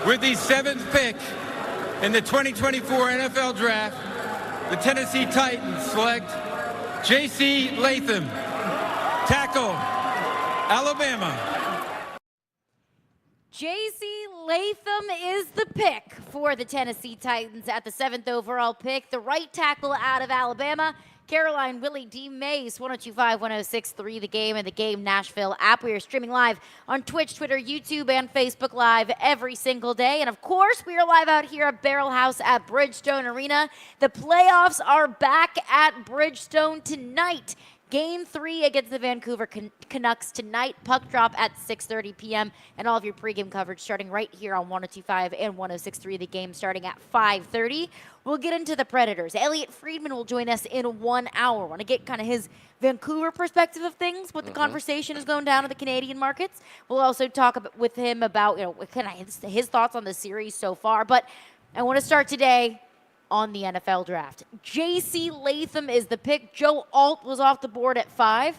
With the 7th pick in the 2024 NFL Draft, the Tennessee Titans select J.C. Latham, tackle, Alabama. J.C. Latham is the pick for the Tennessee Titans at the 7th overall pick, the right tackle out of Alabama. Caroline, Willy, D-Mace, 102.5, 106.3, The Game, and The Game Nashville app. We are streaming live on Twitch, Twitter, YouTube, and Facebook Live every single day. And, of course, we are live out here at Barrel House at Bridgestone Arena. The playoffs are back at Bridgestone tonight. Game 3 against the Vancouver Canucks tonight. Puck drop at 6:30 p.m. And all of your pregame coverage starting right here on 102.5 and 106.3. The Game starting at 5:30. We'll get into the Predators. Elliot Friedman will join us in 1 hour. Want to get kind of his Vancouver perspective of things, what the conversation is going down in the Canadian markets. We'll also talk with him about kind of his thoughts on the series so far. But I want to start today on the NFL draft. J.C. Latham is the pick. Joe Alt was off the board at 5.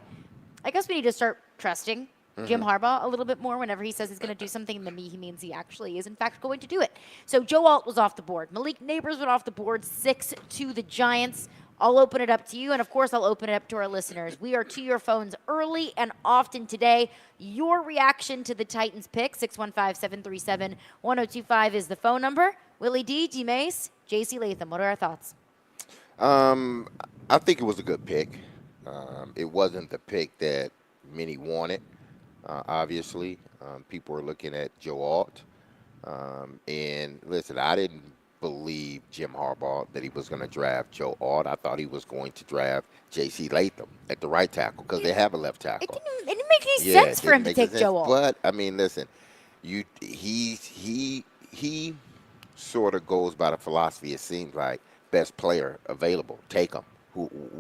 I guess we need to start trusting Jim Harbaugh a little bit more whenever he says he's going to do something. To me, he means he actually is, in fact, going to do it. So Joe Alt was off the board. Malik Neighbors went off the board, 6 to the Giants. I'll open it up to you, and of course, I'll open it up to our listeners. We are to your phones early and often today. Your reaction to the Titans pick, 615-737-1025 is the phone number. Willie D, D-Mace, J.C. Latham, what are our thoughts? I think it was a good pick. It wasn't the pick that many wanted, obviously. People were looking at Joe Alt. And listen, I didn't believe Jim Harbaugh that he was going to draft Joe Alt. I thought he was going to draft J.C. Latham at the right tackle because they have a left tackle. It didn't make any sense for him to take Joe Alt. But, I mean, listen, he sort of goes by the philosophy, it seems like, best player available. Take him,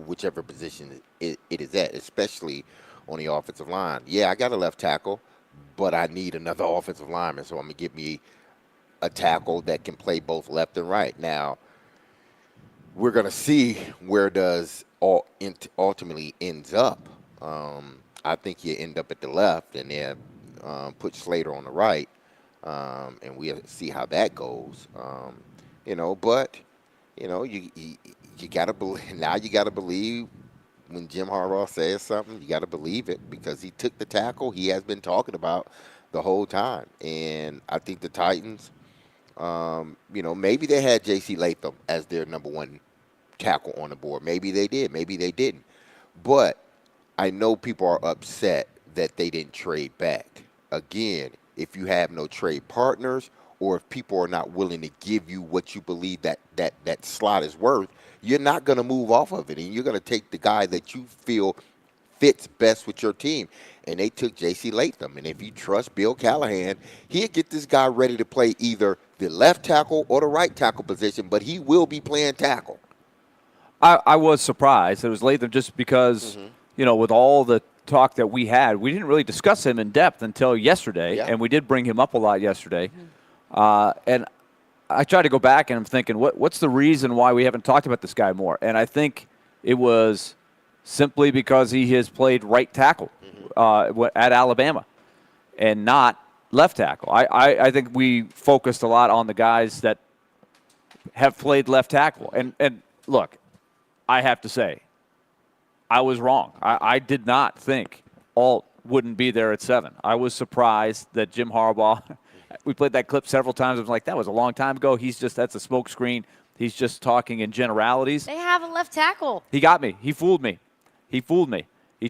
whichever position it is at, especially on the offensive line. Yeah, I got a left tackle, but I need another offensive lineman, so I'm going to get me a tackle that can play both left and right. Now, we're going to see where does ultimately ends up. I think you end up at the left and then put Slater on the right. And we'll see how that goes, But you gotta believe now. You gotta believe when Jim Harbaugh says something. You gotta believe it because he took the tackle he has been talking about the whole time. And I think the Titans, maybe they had J.C. Latham as their number 1 tackle on the board. Maybe they did. Maybe they didn't. But I know people are upset that they didn't trade back. Again, if you have no trade partners or if people are not willing to give you what you believe that slot is worth, you're not going to move off of it. And you're going to take the guy that you feel fits best with your team. And they took J.C. Latham. And if you trust Bill Callahan, he'll get this guy ready to play either the left tackle or the right tackle position, but he will be playing tackle. I was surprised it was Latham just because, with all the talk that we had, we didn't really discuss him in depth until yesterday, and we did bring him up a lot yesterday. And I tried to go back, and I'm thinking, what's the reason why we haven't talked about this guy more? And I think it was simply because he has played right tackle at Alabama and not left tackle. I think we focused a lot on the guys that have played left tackle. And look, I have to say, I was wrong. I did not think Alt wouldn't be there at 7. I was surprised that Jim Harbaugh, we played that clip several times. I was like, that was a long time ago. That's a smoke screen. He's just talking in generalities. They have a left tackle. He got me. He fooled me. He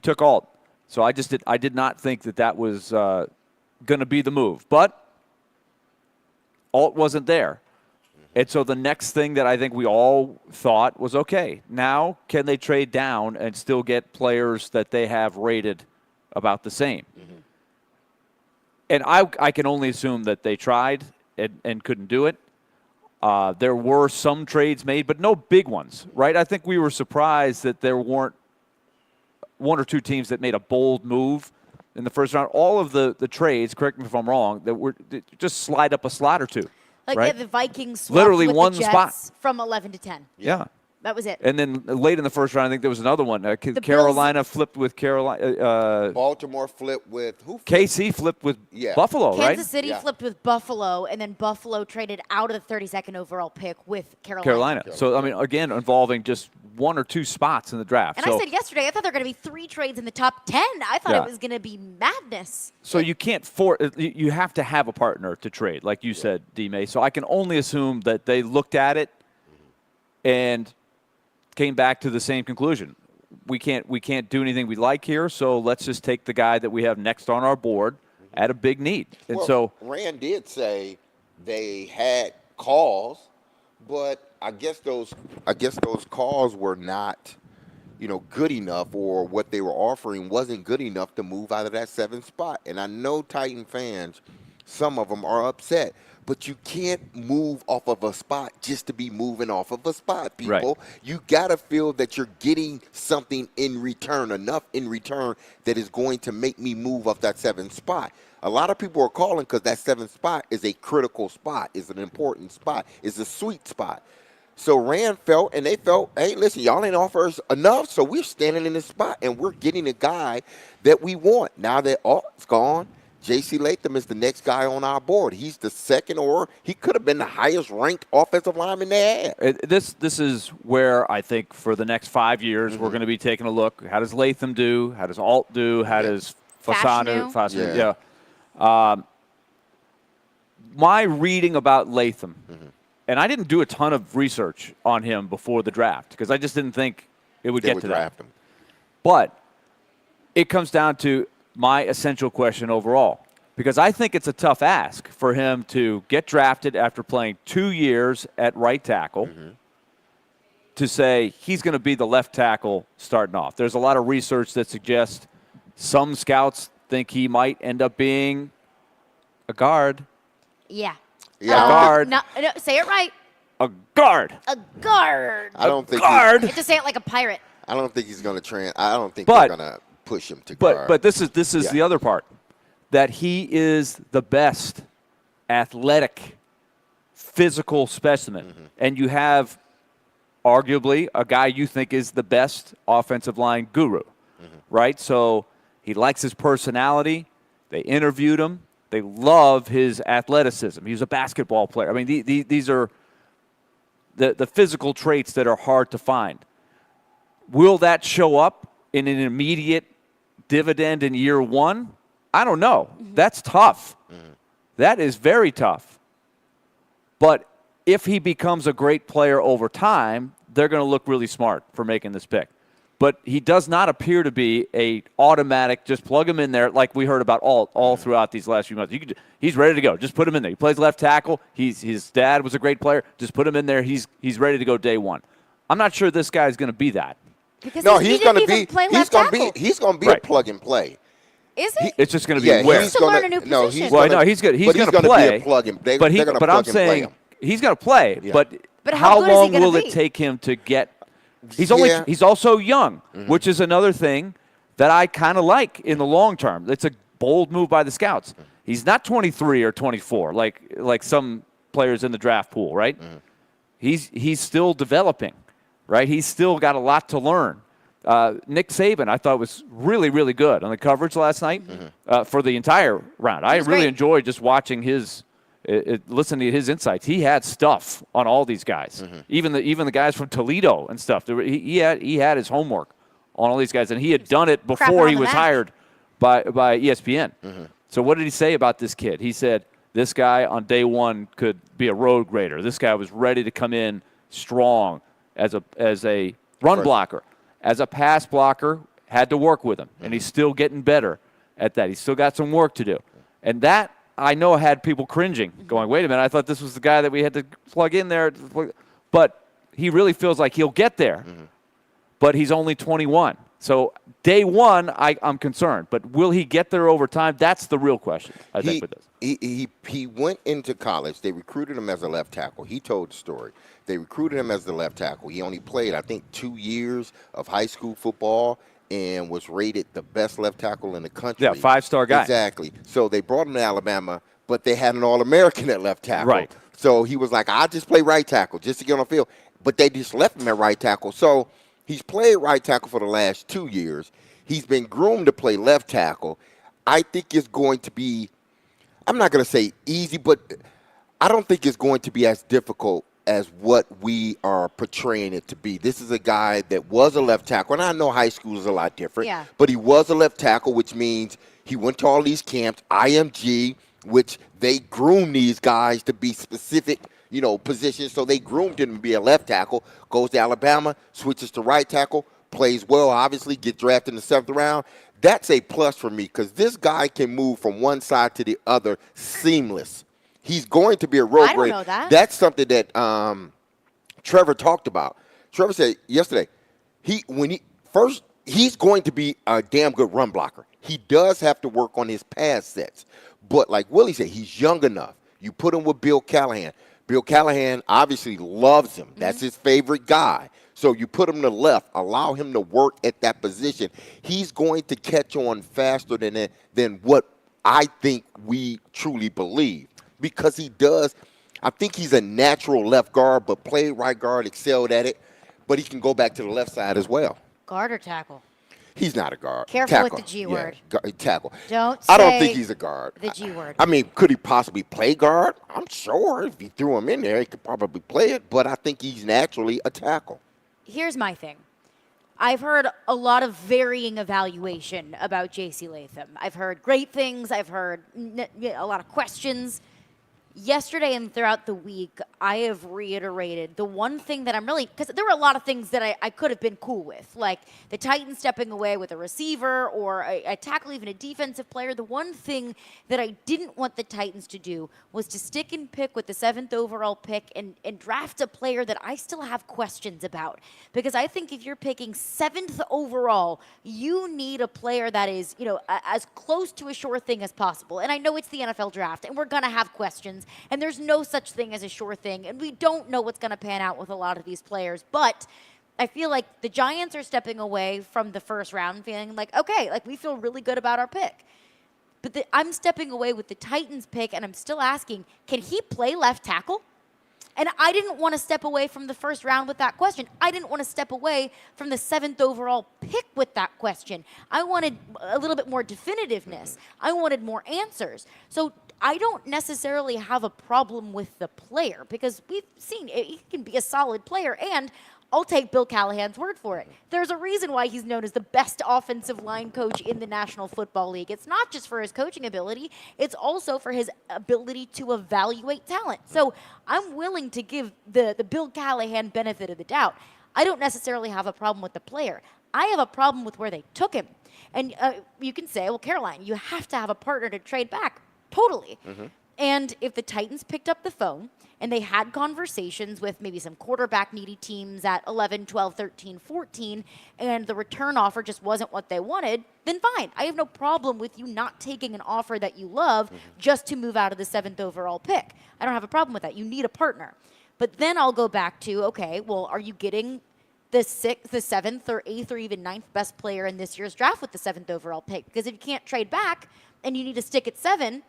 took Alt. So I did not think that was going to be the move. But Alt wasn't there. And so the next thing that I think we all thought was, okay, now can they trade down and still get players that they have rated about the same? And I can only assume that they tried and couldn't do it. There were some trades made, but no big ones, right? I think we were surprised that there weren't 1 or 2 teams that made a bold move in the first round. All of the trades, correct me if I'm wrong, that were just slide up a slot or 2. Like right? the Vikings swapped literally with one the Jets spot from 11 to 10. Yeah. That was it. And then late in the first round, I think there was another one. Carolina flipped with Carolina. Baltimore flipped with who? KC flipped with Buffalo, right? Kansas City flipped with Buffalo, and then Buffalo traded out of the 32nd overall pick with Carolina. So, I mean, again, involving just 1 or 2 spots in the draft. And I said yesterday, I thought there were going to be 3 trades in the top 10. I thought it was going to be madness. So you can't you have to have a partner to trade, like you said, D-Mace. So I can only assume that they looked at it and came back to the same conclusion. We can't do anything we like here, so let's just take the guy that we have next on our board at a big need. And so Rand did say they had calls, but I guess those calls were not, good enough, or what they were offering wasn't good enough to move out of that 7th spot. And I know Titan fans, some of them are upset. But you can't move off of a spot just to be moving off of a spot, people. Right. You got to feel that you're getting something in return, enough in return that is going to make me move off that 7th spot. A lot of people are calling because that 7th spot is a critical spot, is an important spot, is a sweet spot. So Rand felt, and they felt, hey, listen, y'all ain't offer us enough, so we're standing in this spot, and we're getting a guy that we want. Now that it's gone, J.C. Latham is the next guy on our board. He's the second, or he could have been the highest-ranked offensive lineman they had. This is where I think for the next 5 years we're going to be taking a look. How does Latham do? How does Alt do? How does Fasanu? Yeah. My reading about Latham, and I didn't do a ton of research on him before the draft because I just didn't think it would get to that. Him. But it comes down to my essential question overall, because I think it's a tough ask for him to get drafted after playing 2 years at right tackle to say he's going to be the left tackle starting off. There's a lot of research that suggests some scouts think he might end up being a guard. Yeah. A guard. No, say it right. A guard. A guard. I don't think guard. You have to say it like a pirate. I don't think he's going to I don't think they're going to push him to guard. But this is the other part, that he is the best athletic, physical specimen. And you have arguably a guy you think is the best offensive line guru, right? So he likes his personality. They interviewed him. They love his athleticism. He's a basketball player. I mean, these are the physical traits that are hard to find. Will that show up in an immediate dividend in year one? I don't know. That's tough. That is very tough. But if he becomes a great player over time, they're going to look really smart for making this pick. But he does not appear to be a automatic, just plug him in there like we heard about all throughout these last few months. He's ready to go. Just put him in there. He plays left tackle. His dad was a great player. Just put him in there. He's ready to go day one. I'm not sure this guy is going to be that. Because he's going to be a plug and play. Is he? It's just going to be where. He's to learn a new position. He's going to play. But I'm saying he's going to play. Yeah. But how long will it take him to get? He's also young, which is another thing that I kind of like in the long term. It's a bold move by the scouts. He's not 23 or 24 like some players in the draft pool, right? He's still developing, right? He's still got a lot to learn. Nick Saban, I thought, was really, really good on the coverage last night for the entire round. I really enjoyed just watching listening to his insights. He had stuff on all these guys, even the guys from Toledo and stuff. He had his homework on all these guys, and he had done it before he was hired by ESPN. So what did he say about this kid? He said this guy on day one could be a road grader. This guy was ready to come in strong as a run blocker. As a pass blocker, had to work with him, and he's still getting better at that. He's still got some work to do. And that, I know, had people cringing, going, wait a minute, I thought this was the guy that we had to plug in there. But he really feels like he'll get there. But he's only 21. So day one, I'm concerned. But will he get there over time? That's the real question, I think, with this. He went into college. They recruited him as a left tackle. He told the story. They recruited him as the left tackle. He only played, I think, 2 years of high school football and was rated the best left tackle in the country. Yeah, 5-star guy. Exactly. So they brought him to Alabama, but they had an All-American at left tackle. Right. So he was like, I'll just play right tackle just to get on the field. but they just left him at right tackle. So he's played right tackle for the last 2 years. He's been groomed to play left tackle. I think it's going to be, I'm not going to say easy, but I don't think it's going to be as difficult as what we are portraying it to be. This is a guy that was a left tackle, and I know high school is a lot different, but he was a left tackle, which means he went to all these camps, IMG, which they groom these guys to be specific, positions. So they groomed him to be a left tackle, goes to Alabama, switches to right tackle, plays well, obviously, get drafted in the 7th round. That's a plus for me because this guy can move from one side to the other seamless. He's going to be a road grader. I don't know that. That's something that Trevor talked about. Trevor said yesterday, he's going to be a damn good run blocker. He does have to work on his pass sets. But like Willie said, he's young enough. You put him with Bill Callahan. Bill Callahan obviously loves him. That's his favorite guy. So you put him to the left, allow him to work at that position. He's going to catch on faster than what I think we truly believe. Because he does, I think he's a natural left guard, but played right guard, excelled at it. But he can go back to the left side as well. Guard or tackle? He's not a guard. Careful tackle. with the G word. Tackle. Don't I don't say think he's a guard. the G word. I mean, could he possibly play guard? I'm sure if you threw him in there, he could probably play it. But I think he's naturally a tackle. Here's my thing. I've heard a lot of varying evaluation about J.C. Latham. I've heard great things. I've heard a lot of questions. Yesterday and throughout the week, I have reiterated the one thing that I'm really, because there were a lot of things that I could have been cool with, like the Titans stepping away with a receiver or a tackle, even a defensive player. The one thing that I didn't want the Titans to do was to stick and pick with the 7th overall pick and draft a player that I still have questions about. Because I think if you're picking 7th overall, you need a player that is, as close to a sure thing as possible. And I know it's the NFL draft, and we're going to have questions. And there's no such thing as a sure thing. And we don't know what's going to pan out with a lot of these players. But I feel like the Giants are stepping away from the first round feeling like, okay, like we feel really good about our pick. But I'm stepping away with the Titans pick, and I'm still asking, can he play left tackle? And I didn't want to step away from the first round with that question. I didn't want to step away from the 7th overall pick with that question. I wanted a little bit more definitiveness. I wanted more answers. So I don't necessarily have a problem with the player because we've seen he can be a solid player, and I'll take Bill Callahan's word for it. There's a reason why he's known as the best offensive line coach in the National Football League. It's not just for his coaching ability. It's also for his ability to evaluate talent. So I'm willing to give the Bill Callahan benefit of the doubt. I don't necessarily have a problem with the player. I have a problem with where they took him. And you can say, well, Caroline, you have to have a partner to trade back. Totally. And if the Titans picked up the phone and they had conversations with maybe some quarterback needy teams at 11, 12, 13, 14, and the return offer just wasn't what they wanted, then fine. I have no problem with you not taking an offer that you love just to move out of the 7th overall pick. I don't have a problem with that. You need a partner. But then I'll go back to, okay, well, are you getting the 6th, the 7th, or 8th, or even 9th best player in this year's draft with the 7th overall pick? Because if you can't trade back and you need to stick at 7,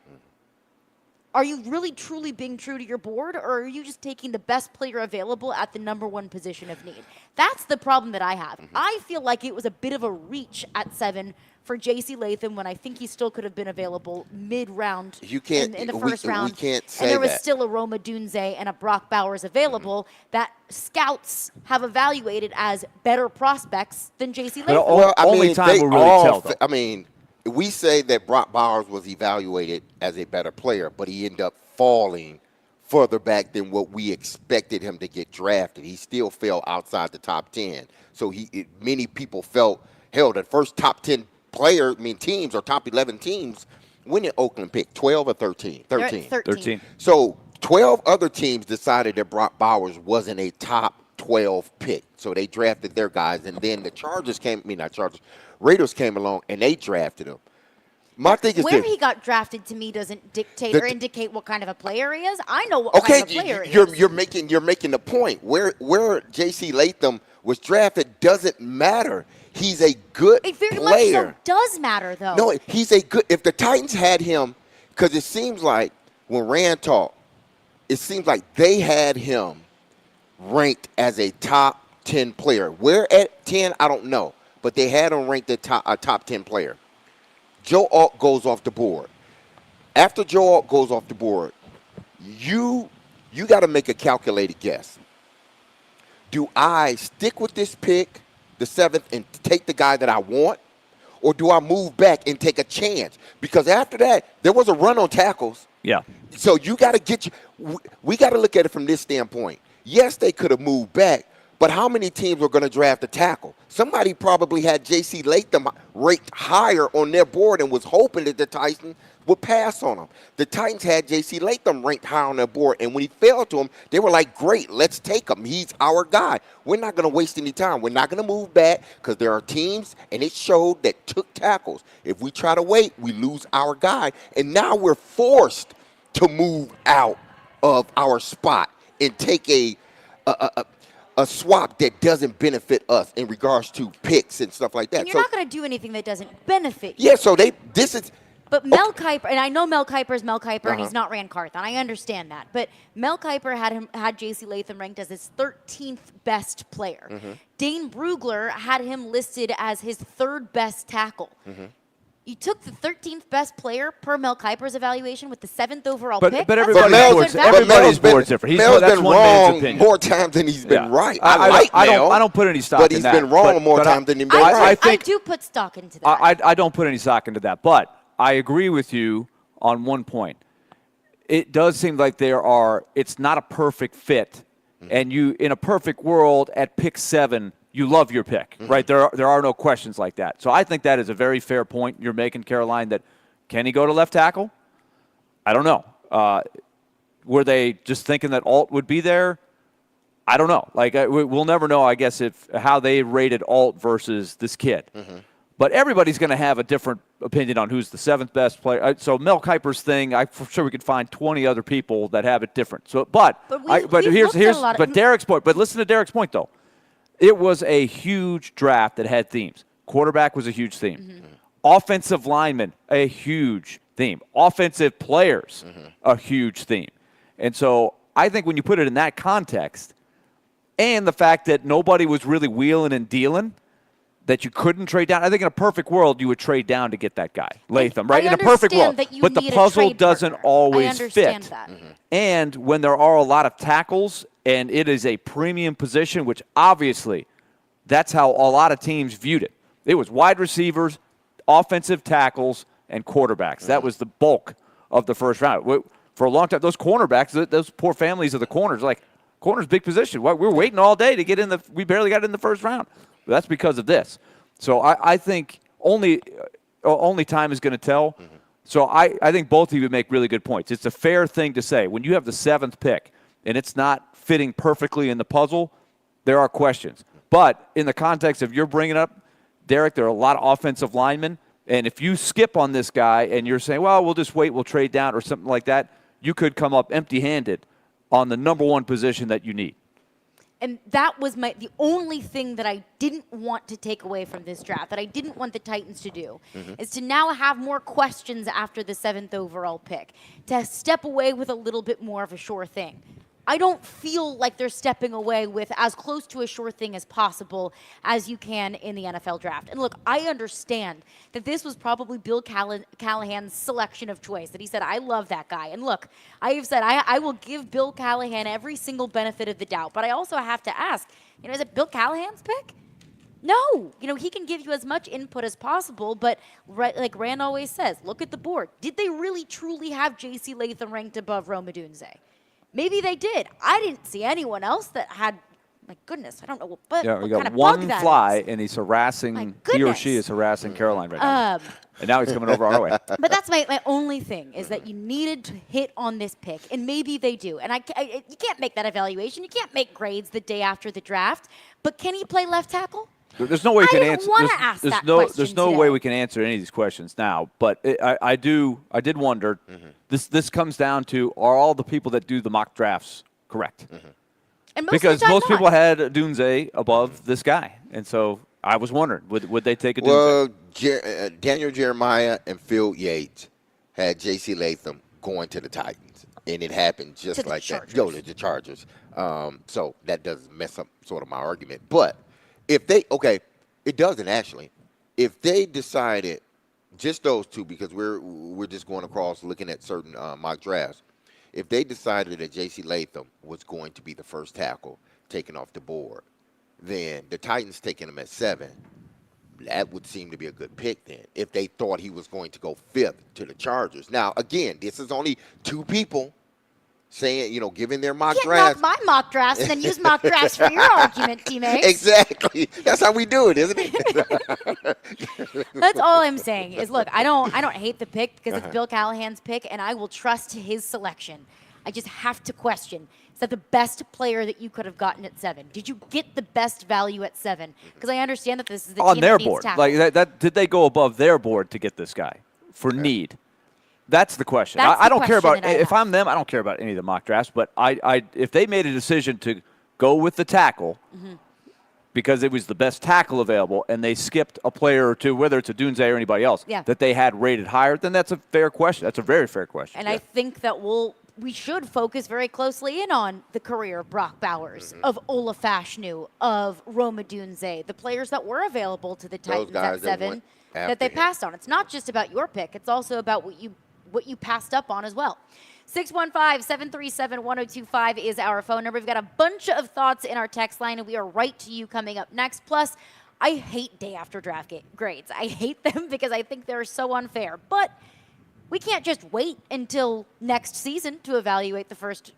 are you really truly being true to your board, or are you just taking the best player available at the number 1 position of need? That's the problem that I have. I feel like it was a bit of a reach at 7 for J.C. Latham when I think he still could have been available mid-round in the first round. We can't say and there was that. still a Roma Dunze and a Brock Bowers available that scouts have evaluated as better prospects than J.C. Latham. Well, only time will really tell, though. I mean, we say that Brock Bowers was evaluated as a better player, but he ended up falling further back than what we expected him to get drafted. He still fell outside the top 10. So many people felt, hell, the first top 10 teams or top 11 teams, when did Oakland pick? 12 or 13? 13. So 12 other teams decided that Brock Bowers wasn't a top 12 pick. So they drafted their guys, and then the Raiders came along, and they drafted him. My thing is where he got drafted to me doesn't dictate or indicate what kind of a player he is. I know what kind of player he is. You're making the point. Where J.C. Latham was drafted doesn't matter. He's a good player. It very much so does matter, though. No, he's a good. If the Titans had him, because it seems like when Rand talked, it seems like they had him ranked as a top 10 player. Where at 10, I don't know. But they had him ranked a top 10 player. Joe Alt goes off the board. After Joe Alt goes off the board, you got to make a calculated guess. Do I stick with this pick, the 7th, and take the guy that I want? Or do I move back and take a chance? Because after that, there was a run on tackles. Yeah. So you got to we got to look at it from this standpoint. Yes, they could have moved back, but how many teams were going to draft a tackle? Somebody probably had J.C. Latham ranked higher on their board and was hoping that the Titans would pass on him. The Titans had J.C. Latham ranked high on their board, and when he fell to him, they were like, great, let's take him. He's our guy. We're not going to waste any time. We're not going to move back because there are teams, and it showed, that took tackles. If we try to wait, we lose our guy, and now we're forced to move out of our spot and take a swap that doesn't benefit us in regards to picks and stuff like that. And you're not going to do anything that doesn't benefit you. Yeah, so this is. But Mel Kiper, and I know Mel Kiper is Mel Kiper, and he's not Rand Carthon. I understand that. But Mel Kiper had J.C. Latham ranked as his 13th best player. Dane Brugler had him listed as his 3rd best tackle. You took the 13th best player per Mel Kiper's evaluation with the 7th overall pick. But everybody's board's different. Mel's been wrong more times than he's been right. I don't put any stock in that. But he's been wrong more times than he's been right. I do put stock into that. I don't put any stock into that. But I agree with you on one point. It does seem like it's not a perfect fit. And you, in a perfect world, at pick 7, you love your pick, right? There are no questions like that. So I think that is a very fair point you're making, Caroline, that can he go to left tackle? I don't know. Were they just thinking that Alt would be there? I don't know. Like, we'll never know, I guess, how they rated Alt versus this kid. But everybody's going to have a different opinion on who's the 7th best player. So Mel Kiper's thing, I'm sure we could find 20 other people that have it different. So, but Derek's point. But listen to Derek's point, though. It was a huge draft that had themes. Quarterback was a huge theme. Offensive linemen, a huge theme. Offensive players, a huge theme. And so I think when you put it in that context, and the fact that nobody was really wheeling and dealing, that you couldn't trade down. I think in a perfect world, you would trade down to get that guy, Latham, right? In a perfect world. But the puzzle doesn't always fit. That. And when there are a lot of tackles, and it is a premium position, which obviously that's how a lot of teams viewed it. It was wide receivers, offensive tackles, and quarterbacks. That was the bulk of the first round. For a long time, those cornerbacks, those poor families of the corners, like, corner's big position. We're waiting all day to get in we barely got in the first round. That's because of this. So I think only time is going to tell. So I think both of you would make really good points. It's a fair thing to say. When you have the 7th pick and it's not fitting perfectly in the puzzle, there are questions. But in the context of you're bringing up, Derek, there are a lot of offensive linemen. And if you skip on this guy and you're saying, well, we'll just wait, we'll trade down or something like that, you could come up empty-handed on the number 1 position that you need. And that was the only thing that I didn't want to take away from this draft, that I didn't want the Titans to do, is to now have more questions after the 7th overall pick, to step away with a little bit more of a sure thing. I don't feel like they're stepping away with as close to a sure thing as possible as you can in the NFL draft. And look, I understand that this was probably Bill Callahan's selection of choice, that he said, I love that guy. And look, I have said I will give Bill Callahan every single benefit of the doubt. But I also have to ask, is it Bill Callahan's pick? No. He can give you as much input as possible, but like Rand always says, look at the board. Did they really truly have J.C. Latham ranked above Rome Odunze? Maybe they did. I didn't see anyone else that had, my goodness, I don't know what kind of one bug that fly, is. And he's harassing, he or she is harassing Caroline right now. And now he's coming over our way. But that's my only thing, is that you needed to hit on this pick, and maybe they do. And you can't make that evaluation. You can't make grades the day after the draft. But can he play left tackle? There's no way we can answer. There's no way we can answer any of these questions now. But I did wonder. This comes down to, are all the people that do the mock drafts correct? And because most people had Dunze above this guy, and so I was wondering, would they take a Dunze? Well, Daniel Jeremiah and Phil Yates had J.C. Latham going to the Titans. and it happened just like that. Yo, the Chargers. So that does mess up sort of my argument. But if they, okay, it doesn't actually. If they decided just those two, because we're just going across looking at certain mock drafts. If they decided that J.C. Latham was going to be the first tackle taken off the board, then the Titans taking him at 7, that would seem to be a good pick then. If they thought he was going to go 5th to the Chargers. Now, again, this is only 2 people saying, giving their mock drafts. Knock my mock drafts and then use mock drafts for your argument, D-Mace. Exactly. That's how we do it, isn't it? That's all I'm saying is, look, I don't hate the pick because it's Bill Callahan's pick, and I will trust his selection. I just have to question, is that the best player that you could have gotten at 7? Did you get the best value at 7? Because I understand that this is the on team their that needs board. tackle. Like that, did they go above their board to get this guy for need? That's the question. That's I the don't care question about that I if have. I'm them. I don't care about any of the mock drafts. But if they made a decision to go with the tackle because it was the best tackle available, and they skipped a player or two, whether it's a Dunze or anybody else, that they had rated higher, then that's a fair question. That's a very fair question. And I think that we should focus very closely in on the career of Brock Bowers, of Ola Fashanu, of Roma Dunze, the players that were available to the Titans at 7 that they passed on. It's not just about your pick. It's also about what you passed up on as well. 615-737-1025 is our phone number. We've got a bunch of thoughts in our text line, and we are right to you coming up next. Plus, I hate day after draft grades. I hate them because I think they're so unfair. But we can't just wait until next season to evaluate the first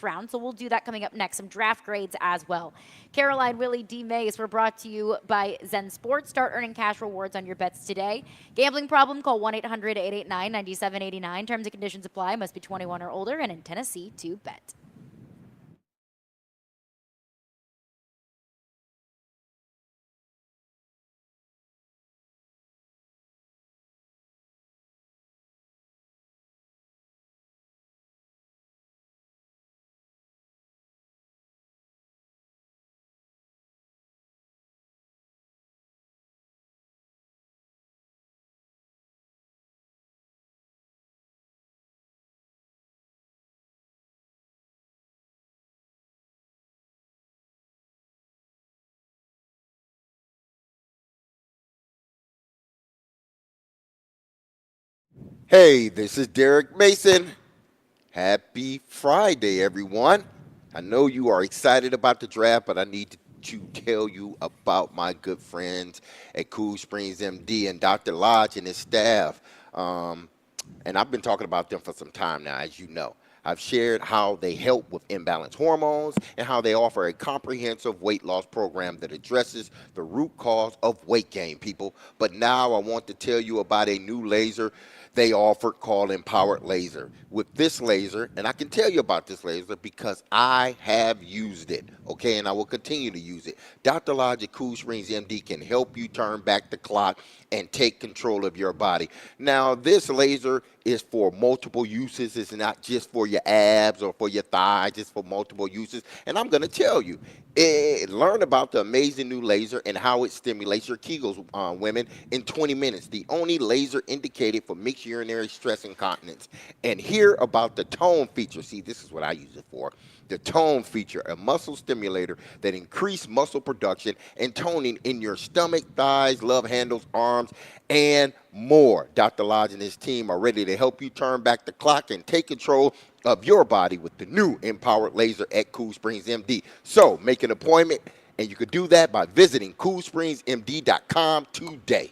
round, so we'll do that coming up next. Some draft grades as well. Caroline, Willy, D-Mace were brought to you by Zen Sports. Start earning cash rewards on your bets today. Gambling problem? Call 1-800-889-9789. Terms and conditions apply. Must be 21 or older and in Tennessee to bet. Hey, this is Derek Mason. Happy Friday, everyone. I know you are excited about the draft, but I need to tell you about my good friends at Cool Springs MD and Dr. Lodge and his staff. And I've been talking about them for some time now, as you know. I've shared how they help with imbalanced hormones and how they offer a comprehensive weight loss program that addresses the root cause of weight gain, people. But now I want to tell you about a new laser they offered called Empowered Laser. With this laser, and I can tell you about this laser because I have used it, okay, and I will continue to use it. Dr. Lodge at Cool Springs MD can help you turn back the clock and take control of your body. Now, this laser is for multiple uses. It's not just for your abs or for your thighs, it's for multiple uses. And I'm going to tell you, learn about the amazing new laser and how it stimulates your Kegels, women, in 20 minutes. The only laser indicated for mixed urinary stress incontinence. And hear about the tone feature. See, this is what I use it for. The tone feature, a muscle stimulator that increases muscle production and toning in your stomach, thighs, love handles, arms, and more. Dr. Lodge and his team are ready to help you turn back the clock and take control of your body with the new Empowered Laser at Cool Springs MD. So make an appointment, and you can do that by visiting CoolSpringsMD.com today.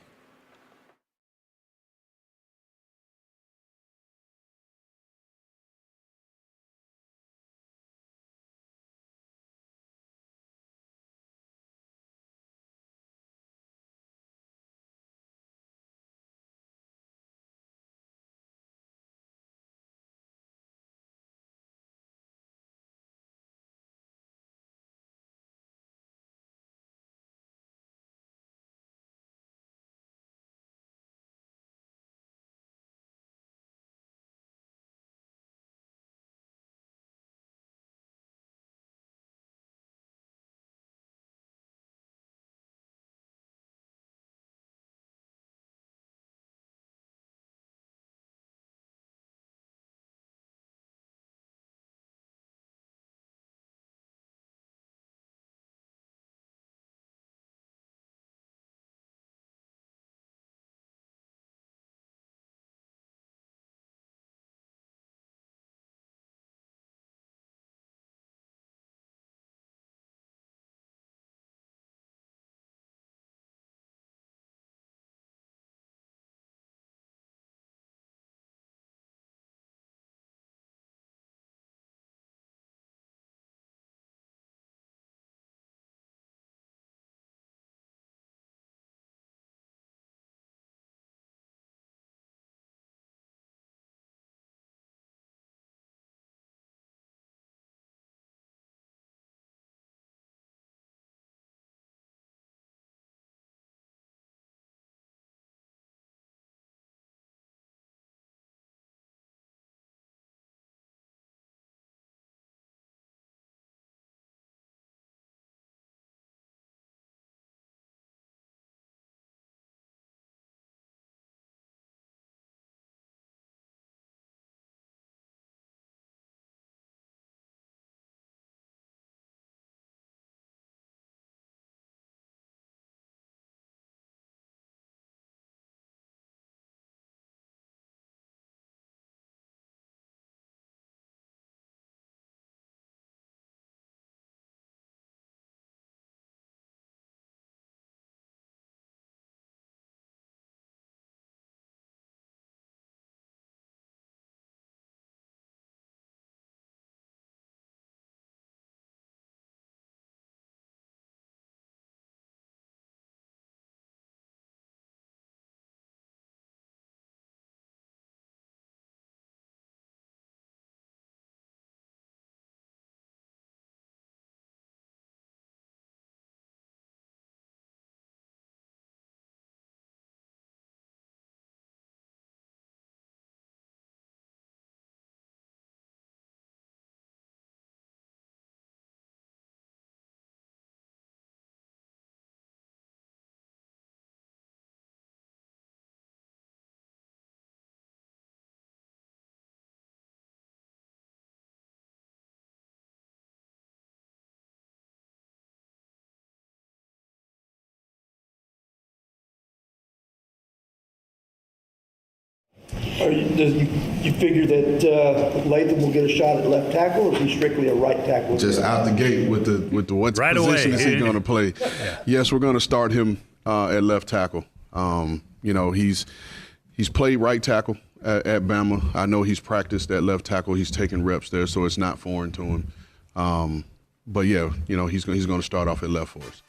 You figure that Latham will get a shot at left tackle, or is he strictly a right tackle? Just out the gate with the what right position away. is he going to play? Yes, we're going to start him at left tackle. He's played right tackle at Bama. I know he's practiced at left tackle. He's taken reps there, so it's not foreign to him. But yeah, he's going to start off at left for us.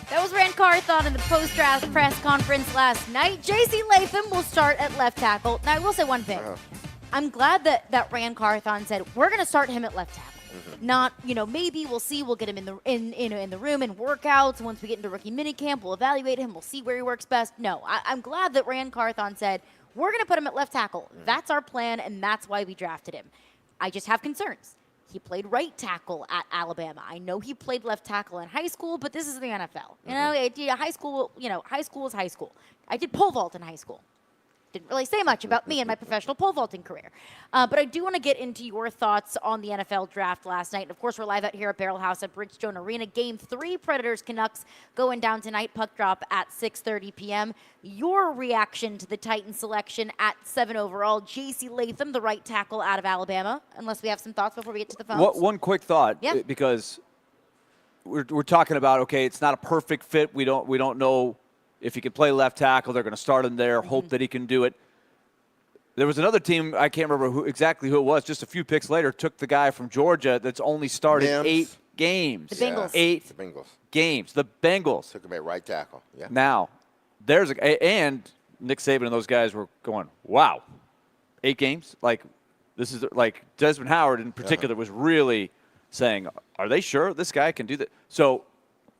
That was Rand Carthon in the post-draft press conference last night. J.C. Latham will start at left tackle. Now, I will say one thing. I'm glad that Rand Carthon said, we're going to start him at left tackle. Not, maybe we'll see. We'll get him in the room in workouts. Once we get into rookie minicamp, we'll evaluate him. We'll see where he works best. No, I'm glad that Rand Carthon said, we're going to put him at left tackle. That's our plan, and that's why we drafted him. I just have concerns. He played right tackle at Alabama. I know he played left tackle in high school, but this is the NFL. High school is high school. I did pole vault in high school. Didn't really say much about me and my professional pole vaulting career. But I do want to get into your thoughts on the NFL draft last night. And of course, we're live out here at Barrel House at Bridgestone Arena. Game 3, Predators-Canucks going down tonight. Puck drop at 6:30 p.m. Your reaction to the Titans selection at 7 overall. J.C. Latham, the right tackle out of Alabama. Unless we have some thoughts before we get to the phones. One quick thought, because we're talking about, okay, it's not a perfect fit. We don't know if he can play left tackle. They're going to start him there, hope that he can do it. There was another team, I can't remember exactly who it was, just a few picks later, took the guy from Georgia that's only started 8 games. The Bengals. 8 The Bengals. games. The Bengals. Took him at right tackle. Yeah. Now, and Nick Saban and those guys were going, wow, 8 games? This is like Desmond Howard in particular was really saying, are they sure this guy can do that? So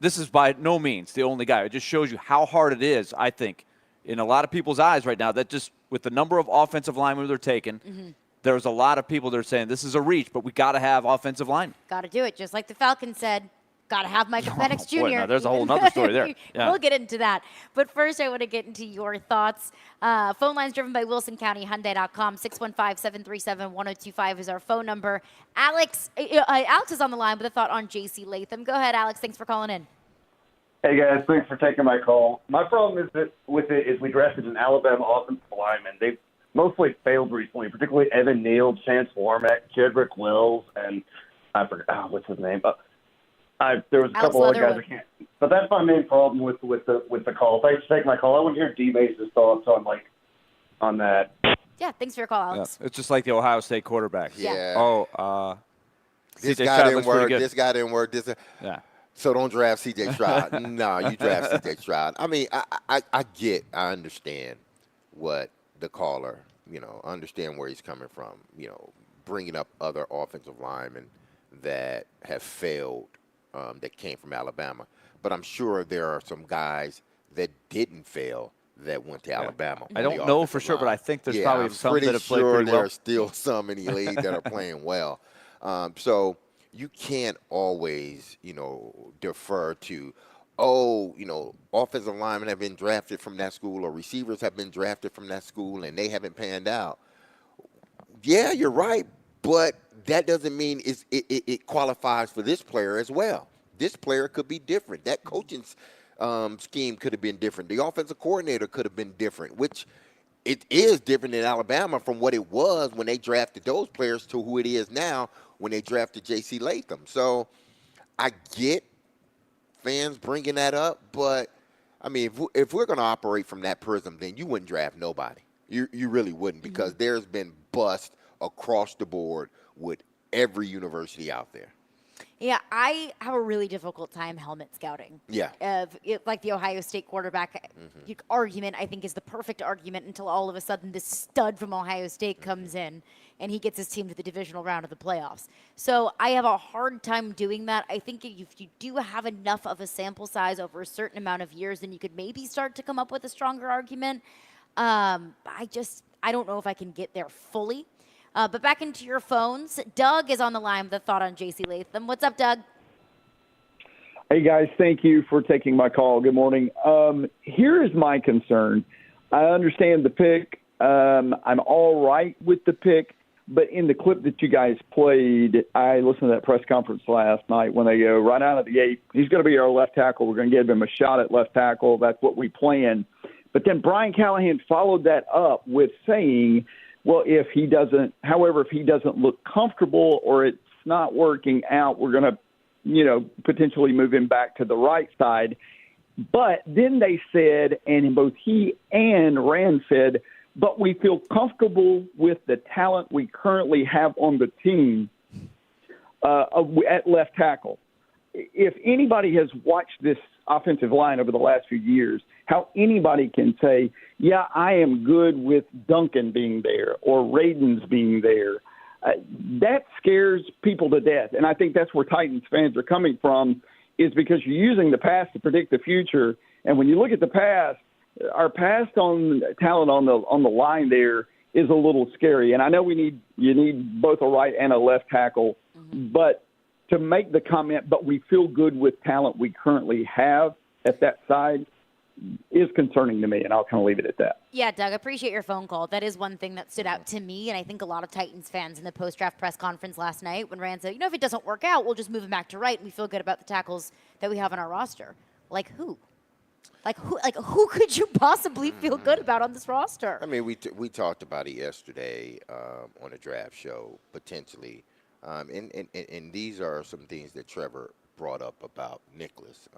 this is by no means the only guy. It just shows you how hard it is, I think, in a lot of people's eyes right now, that just with the number of offensive linemen they're taking, there's a lot of people that are saying this is a reach, but we got to have offensive line. Got to do it, just like the Falcons said. Got to have Michael Penix Jr. Boy, now there's a whole other story there. Yeah. We'll get into that. But first, I want to get into your thoughts. Phone lines driven by WilsonCountyHyundai.com. 615-737-1025 is our phone number. Alex is on the line with a thought on J.C. Latham. Go ahead, Alex. Thanks for calling in. Hey, guys. Thanks for taking my call. My problem is that with it is we drafted an Alabama offensive lineman. They've mostly failed recently, particularly Evan Neal, Chance Warmack, Jedrick Wills, and I forgot what's his name. There was a couple other guys I can't. But that's my main problem with the call. Thanks for taking my call. I want to hear D-Mace's thoughts on that. Yeah, thanks for your call, Alex. Yeah. It's just like the Ohio State quarterback. Yeah. This CJ guy didn't work. good. This guy didn't work. Yeah. So don't draft C.J. Stroud. No, you draft C.J. Stroud. I mean, I understand what the caller, understand where he's coming from. Bringing up other offensive linemen that have failed. That came from Alabama. But I'm sure there are some guys that didn't fail that went to Alabama. I don't know for sure, but I think there's probably some that have played pretty well. There are still some in the league that are playing well. So you can't always, defer to, offensive linemen have been drafted from that school or receivers have been drafted from that school and they haven't panned out. Yeah, you're right. But that doesn't mean it qualifies for this player as well. This player could be different. That coaching scheme could have been different. The offensive coordinator could have been different, which it is different in Alabama from what it was when they drafted those players to who it is now when they drafted J.C. Latham. So I get fans bringing that up, but, I mean, if we're going to operate from that prism, then you wouldn't draft nobody. You really wouldn't because there's been bust across the board with every university out there. Yeah, I have a really difficult time helmet scouting. Yeah. Like the Ohio State quarterback argument, I think, is the perfect argument until all of a sudden this stud from Ohio State comes in and he gets his team to the divisional round of the playoffs. So I have a hard time doing that. I think if you do have enough of a sample size over a certain amount of years, then you could maybe start to come up with a stronger argument. I don't know if I can get there fully. But back into your phones. Doug is on the line with a thought on J.C. Latham. What's up, Doug? Hey, guys. Thank you for taking my call. Good morning. Here is my concern. I understand the pick. I'm all right with the pick. But in the clip that you guys played, I listened to that press conference last night when they go right out of the gate, he's going to be our left tackle. We're going to give him a shot at left tackle. That's what we plan. But then Brian Callahan followed that up with saying, well, if he doesn't look comfortable or it's not working out, we're going to, potentially move him back to the right side. But then they said, and both he and Rand said, but we feel comfortable with the talent we currently have on the team at left tackle. If anybody has watched this offensive line over the last few years, how anybody can say, yeah, I am good with Duncan being there or Radens being there, that scares people to death. And I think that's where Titans fans are coming from, is because you're using the past to predict the future. And when you look at the past, our past on talent on the line there is a little scary. And I know you need both a right and a left tackle, but to make the comment, but we feel good with talent we currently have at that side, is concerning to me, and I'll kind of leave it at that. Yeah, Doug, I appreciate your phone call. That is one thing that stood out to me, and I think a lot of Titans fans in the post-draft press conference last night when Rand said, if it doesn't work out, we'll just move him back to right, and we feel good about the tackles that we have on our roster. Like who? Like who could you possibly feel good about on this roster? I mean, we talked about it yesterday on a draft show, potentially. And these are some things that Trevor brought up about Nicholas.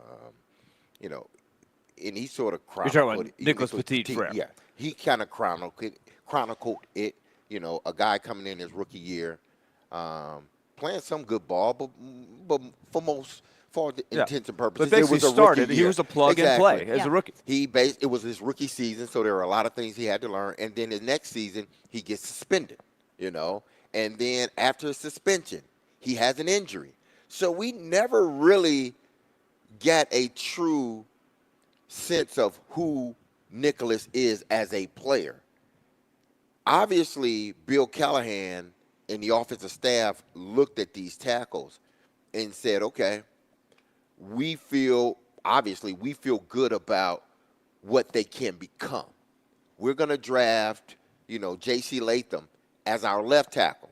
And he sort of chronicled You're talking about Nicholas Petit-Frere. Yeah, he kind of chronicled it. A guy coming in his rookie year, playing some good ball, but for the intents and purposes, but basically it was a started. rookie He year. was a plug and play as a rookie. It was his rookie season, so there were a lot of things he had to learn. And then the next season, he gets suspended. And then after a suspension, he has an injury. So we never really get a true sense of who Nicholas is as a player. Obviously, Bill Callahan and the offensive staff looked at these tackles and said, okay, we feel good about what they can become. We're going to draft, J.C. Latham as our left tackle.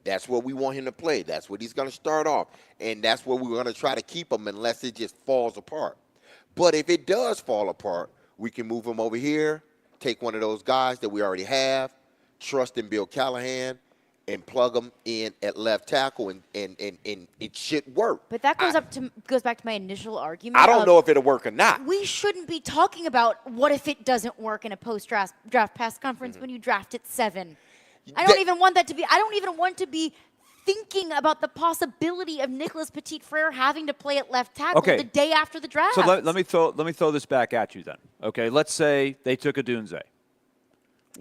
That's what we want him to play. That's what he's going to start off. And that's where we're going to try to keep him unless it just falls apart. But if it does fall apart, we can move him over here, take one of those guys that we already have, trust in Bill Callahan, and plug him in at left tackle, and it should work. But that goes back to my initial argument. I don't know if it'll work or not. We shouldn't be talking about what if it doesn't work in a post-draft press conference when you draft at 7. I don't even want to be thinking about the possibility of Nicholas Petit-Frere having to play at left tackle the day after the draft. So let me throw this back at you then. Okay, let's say they took a Dunze.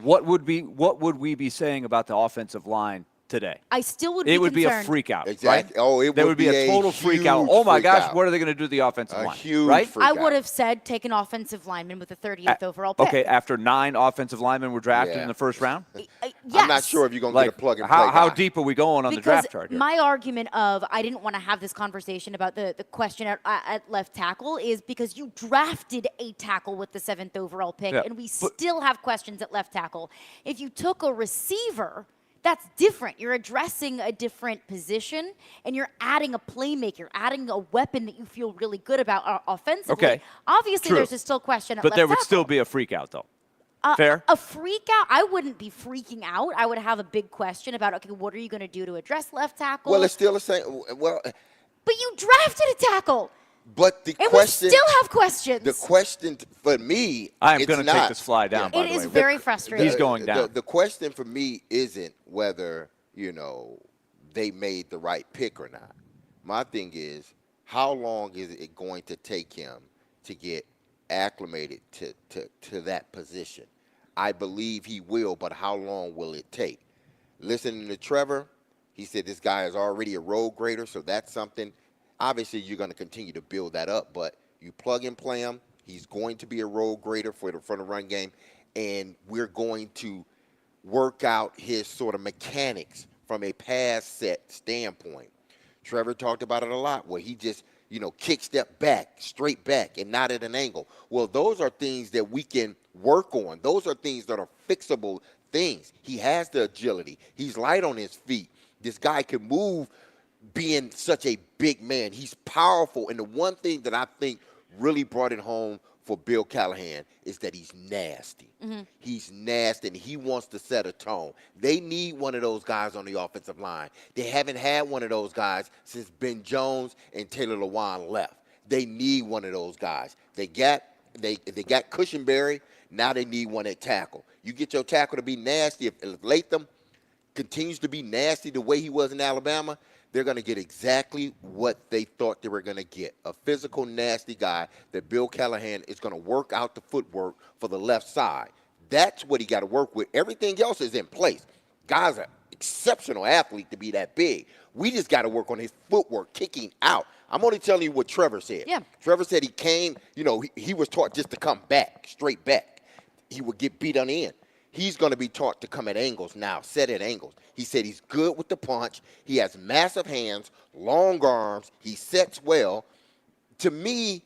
What would we be saying about the offensive line today? I still would be It would concerned. be a freak out. Exactly. Right? Oh, there would be a total freak out. Oh my gosh, what are they going to do to the offensive line? Huge right? freak I out. would have said take an offensive lineman with the 30th overall pick. Okay, after 9 offensive linemen were drafted in the first round? Yes. I'm not sure if you're going to get a plug and play How guy. deep are we going on the draft chart here? My argument of I didn't want to have this conversation about the question at left tackle is because you drafted a tackle with the 7th overall pick, and we still have questions at left tackle. If you took a receiver, that's different. You're addressing a different position, and you're adding a playmaker, adding a weapon that you feel really good about offensively. Okay. Obviously, True. there's still question at But left there would tackle. still be a freak out, though. Fair? A freak out? I wouldn't be freaking out. I would have a big question about, okay, what are you going to do to address left tackle? Well, it's still the same. Well, but you drafted a tackle. But the And question, we still have questions. The question for me, I'm it's going to not. take this fly down, by It the is way. very frustrating. He's going down. The question for me isn't whether, they made the right pick or not. My thing is, how long is it going to take him to get acclimated to that position? I believe he will, but how long will it take? Listening to Trevor, he said this guy is already a road grader, so that's something. Obviously, you're going to continue to build that up, but you plug and play him. He's going to be a road grader for the run game, and we're going to work out his sort of mechanics from a pass set standpoint. Trevor talked about it a lot, where he just, kick step back, straight back, and not at an angle. Well, those are things that we can work on. Those are things that are fixable things. He has the agility. He's light on his feet. This guy can move being such a big man. He's powerful. And the one thing that I think really brought it home for Bill Callahan is that he's nasty. He's nasty, and he wants to set a tone. They need one of those guys on the offensive line. They haven't had one of those guys since Ben Jones and Taylor Lewan left. They need one of those guys. They got Cushionberry. Now they need one at tackle. You get your tackle to be nasty. If Latham continues to be nasty the way he was in Alabama, they're going to get exactly what they thought they were going to get. A physical, nasty guy that Bill Callahan is going to work out the footwork for the left side. That's what he got to work with. Everything else is in place. Guy's an exceptional athlete to be that big. We just got to work on his footwork, kicking out. I'm only telling you what Trevor said. Yeah. Trevor said he came, he was taught just to come back, straight back. He would get beat on the end. He's going to be taught to come at angles now, set at angles. He said he's good with the punch. He has massive hands, long arms. He sets well. To me,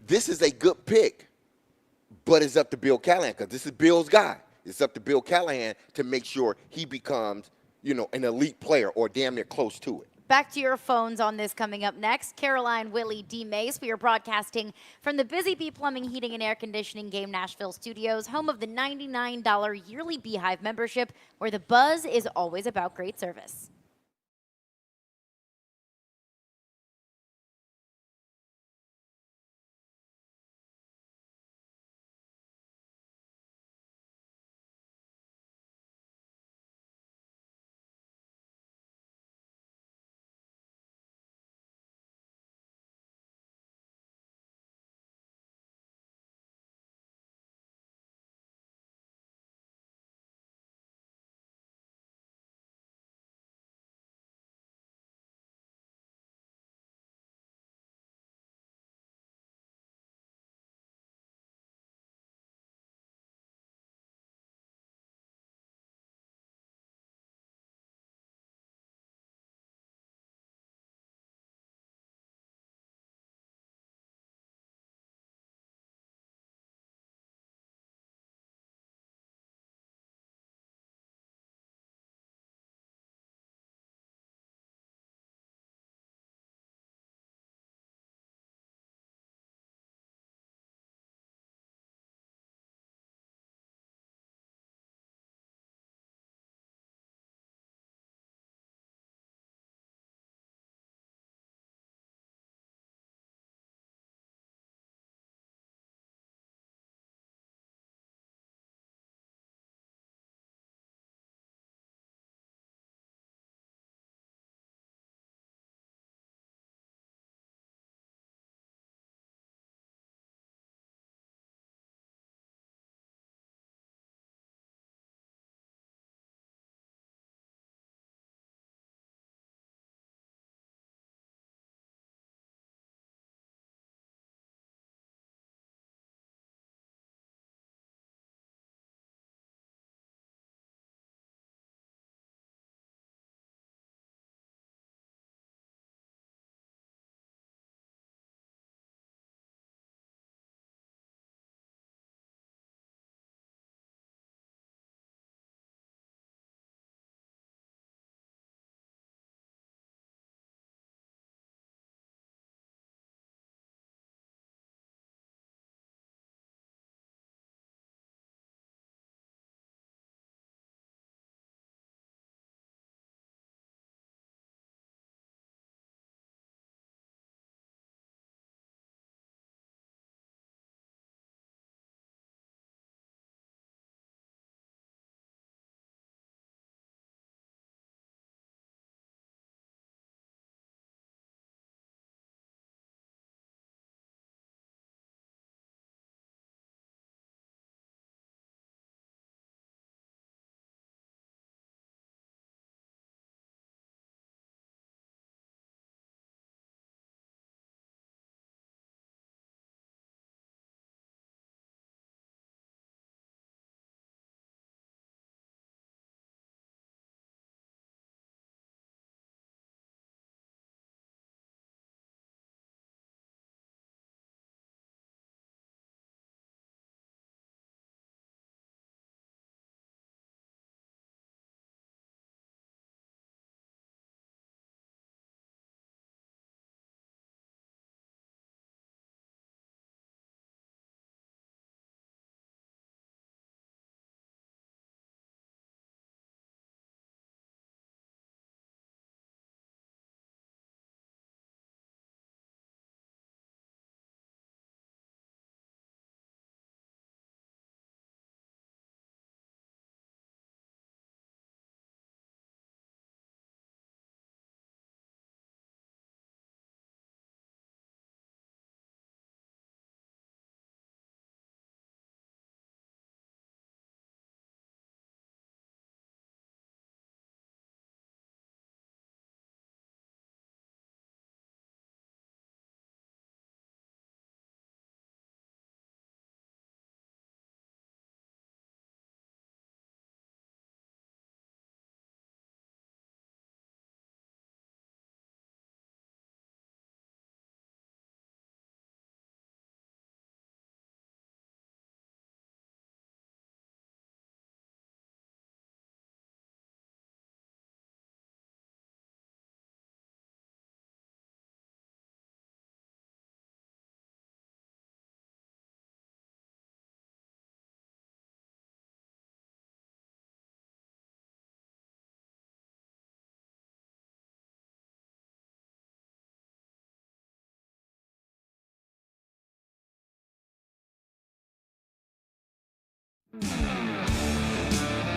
this is a good pick, but it's up to Bill Callahan because this is Bill's guy. It's up to Bill Callahan to make sure he becomes, an elite player or damn near close to it. Back to your phones on this coming up next. Caroline, Willy, D-Mace. We are broadcasting from the Busy Bee Plumbing, Heating, and Air Conditioning Game Nashville studios, home of the $99 yearly Beehive membership, where the buzz is always about great service.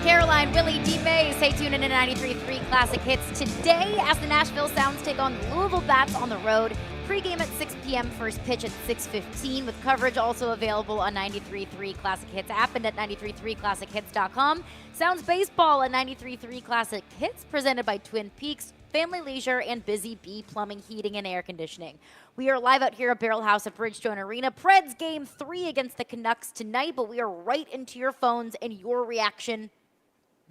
Caroline, Willy, D-Mace, stay tuned in to 93.3 Classic Hits today as the Nashville Sounds take on the Louisville Bats on the road. Pre-game at 6 p.m., first pitch at 6:15, with coverage also available on 93.3 Classic Hits app and at 93.3classichits.com. Sounds baseball at 93.3 Classic Hits, presented by Twin Peaks, Family Leisure, and Busy Bee Plumbing, Heating, and Air Conditioning. We are live out here at Barrel House at Bridgestone Arena. Preds Game 3 against the Canucks tonight, but we are right into your phones and your reaction.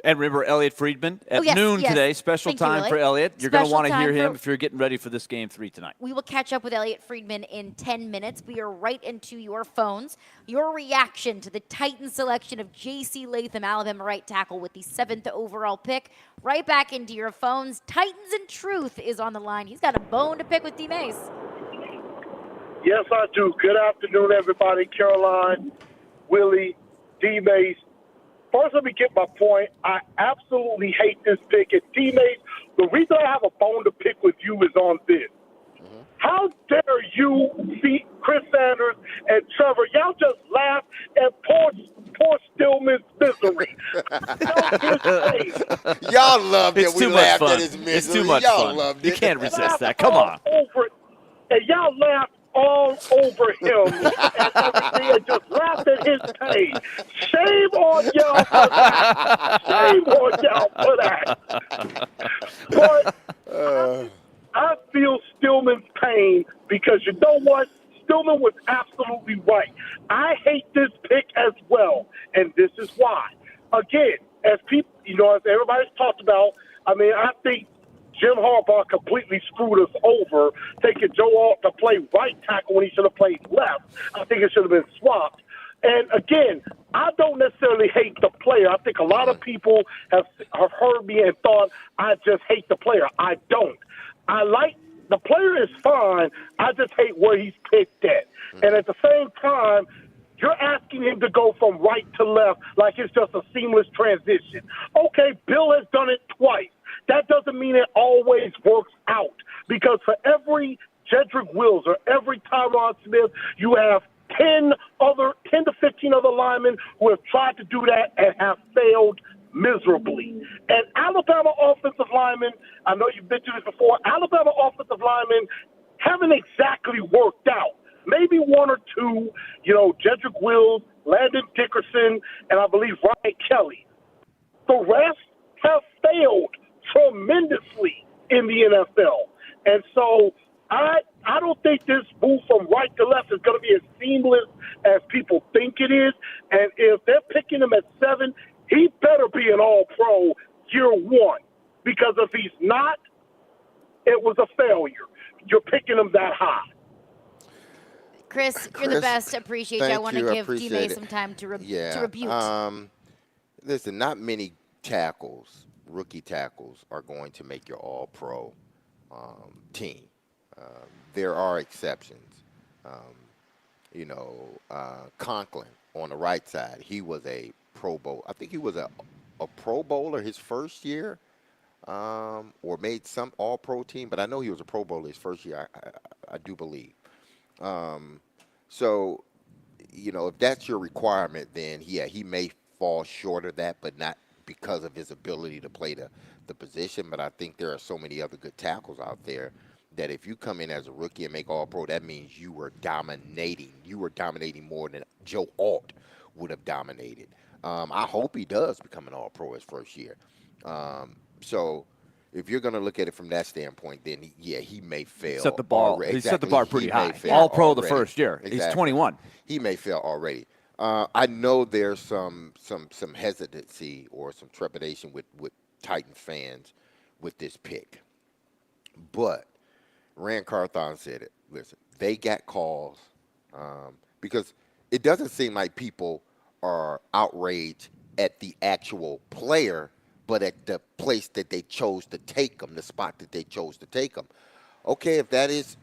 And remember, Elliot Friedman at noon today. Special time for Elliot. You're going to want to hear him if you're getting ready for this Game 3 tonight. We will catch up with Elliot Friedman in 10 minutes. We are right into your phones. Your reaction to the Titans selection of J.C. Latham, Alabama right tackle, with the 7th overall pick. Right back into your phones. Titans and Truth is on the line. He's got a bone to pick with D-Mace. Yes, I do. Good afternoon, everybody. Caroline, Willy, D-Mace. First, let me get my point. I absolutely hate this pick at D-Mace. The reason I have a bone to pick with you is on this. How dare you see Chris Sanders and Trevor? Y'all just laugh at poor Stillman's misery. Y'all loved it. It's We too much laughed fun. at his misery. It's too much Y'all fun. loved it. You can't resist that. Come on. Over it. And y'all laughed all over him and everything and just laughed at his pain. Shame on y'all for that. Shame on y'all for that. But I feel Stillman's pain because you know what? Stillman was absolutely right. I hate this pick as well, and this is why. Again, as people, as everybody's talked about, I think Jim Harbaugh completely screwed us over, taking Joe Alt to play right tackle when he should have played left. I think it should have been swapped. And again, I don't necessarily hate the player. I think a lot of people have heard me and thought I just hate the player. I don't. I like the player is fine. I just hate where he's picked at. And at the same time, you're asking him to go from right to left like it's just a seamless transition. Okay, Bill has done it twice. That doesn't mean it always works out, because for every Jedrick Wills or every Tyron Smith, you have 10 to 15 other linemen who have tried to do that and have failed miserably. And Alabama offensive linemen, I know you've been through this before, Alabama offensive linemen haven't exactly worked out. Maybe one or two, Jedrick Wills, Landon Dickerson, and I believe Ryan Kelly. The rest have failed tremendously in the NFL. And so I don't think this move from right to left is going to be as seamless as people think it is. And if they're picking him at 7, he better be an all-pro year 1. Because if he's not, it was a failure. You're picking him that high. Chris, you're the best. Appreciate you. I want to give D-Mace some time to rebuke. Listen, not many rookie tackles, are going to make your all-pro team. There are exceptions. Conklin on the right side, he was a Pro Bowl. I think he was a Pro Bowler his first year, or made some all-pro team, but I know he was a Pro Bowler his first year, I do believe. So, if that's your requirement, then, he may fall short of that, but not because of his ability to play the position. But I think there are so many other good tackles out there that if you come in as a rookie and make all-pro, that means you were dominating. You were dominating more than Joe Alt would have dominated. I hope he does become an all-pro his first year. So if you're going to look at it from that standpoint, then, he may fail. Set the bar. Already. He set the bar pretty high. All-pro the first year. Exactly. He's 21. He may fail already. I know there's some hesitancy or some trepidation with Titan fans with this pick. But Rand Carthon said it. Listen, they got calls because it doesn't seem like people are outraged at the actual player, but at the place that they chose to take him, the spot that they chose to take him. Okay, if that is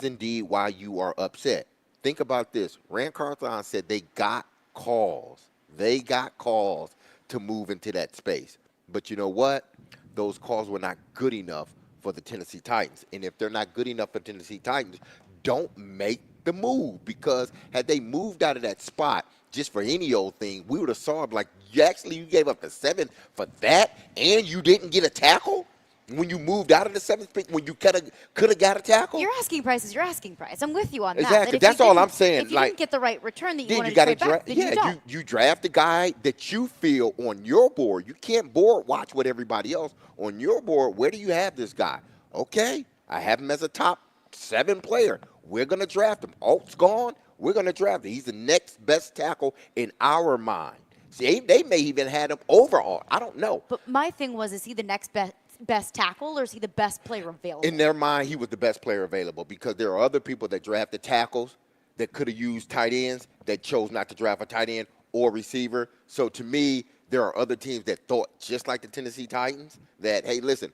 indeed why you are upset, think about this. Rand Carthon said they got calls. They got calls to move into that space. But you know what? Those calls were not good enough for the Tennessee Titans. And if they're not good enough for Tennessee Titans, don't make the move, because had they moved out of that spot just for any old thing, we would have saw him like, you gave up the 7 for that, and you didn't get a tackle when you moved out of the 7th pick, when you could have got a tackle. Your asking price is your asking price. I'm with you on that. Exactly. That That's all I'm saying. If you didn't get the right return that you wanted to gotta trade back, then you don't. you draft the guy that you feel on your board. You can't board watch with everybody else. On your board, where do you have this guy? Okay, I have him as a top 7 player. We're going to draft him. Alt's gone. We're going to draft him. He's the next best tackle in our mind. See, they may even had him over Alt. I don't know. But my thing was, is he the next best tackle, or is he the best player available? In their mind, he was the best player available because there are other people that drafted tackles that could have used tight ends that chose not to draft a tight end or receiver. So to me, there are other teams that thought just like the Tennessee Titans that, hey, listen,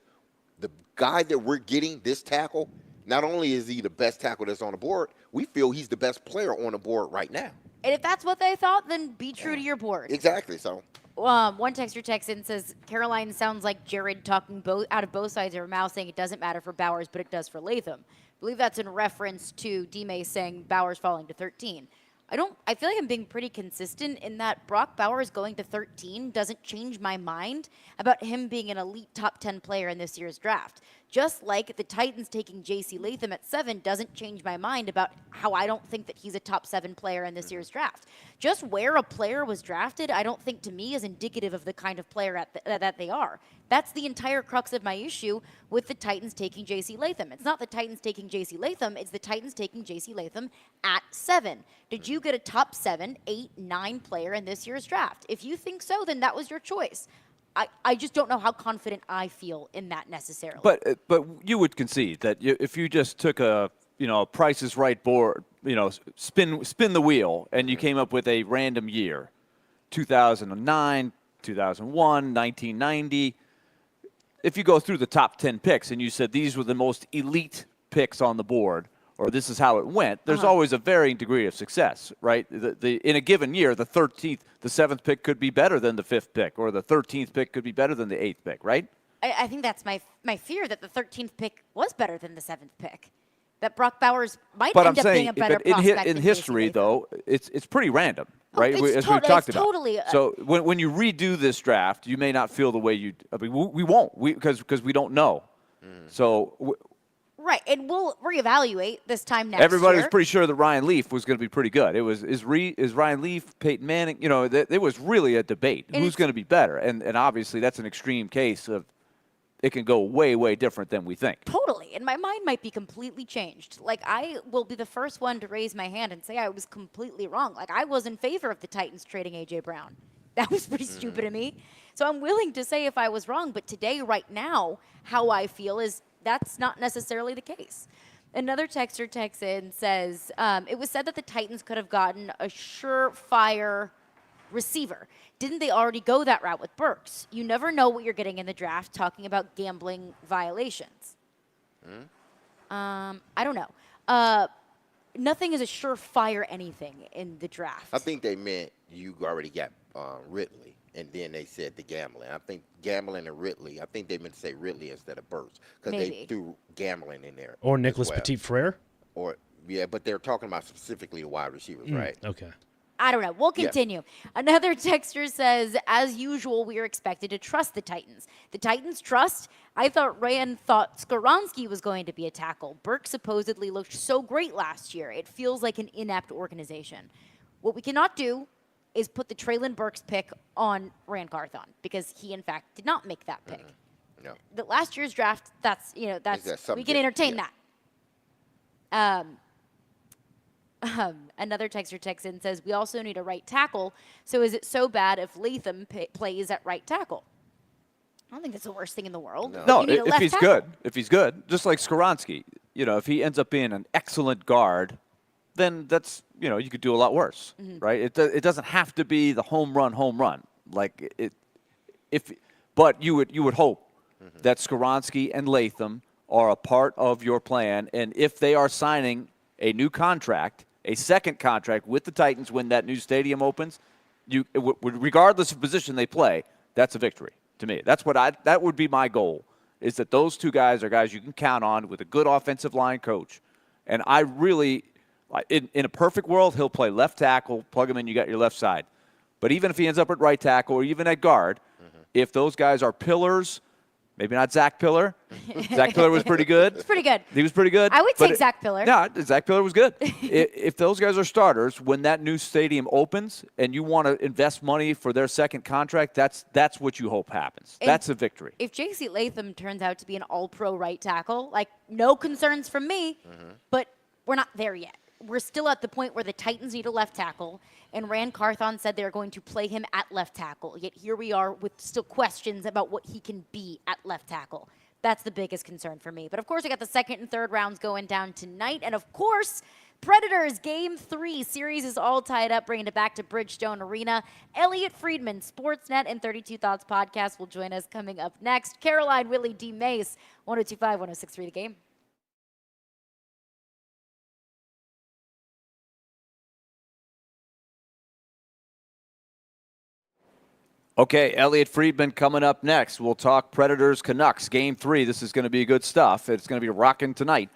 the guy that we're getting, this tackle, not only is he the best tackle that's on the board, we feel he's the best player on the board right now. And if that's what they thought, then be true to your board. Exactly. So. One texter texts in says, Caroline sounds like Jared talking out of both sides of her mouth, saying it doesn't matter for Bowers, but it does for Latham. I believe that's in reference to D-Mace saying Bowers falling to 13. I feel like I'm being pretty consistent in that Brock Bowers going to 13 doesn't change my mind about him being an elite top 10 player in this year's draft. Just like the Titans taking J.C. Latham at 7 doesn't change my mind about how I don't think that he's a top 7 player in this year's draft. Just where a player was drafted, I don't think to me is indicative of the kind of player that they are. That's the entire crux of my issue with the Titans taking J.C. Latham. It's not the Titans taking J.C. Latham, it's the Titans taking J.C. Latham at 7. Did you get a top 7, 8, 9 player in this year's draft? If you think so, then that was your choice. I just don't know how confident I feel in that necessarily. But you would concede that if you just took a Price is Right board, spin the wheel, and you came up with a random year, 2009, 2001, 1990. If you go through the top 10 picks and you said these were the most elite picks on the board, or this is how it went, there's always a varying degree of success, right? In a given year, the 13th, the 7th pick could be better than the 5th pick, or the 13th pick could be better than the 8th pick, right? I think that's my fear, that the 13th pick was better than the 7th pick. That Brock Bowers might end up being a better prospect. In history, though, it's pretty random, right? As we've talked about. Totally, so when you redo this draft, you may not feel the way you. We won't, because we don't know. So. Right, and we'll reevaluate this time next Everybody year. was pretty sure that Ryan Leaf was going to be pretty good. It was is Ryan Leaf, Peyton Manning. There was really a debate who's going to be better, and obviously that's an extreme case of it can go way, way different than we think. Totally, and my mind might be completely changed. Like, I will be the first one to raise my hand and say I was completely wrong. Like, I was in favor of the Titans trading A.J. Brown. That was pretty stupid of me. So I'm willing to say if I was wrong, but today, right now, how I feel is that's not necessarily the case. Another texter texts in, says, it was said that the Titans could have gotten a surefire receiver. Didn't they already go that route with Burks? You never know what you're getting in the draft, talking about gambling violations. I don't know. Nothing is a surefire anything in the draft. I think they meant you already got Ridley, and then they said the gambling. I think gambling and Ridley, I think they meant to say Ridley instead of Burks because they threw gambling in there. Or Nicholas Petit-Frere? But they're talking about specifically the wide receivers, right? Okay. I don't know. We'll continue. Yeah. Another texter says, as usual, we are expected to trust the Titans. The Titans trust? I thought Rand thought Skoronski was going to be a tackle. Burke supposedly looked so great last year. It feels like an inept organization. What we cannot do is put the Traylon Burks pick on Rand Carthon because he, in fact, did not make that pick. No. The last year's draft, that's we can entertain that. Another texter texts in and says, we also need a right tackle, so is it so bad if Latham plays at right tackle? I don't think that's the worst thing in the world. No, if he's good, just like Skoronski, if he ends up being an excellent guard, then that's, you could do a lot worse, right? It doesn't have to be the home run. Like but you would hope that Skoronski and Latham are a part of your plan, and if they are signing a new contract, a second contract with the Titans when that new stadium opens, regardless of position they play, that's a victory to me. That would be my goal, is that those two guys are guys you can count on with a good offensive line coach. And I really In a perfect world, he'll play left tackle, plug him in, you got your left side. But even if he ends up at right tackle or even at guard, if those guys are pillars, maybe not Zach Pillar. Zach Pillar was pretty good. It's pretty good. He was pretty good. I would take Zach Pillar. Yeah, Zach Pillar was good. If those guys are starters, when that new stadium opens and you want to invest money for their second contract, that's what you hope happens. And that's a victory. If J.C. Latham turns out to be an all-pro right tackle, like, no concerns from me, but we're not there yet. We're still at the point where the Titans need a left tackle, and Rand Carthon said they're going to play him at left tackle. Yet here we are with still questions about what he can be at left tackle. That's the biggest concern for me. But, of course, we got the second and third rounds going down tonight. And, of course, Predators Game 3 series is all tied up, bringing it back to Bridgestone Arena. Elliot Friedman, Sportsnet and 32 Thoughts podcast will join us coming up next. Caroline, Willy, D-Mace, 102.5, 106.3 The Game. Okay, Elliot Friedman coming up next. We'll talk Predators Canucks Game 3. This is going to be good stuff. It's going to be rocking tonight.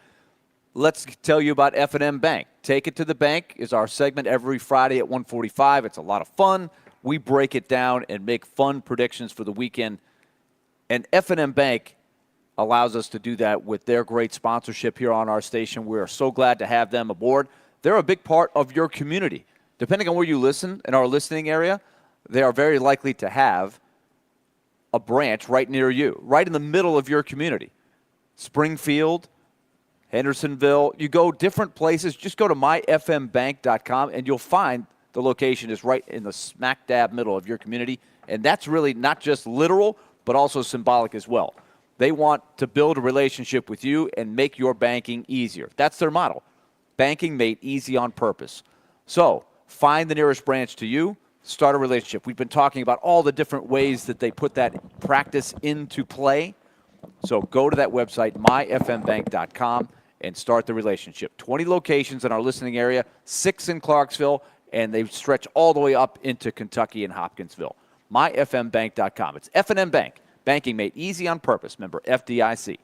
Let's tell you about F&M Bank. Take It to the Bank is our segment every Friday at 1:45. It's a lot of fun. We break it down and make fun predictions for the weekend. And F&M Bank allows us to do that with their great sponsorship here on our station. We are so glad to have them aboard. They're a big part of your community. Depending on where you listen in our listening area, they are very likely to have a branch right near you, right in the middle of your community. Springfield, Hendersonville, you go different places. Just go to myfmbank.com and you'll find the location is right in the smack dab middle of your community. And that's really not just literal, but also symbolic as well. They want to build a relationship with you and make your banking easier. That's their model. Banking made easy on purpose. So find the nearest branch to you. Start a relationship. We've been talking about all the different ways that they put that practice into play. So go to that website, myfmbank.com, and start the relationship. 20 locations in our listening area, 6 in Clarksville, and they stretch all the way up into Kentucky and Hopkinsville. myfmbank.com. It's F&M Bank. Banking made easy on purpose. Member FDIC.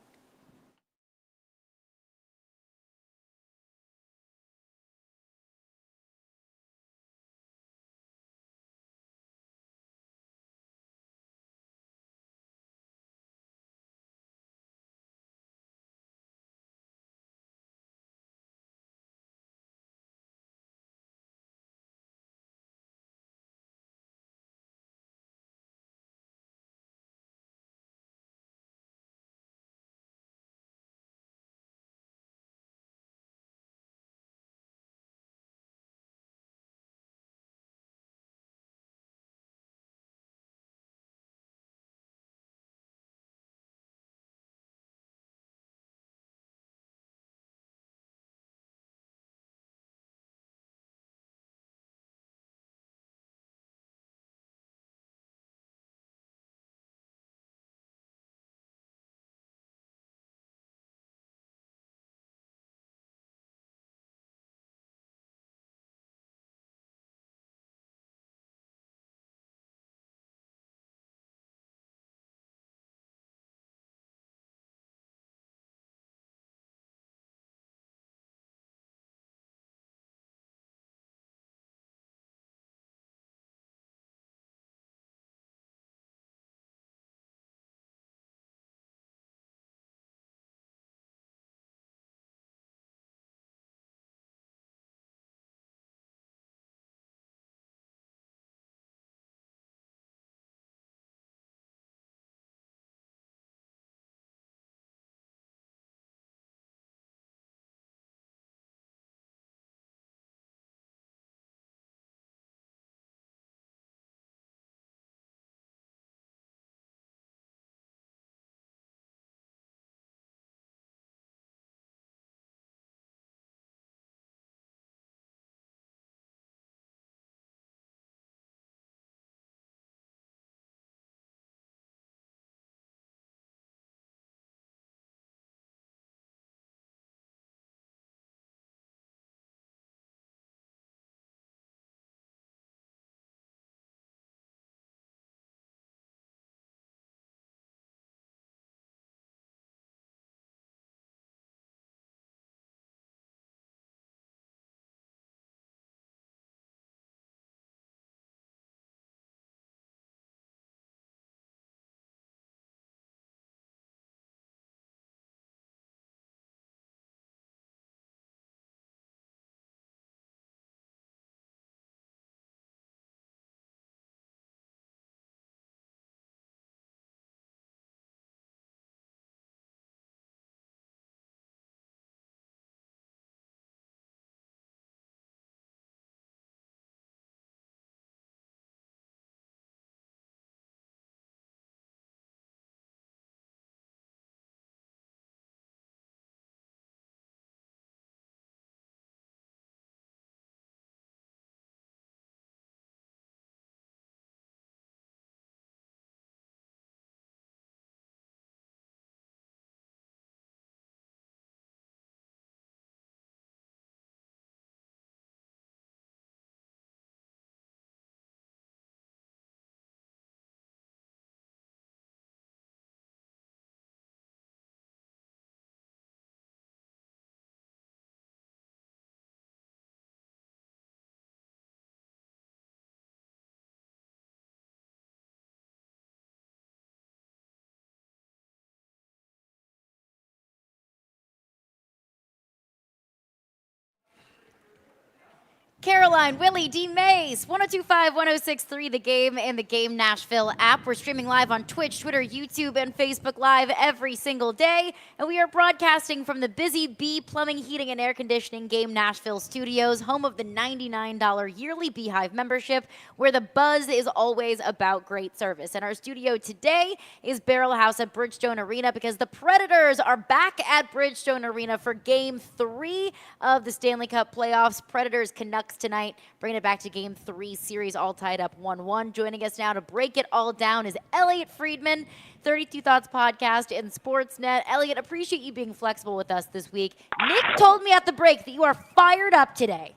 Caroline, Willy, D-Mace, 102.5, 106.3 The Game and the Game Nashville app. We're streaming live on Twitch, Twitter, YouTube, and Facebook Live every single day. And we are broadcasting from the busy Bee Plumbing, Heating, and Air Conditioning Game Nashville studios, home of the $99 yearly Beehive membership, where the buzz is always about great service. And our studio today is Barrel House at Bridgestone Arena because the Predators are back at Bridgestone Arena for Game 3 of the Stanley Cup playoffs. Predators Canucks tonight, bringing it back to Game 3, series all tied up 1-1. Joining us now to break it all down is Elliot Friedman, 32 Thoughts Podcast and Sportsnet. Elliot, appreciate you being flexible with us this week. Nick told me at the break that you are fired up today.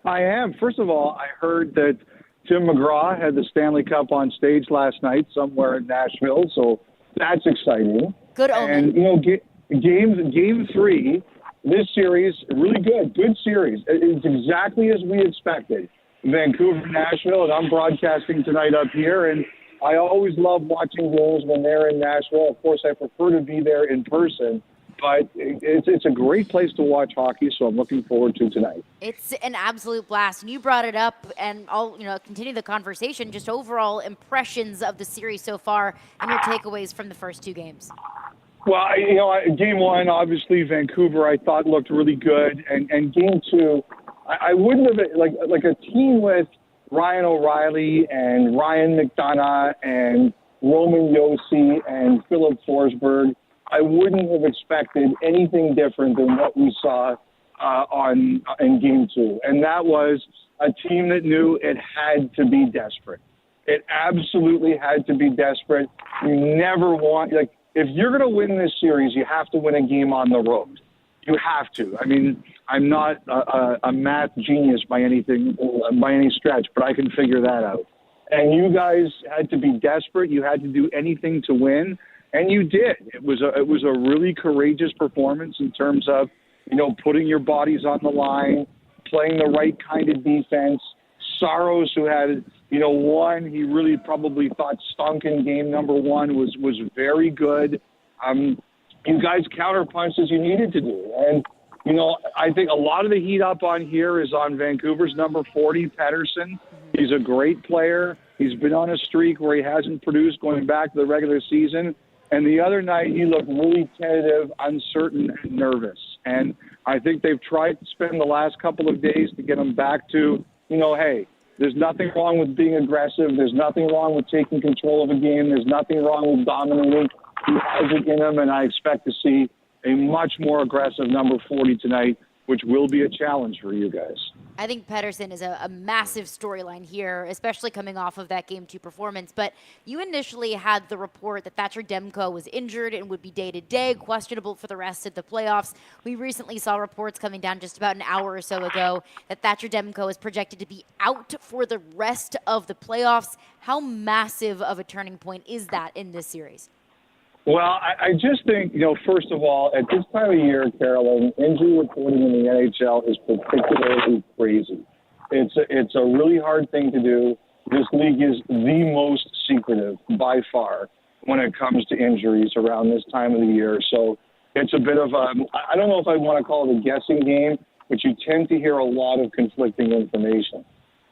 I am. First of all, I heard that Tim McGraw had the Stanley Cup on stage last night somewhere in Nashville, so that's exciting. Good omen. And, you know, Game 3, this series, really good series. It's exactly as we expected. Vancouver, Nashville, and I'm broadcasting tonight up here, and I always love watching games when they're in Nashville. Of course, I prefer to be there in person, but it's a great place to watch hockey, so I'm looking forward to tonight. It's an absolute blast, and you brought it up, and I'll continue the conversation, just overall impressions of the series so far and your takeaways from the first two games. Well, Game 1, obviously, Vancouver, I thought looked really good. And Game 2, I wouldn't have, like a team with Ryan O'Reilly and Ryan McDonough and Roman Josi and Philip Forsberg, I wouldn't have expected anything different than what we saw in Game 2. And that was a team that knew it had to be desperate. It absolutely had to be desperate. You never want, if you're going to win this series, you have to win a game on the road. You have to. I mean, I'm not a math genius by any stretch, but I can figure that out. And you guys had to be desperate. You had to do anything to win, and you did. It was a really courageous performance in terms of, putting your bodies on the line, playing the right kind of defense. Saros, who had one he really probably thought stunk in game number 1, was very good. You guys counterpunched as you needed to do. And, I think a lot of the heat up on here is on Vancouver's number 40, Pettersson. He's a great player. He's been on a streak where he hasn't produced going back to the regular season. And the other night he looked really tentative, uncertain, and nervous. And I think they've tried to spend the last couple of days to get him back to, hey, there's nothing wrong with being aggressive. There's nothing wrong with taking control of a game. There's nothing wrong with dominating. He has it in him, and I expect to see a much more aggressive number 40 tonight, which will be a challenge for you guys. I think Pettersson is a massive storyline here, especially coming off of that Game 2 performance. But you initially had the report that Thatcher Demko was injured and would be day-to-day, questionable for the rest of the playoffs. We recently saw reports coming down just about an hour or so ago that Thatcher Demko is projected to be out for the rest of the playoffs. How massive of a turning point is that in this series? Well, I just think, first of all, at this time of year, Carolyn, injury reporting in the NHL is particularly crazy. It's a really hard thing to do. This league is the most secretive by far when it comes to injuries around this time of the year. So it's a bit of I don't know if I want to call it a guessing game, but you tend to hear a lot of conflicting information.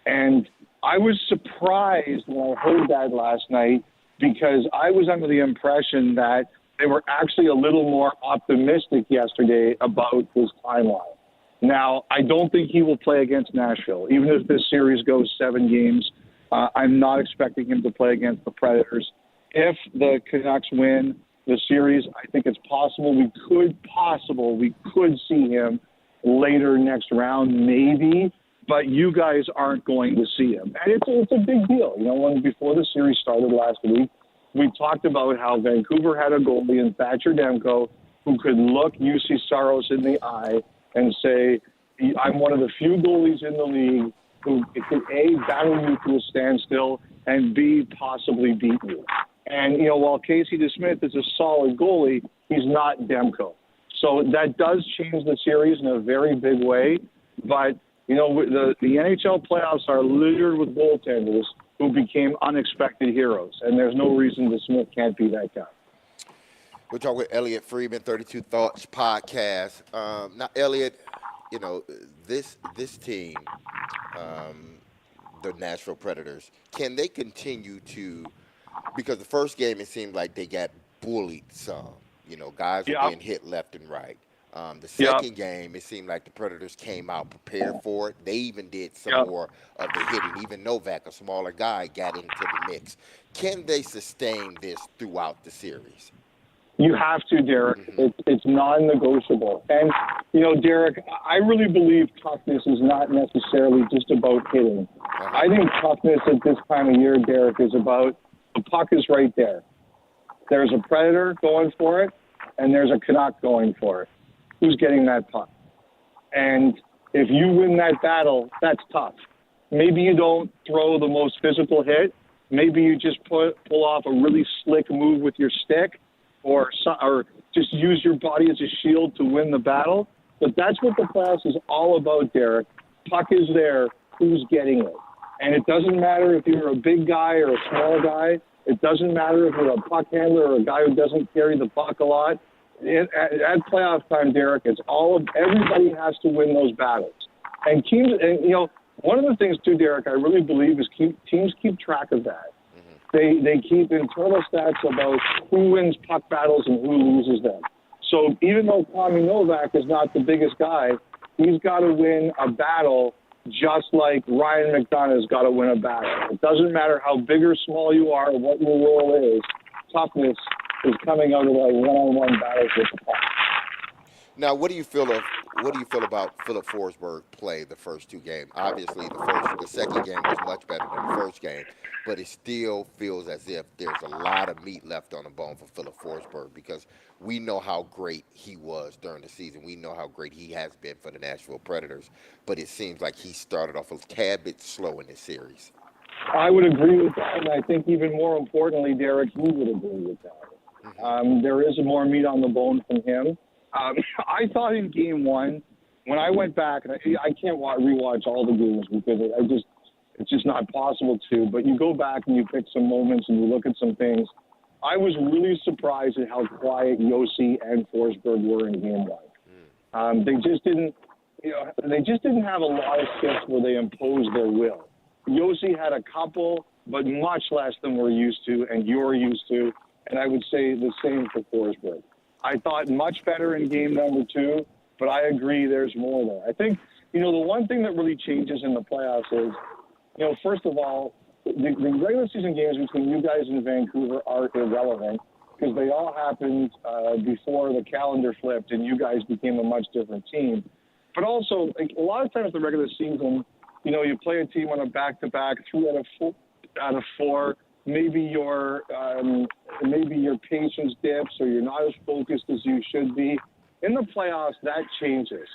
And I was surprised when I heard that last night, because I was under the impression that they were actually a little more optimistic yesterday about his timeline. Now, I don't think he will play against Nashville. Even if this series goes 7 games, I'm not expecting him to play against the Predators. If the Canucks win the series, I think it's possible we could see him later next round, maybe. But you guys aren't going to see him. And it's a big deal. Before the series started last week, we talked about how Vancouver had a goalie in Thatcher Demko who could look UC Saros in the eye and say, I'm one of the few goalies in the league who can, A, battle you to a standstill, and B, possibly beat you. And, while Casey DeSmith is a solid goalie, he's not Demko. So that does change the series in a very big way. But the NHL playoffs are littered with goaltenders who became unexpected heroes, and there's no reason the Smith can't be that guy. We're talking with Elliot Friedman, 32 Thoughts Podcast. Now, Elliot, this team the Nashville Predators. Can they continue to, because the first game it seemed like they got bullied some. You know, guys were being hit left and right. The second game, it seemed like the Predators came out prepared for it. They even did some more of the hitting. Even Novak, a smaller guy, got into the mix. Can they sustain this throughout the series? You have to, Derek. It's non-negotiable. And, Derek, I really believe toughness is not necessarily just about hitting. I think toughness at this time of year, Derek, is about the puck is right there. There's a Predator going for it, and there's a Canuck going for it. Who's getting that puck? And if you win that battle, that's tough. Maybe you don't throw the most physical hit. Maybe you just pull off a really slick move with your stick, or just use your body as a shield to win the battle. But that's what the playoffs is all about, Derek. Puck is there. Who's getting it? And it doesn't matter if you're a big guy or a small guy. It doesn't matter if you're a puck handler or a guy who doesn't carry the puck a lot. At playoff time, Derek, everybody has to win those battles. And teams, one of the things too, Derek, I really believe is teams keep track of that. They keep internal stats about who wins puck battles and who loses them. So even though Tommy Novak is not the biggest guy, he's got to win a battle just like Ryan McDonough's got to win a battle. It doesn't matter how big or small you are or what your role is. Toughness is coming out of like one-on-one battles with the puck. Now, what do you feel about Philip Forsberg play the first two games? Obviously, the second game was much better than the first game, but it still feels as if there's a lot of meat left on the bone for Philip Forsberg, because we know how great he was during the season. We know how great he has been for the Nashville Predators, but it seems like he started off a tad bit slow in this series. I would agree with that, and I think even more importantly, Derek, you would agree with that. There is more meat on the bone from him. I thought in game one, when I went back, and I can't rewatch all the games because it's just not possible to, but you go back and you pick some moments and you look at some things. I was really surprised at how quiet Yossi and Forsberg were in game one. They just didn't have a lot of shifts where they imposed their will. Yossi had a couple, but much less than we're used to and you're used to, and I would say the same for Forsberg. I thought much better in game number two, but I agree there's more there. I think, the one thing that really changes in the playoffs is, first of all, the regular season games between you guys and Vancouver are irrelevant because they all happened before the calendar flipped and you guys became a much different team. But also, a lot of times the regular season, you play a team on a back-to-back, 3 out of 4. Maybe your patience dips or you're not as focused as you should be. In the playoffs, that changes.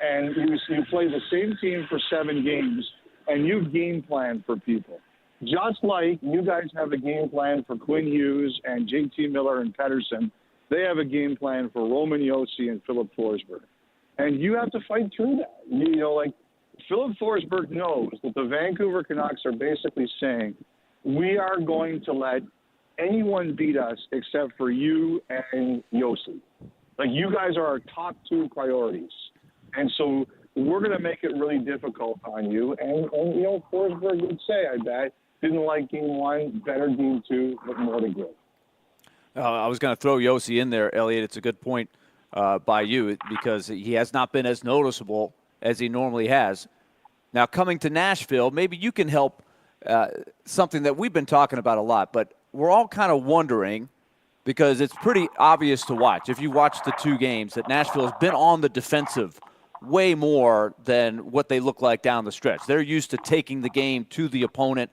And you play the same team for 7 games, and you game plan for people. Just like you guys have a game plan for Quinn Hughes and JT Miller and Pettersson, they have a game plan for Roman Yossi and Philip Forsberg. And you have to fight through that. Philip Forsberg knows that the Vancouver Canucks are basically saying, we are going to let anyone beat us except for you and Yossi. Like, you guys are our top 2 priorities. And so we're going to make it really difficult on you. And Forsberg would say, I bet, didn't like game 1, better game 2, but more to give. I was going to throw Yossi in there, Elliot. It's a good point by you because he has not been as noticeable as he normally has. Now, coming to Nashville, maybe you can help something that we've been talking about a lot, but we're all kind of wondering because it's pretty obvious to watch. If you watch the 2 games, that Nashville has been on the defensive way more than what they look like down the stretch. They're used to taking the game to the opponent.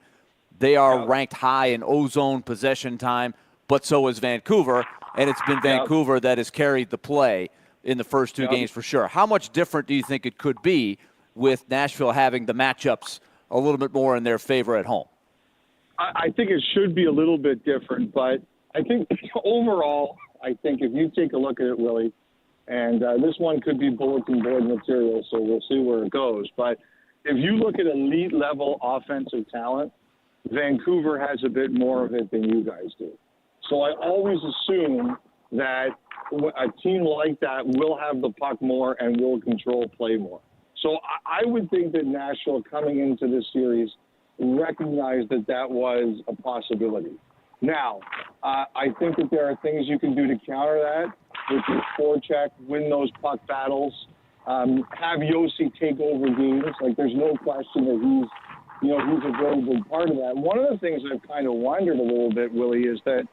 They are ranked high in O-zone possession time, but so is Vancouver, and it's been Vancouver that has carried the play in the first 2 games for sure. How much different do you think it could be with Nashville having the matchups a little bit more in their favor at home? I think it should be a little bit different, but I think overall, if you take a look at it, Willy, and this one could be bulletin board material, so we'll see where it goes. But if you look at elite level offensive talent, Vancouver has a bit more of it than you guys do. So I always assume that a team like that will have the puck more and will control play more. So I would think that Nashville coming into this series recognized that that was a possibility. Now, I think that there are things you can do to counter that, which is forecheck, win those puck battles, have Yossi take over games. Like, there's no question that he's a very big part of that. One of the things I've kind of wondered a little bit, Willie, is that,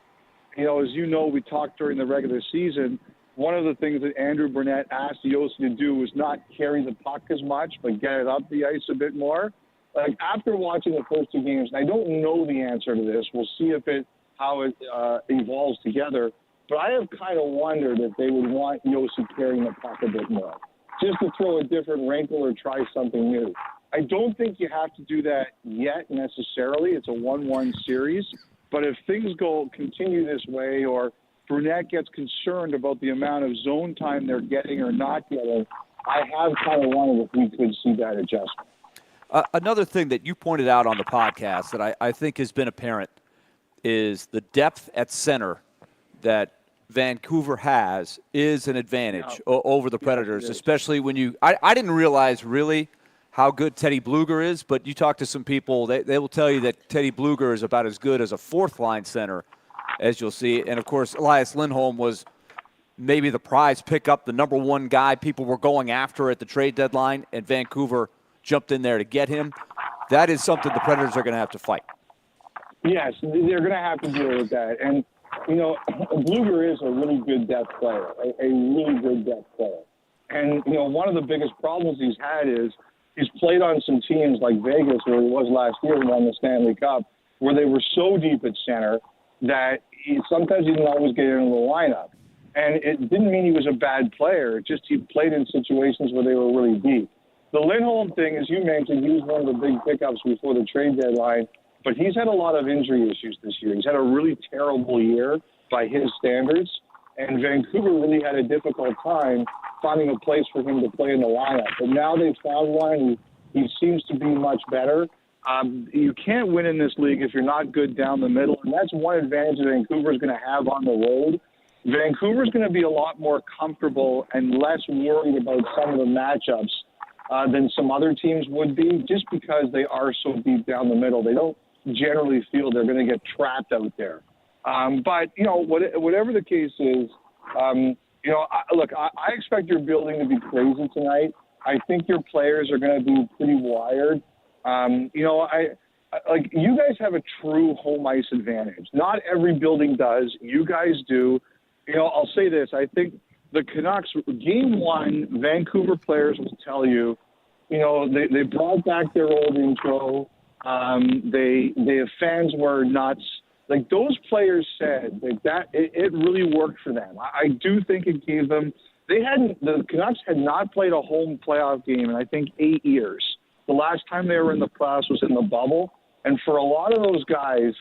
as you know, we talked during the regular season, one of the things that Andrew Burnett asked Yossi to do was not carry the puck as much, but get it up the ice a bit more. Like, after watching the first two games, and I don't know the answer to this, we'll see how it evolves together, but I have kind of wondered if they would want Yossi carrying the puck a bit more, just to throw a different wrinkle or try something new. I don't think you have to do that yet necessarily. It's a 1-1 series. But if things continue this way, or Burnett gets concerned about the amount of zone time they're getting or not getting, I have kind of wondered if we could see that adjustment. Another thing that you pointed out on the podcast that I think has been apparent is the depth at center that Vancouver has is an advantage over the Predators, especially when I didn't realize really how good Teddy Bluger is, but you talk to some people, they will tell you that Teddy Bluger is about as good as a fourth-line center, as you'll see. And, of course, Elias Lindholm was maybe the prize pickup, the number one guy people were going after at the trade deadline, and Vancouver jumped in there to get him. That is something the Predators are going to have to fight. Yes, they're going to have to deal with that. And, Bluger is a really good depth player, a really good depth player. And, one of the biggest problems he's had is he's played on some teams like Vegas, where he was last year and won the Stanley Cup, where they were so deep at center that sometimes he didn't always get into the lineup. And it didn't mean he was a bad player. It just he played in situations where they were really deep. The Lindholm thing, as you mentioned, he was one of the big pickups before the trade deadline, but he's had a lot of injury issues this year. He's had a really terrible year by his standards, and Vancouver really had a difficult time finding a place for him to play in the lineup. But now they've found one. He seems to be much better. You can't win in this league if you're not good down the middle, and that's one advantage that Vancouver is going to have on the road. Vancouver is going to be a lot more comfortable and less worried about some of the matchups than some other teams would be, just because they are so deep down the middle. They don't generally feel they're going to get trapped out there. But, whatever the case is, I expect your building to be crazy tonight. I think your players are going to be pretty wired. You guys have a true home ice advantage. Not every building does. You guys do. I'll say this. I think the Canucks, game one, Vancouver players will tell you, they brought back their old intro. Their fans were nuts. Like, those players said that it really worked for them. I do think it gave them – the Canucks had not played a home playoff game in, I think, 8 years. The last time they were in the playoffs was in the bubble. And for a lot of those guys,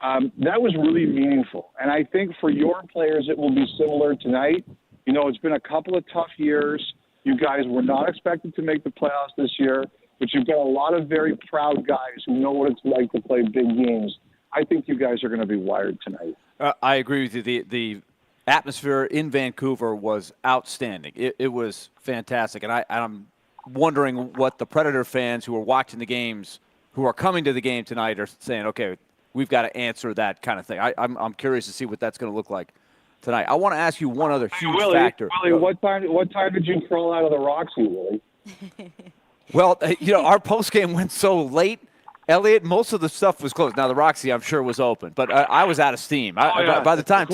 that was really meaningful. And I think for your players, it will be similar tonight. It's been a couple of tough years. You guys were not expected to make the playoffs this year, but you've got a lot of very proud guys who know what it's like to play big games. I think you guys are going to be wired tonight. I agree with you. The atmosphere in Vancouver was outstanding. It was fantastic. And I'm wondering what the Predator fans who are watching the games, who are coming to the game tonight, are saying, okay, we've got to answer that kind of thing. I'm curious to see what that's going to look like tonight. I want to ask you one other huge factor. Willie, what time did you crawl out of the Roxy, Willie? Well, our postgame went so late. Elliot, most of the stuff was closed. Now, the Roxy, I'm sure, was open, but I was out of steam. By the time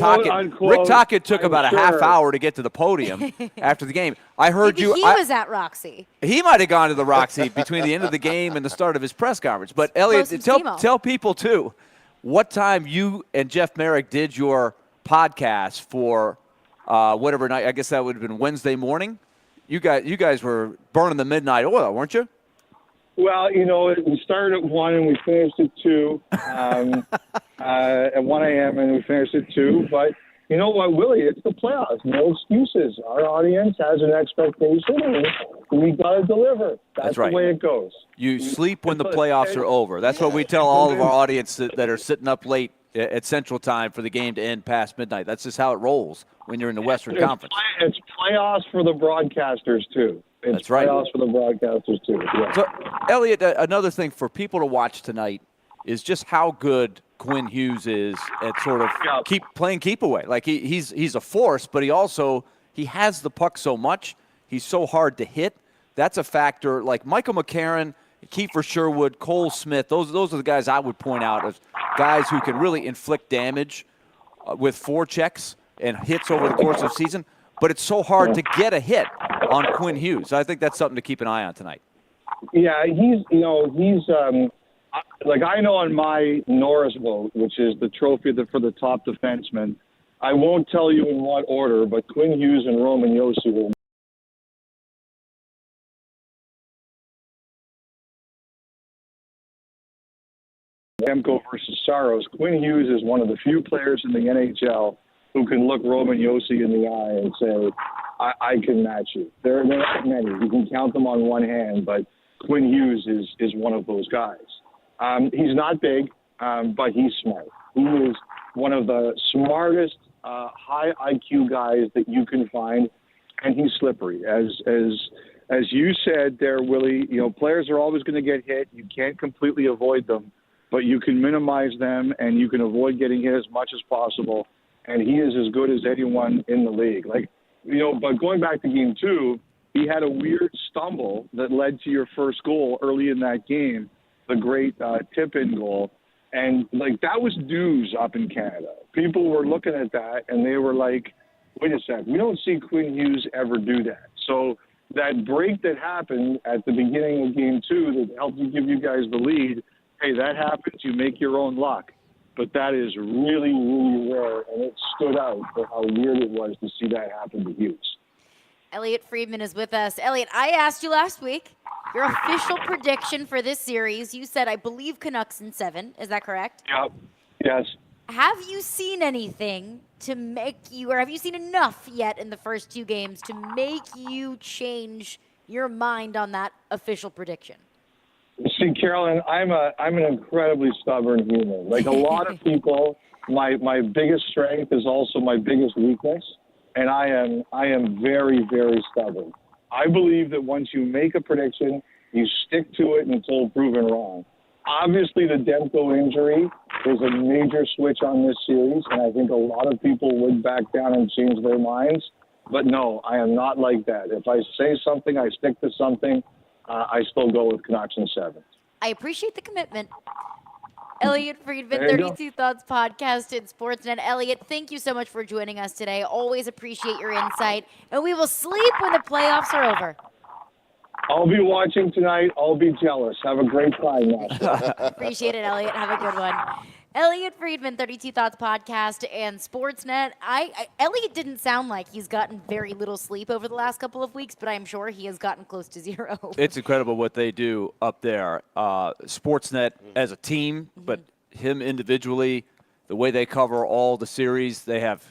Rick Tocchet took about a half hour to get to the podium after the game. I heard Maybe he was at Roxy. He might have gone to the Roxy between the end of the game and the start of his press conference. But, Elliot, tell people, too, what time you and Jeff Merrick did your podcast for whatever night. I guess that would have been Wednesday morning. You guys were burning the midnight oil, weren't you? Well, we started at 1 and we finished at 2, at 1 a.m. and we finished at 2. But you know what, Willie? It's the playoffs. No excuses. Our audience has an expectation, and we got to deliver. That's right. The way it goes. You sleep when the playoffs are over. That's what we tell all of our audience that are sitting up late at Central Time for the game to end past midnight. That's just how it rolls when you're in the Western Conference. It's playoffs for the broadcasters, too. That's right. Playoffs for the broadcasters, too. Yeah. So, Elliot, another thing for people to watch tonight is just how good Quinn Hughes is at sort of playing keep away. Like he's a force, but he has the puck so much. He's so hard to hit. That's a factor. Like Michael McCarron, Kiefer Sherwood, Cole Smith, those are the guys I would point out as guys who can really inflict damage with forechecks and hits over the course of the season. But it's so hard to get a hit on Quinn Hughes. I think that's something to keep an eye on tonight. Yeah, he's like I know on my Norris vote, which is the trophy for the top defenseman, I won't tell you in what order, but Quinn Hughes and Roman Josi will. Demko versus Saros. Quinn Hughes is one of the few players in the NHL who can look Roman Josi in the eye and say, I can match you. There are not many. You can count them on one hand, but Quinn Hughes is one of those guys. He's not big, but he's smart. He is one of the smartest, high IQ guys that you can find, and he's slippery. As you said there, Willie, players are always going to get hit. You can't completely avoid them, but you can minimize them, and you can avoid getting hit as much as possible. And he is as good as anyone in the league. But going back to game 2, he had a weird stumble that led to your first goal early in that game, the great tip-in goal. And, that was news up in Canada. People were looking at that, and they were like, wait a sec, we don't see Quinn Hughes ever do that. So that break that happened at the beginning of game 2 that helped give you guys the lead, hey, that happens. You make your own luck. But that is really, really rare, and it stood out for how weird it was to see that happen to Hughes. Elliot Friedman is with us. Elliot, I asked you last week your official prediction for this series. You said, I believe, Canucks in 7. Is that correct? Yep. Yes. Have you seen anything to make you, or have you seen enough yet in the first 2 games to make you change your mind on that official prediction? See, Carolyn, I'm an incredibly stubborn human. Like a lot of people, my biggest strength is also my biggest weakness, and I am very, very stubborn. I believe that once you make a prediction, you stick to it until proven wrong. Obviously, the Demko injury is a major switch on this series, and I think a lot of people would back down and change their minds. But no, I am not like that. If I say something, I stick to something. I still go with Canucks in 7. I appreciate the commitment. Elliot Friedman, 32 Thoughts Podcast in Sportsnet. Elliot, thank you so much for joining us today. Always appreciate your insight. And we will sleep when the playoffs are over. I'll be watching tonight. I'll be jealous. Have a great time, Nashville. Appreciate it, Elliot. Have a good one. Elliot Friedman, 32 Thoughts Podcast and Sportsnet. Elliot didn't sound like he's gotten very little sleep over the last couple of weeks, but I'm sure he has gotten close to 0. It's incredible what they do up there. Sportsnet as a team, but him individually, the way they cover all the series, they have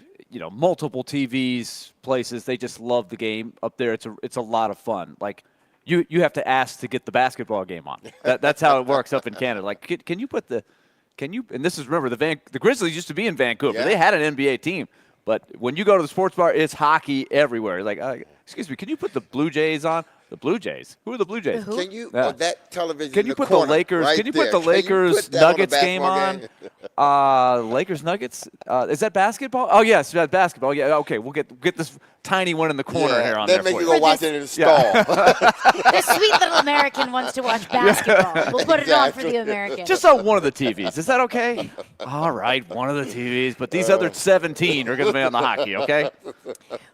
multiple TVs, places. They just love the game up there. It's a lot of fun. Like you have to ask to get the basketball game on. That's how it works up in Canada. Like can you put the and this is, remember, the Grizzlies used to be in Vancouver. Yeah. They had an NBA team. But when you go to the sports bar, it's hockey everywhere. Like, excuse me, can you put the Blue Jays on? The Blue Jays? Who are the Blue Jays? Can you, on that television can you put corner, the Lakers, right can you there, put the Lakers Nuggets game on? Game? Lakers Nuggets? Is that basketball? Oh, yes, that's basketball. Yeah, okay, we'll get this tiny one in the corner here on there for you. Then make you go watch it in the stall. The sweet little American wants to watch basketball. We'll put it on for the American. Just on one of the TVs. Is that okay? All right, one of the TVs. But these other 17 are going to be on the hockey, okay?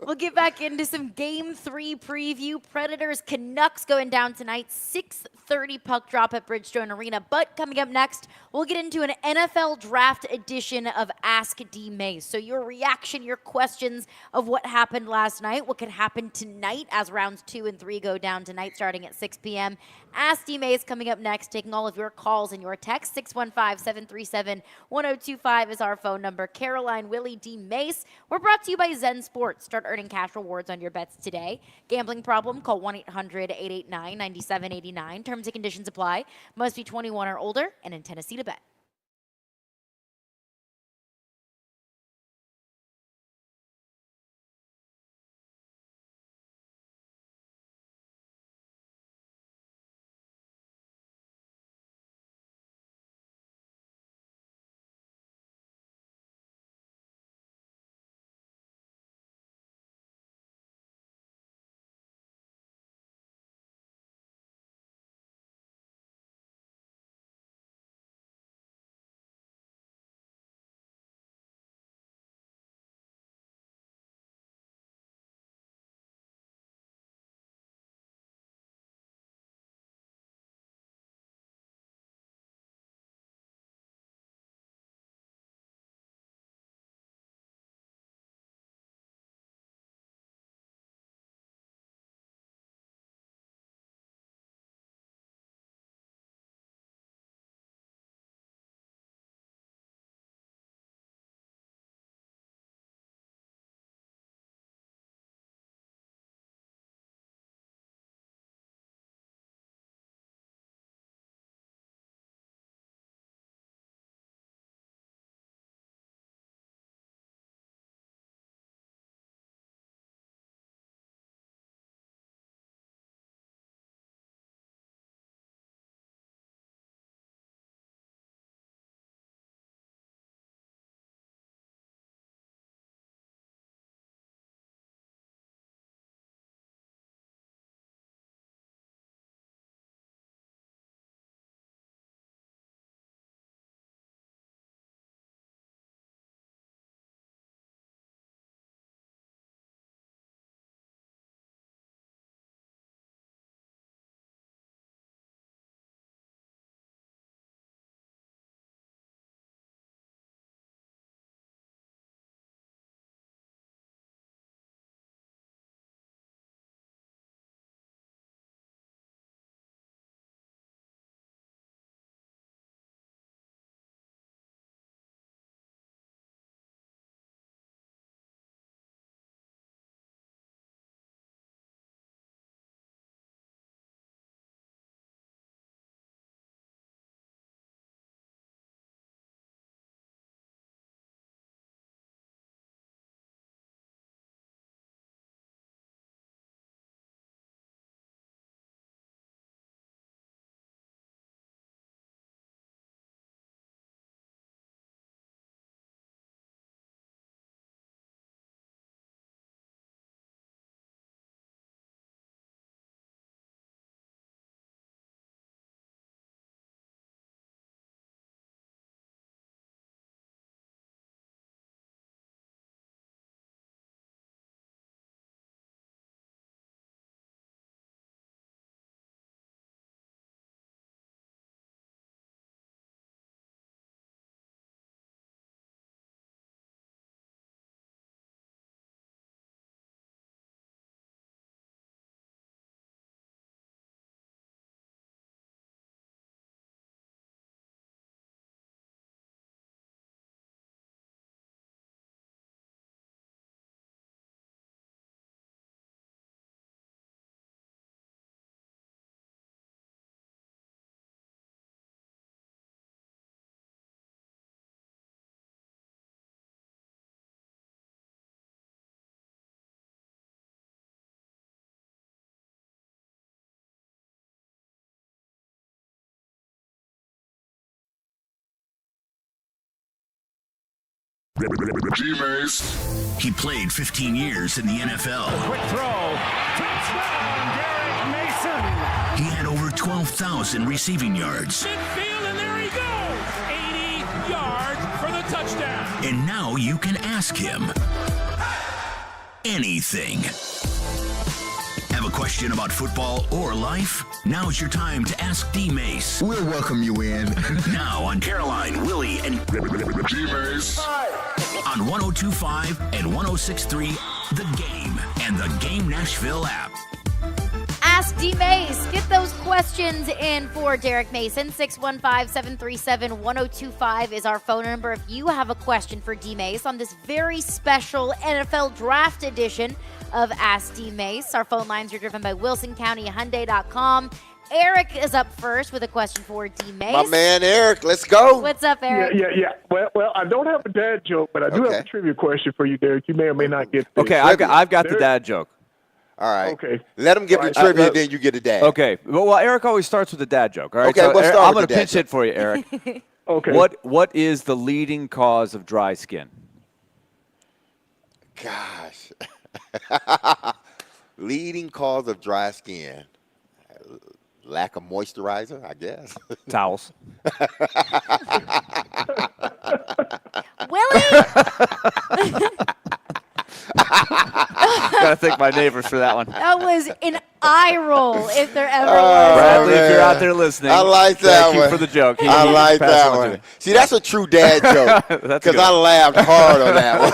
We'll get back into some Game 3 preview. Predators Canucks going down tonight. 6:30 puck drop at Bridgestone Arena. But coming up next, we'll get into an NFL Draft edition of Ask D-Mace. So your reaction, your questions of what happened last night, what could happen tonight as rounds 2 and 3 go down tonight starting at 6 p.m. Ask D-Mace coming up next, taking all of your calls and your texts. 615-737-1025 is our phone number. Caroline, Willy, D-Mace. We're brought to you by Zen Sports. Start earning cash rewards on your bets today. Gambling problem? Call 1-800-889-9789. Terms and conditions apply. Must be 21 or older and in Tennessee to bet. D-Mace. He played 15 years in the NFL. Quick throw. Touchdown, Derek Mason. He had over 12,000 receiving yards. Midfield, and there he goes. 80 yards for the touchdown. And now you can ask him anything. Have a question about football or life? Now's your time to ask D-Mace. We'll welcome you in. Now on Caroline, Willy, and D-Mace. On 102.5 and 106.3, The Game and the Game Nashville app. Ask D-Mace. Get those questions in for Derek Mason. 615-737-1025 is our phone number if you have a question for D-Mace on this very special NFL Draft edition of Ask D-Mace. Our phone lines are driven by WilsonCountyHyundai.com. Eric is up first with a question for D-Mace. My man Eric, let's go. What's up, Eric? Yeah. Well, I don't have a dad joke, but I do have a trivia question for you, Derek. You may or may not get this. Okay, I've got the dad joke. All right. Okay. Let him give the trivia, then you get a dad. Okay. Well, Eric always starts with the dad joke. All right. Okay, so, we'll Eric, start I'm with going the to dad pinch hit for you, Eric. Okay. What is the leading cause of dry skin? Gosh. Leading cause of dry skin. Lack of moisturizer, I guess. Towels. Willy! Gotta thank my neighbors for that one. That was an eye roll if there ever Oh, was. Bradley, man. if you're out there listening, I like that thank one. you for the joke. I like passed that on to one. me. See, that's a true dad joke. That's a Because good I one. laughed hard on that one.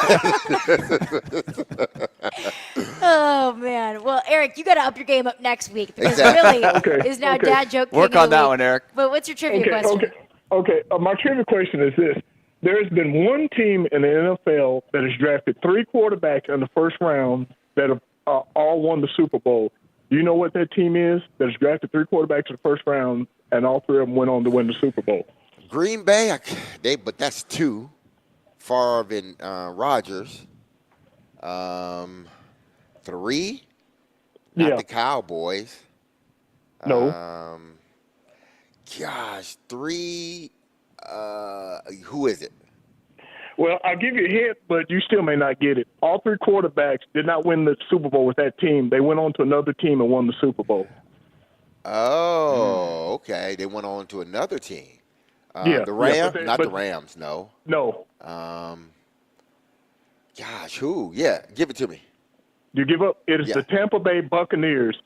Oh, man. Well, Eric, you got to up your game up next week because Exactly. Willy is now dad joke king Work of the on that week. one, Eric. But what's your trivia question? Okay. My trivia question is this. There's been one team in the NFL that has drafted 3 quarterbacks in the first round that have all won the Super Bowl. Do you know what that team is that has drafted 3 quarterbacks in the first round and all 3 of them went on to win the Super Bowl? Green Bay, but that's 2. Favre and Rodgers. 3? Not the Cowboys. No. Gosh, 3. Who is it? Well, I'll give you a hint, but you still may not get it. All 3 quarterbacks did not win the Super Bowl with that team. They went on to another team and won the Super Bowl. Oh, okay. They went on to another team. The Rams? The Rams, no. No. Gosh, who? Yeah, give it to me. You give up? It is the Tampa Bay Buccaneers.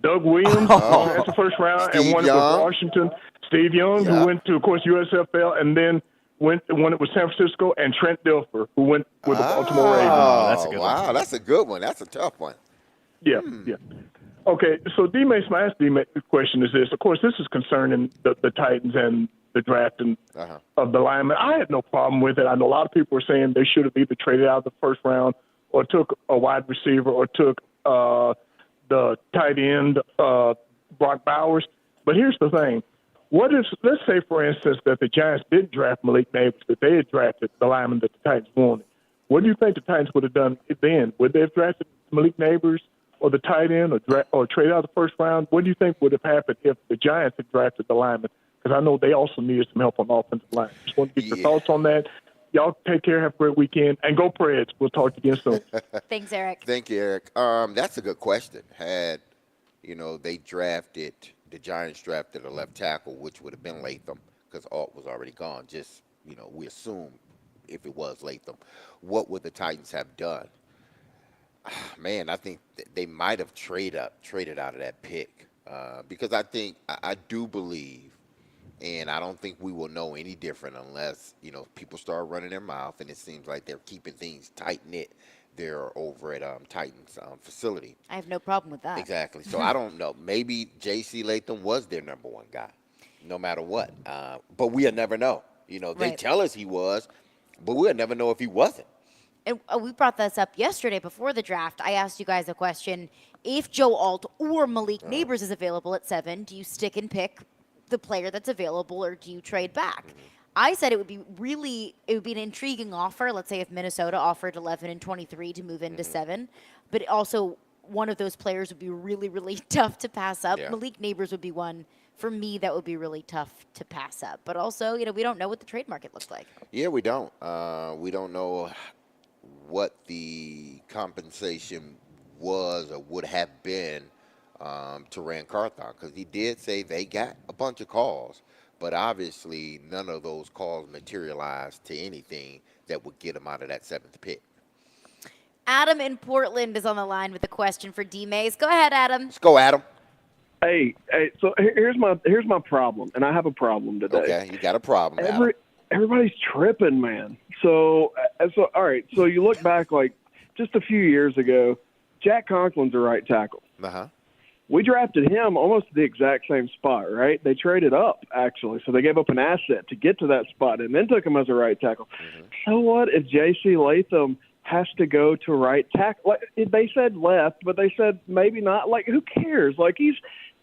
Doug Williams, that's the first round, Steve and won it with Young. Washington. Steve Young, who went to, of course, USFL, and then won it with San Francisco, and Trent Dilfer, who went with the Baltimore Ravens. Oh, that's a good one. wow, that's a good one. That's a tough one. Yeah. Okay, so D-Mace, my ask D-Mace question is this. Of course, this is concerning the Titans and the draft of the linemen. I had no problem with it. I know a lot of people were saying they should have either traded out the first round or took a wide receiver or took the tight end, Brock Bowers. But here's the thing. What if, let's say, for instance, that the Giants did draft Malik Neighbors, that they had drafted the lineman that the Titans wanted. What do you think the Titans would have done then? Would they have drafted Malik Neighbors or the tight end or trade out the first round? What do you think would have happened if the Giants had drafted the lineman? Because I know they also needed some help on the offensive line. Just want to get your thoughts on that. Y'all take care, have a great weekend, and go Preds. We'll talk to you again soon. Thanks, Eric. Thank you, Eric. That's a good question. Had, the Giants drafted a left tackle, which would have been Latham, because Alt was already gone. Just, we assume if it was Latham, what would the Titans have done? Man, I think they might have traded out of that pick because I do believe, and I don't think we will know any different unless, people start running their mouth, and it seems like they're keeping things tight-knit there over at Titans facility. I have no problem with that. Exactly. So I don't know. Maybe J.C. Latham was their number 1 guy, no matter what. But we'll never know. They tell us he was, but we'll never know if he wasn't. And we brought this up yesterday before the draft. I asked you guys a question. If Joe Alt or Malik Neighbors is available at 7, do you stick and pick the player that's available or do you trade back? I said it would be an intriguing offer. Let's say if Minnesota offered 11 and 23 to move into 7, but also one of those players would be really, really tough to pass up. Yeah. Malik Neighbors would be one for me, that would be really tough to pass up. But also, we don't know what the trade market looks like. Yeah, we don't. We don't know what the compensation was or would have been to Rand Carthon, because he did say they got a bunch of calls, but obviously none of those calls materialized to anything that would get him out of that 7th pick. Adam in Portland is on the line with a question for D-Mace. Go ahead, Adam. Let's go, Adam. Hey, so here's my problem, and I have a problem today. Okay, you got a problem, Adam. Everybody's tripping, man. So all right. So you look back like just a few years ago, Jack Conklin's a right tackle. Uh-huh. We drafted him almost at the exact same spot, right? They traded up, actually. So they gave up an asset to get to that spot and then took him as a right tackle. Mm-hmm. So what if J.C. Latham has to go to right tackle? Like, they said left, but they said maybe not. Like, who cares? Like, he's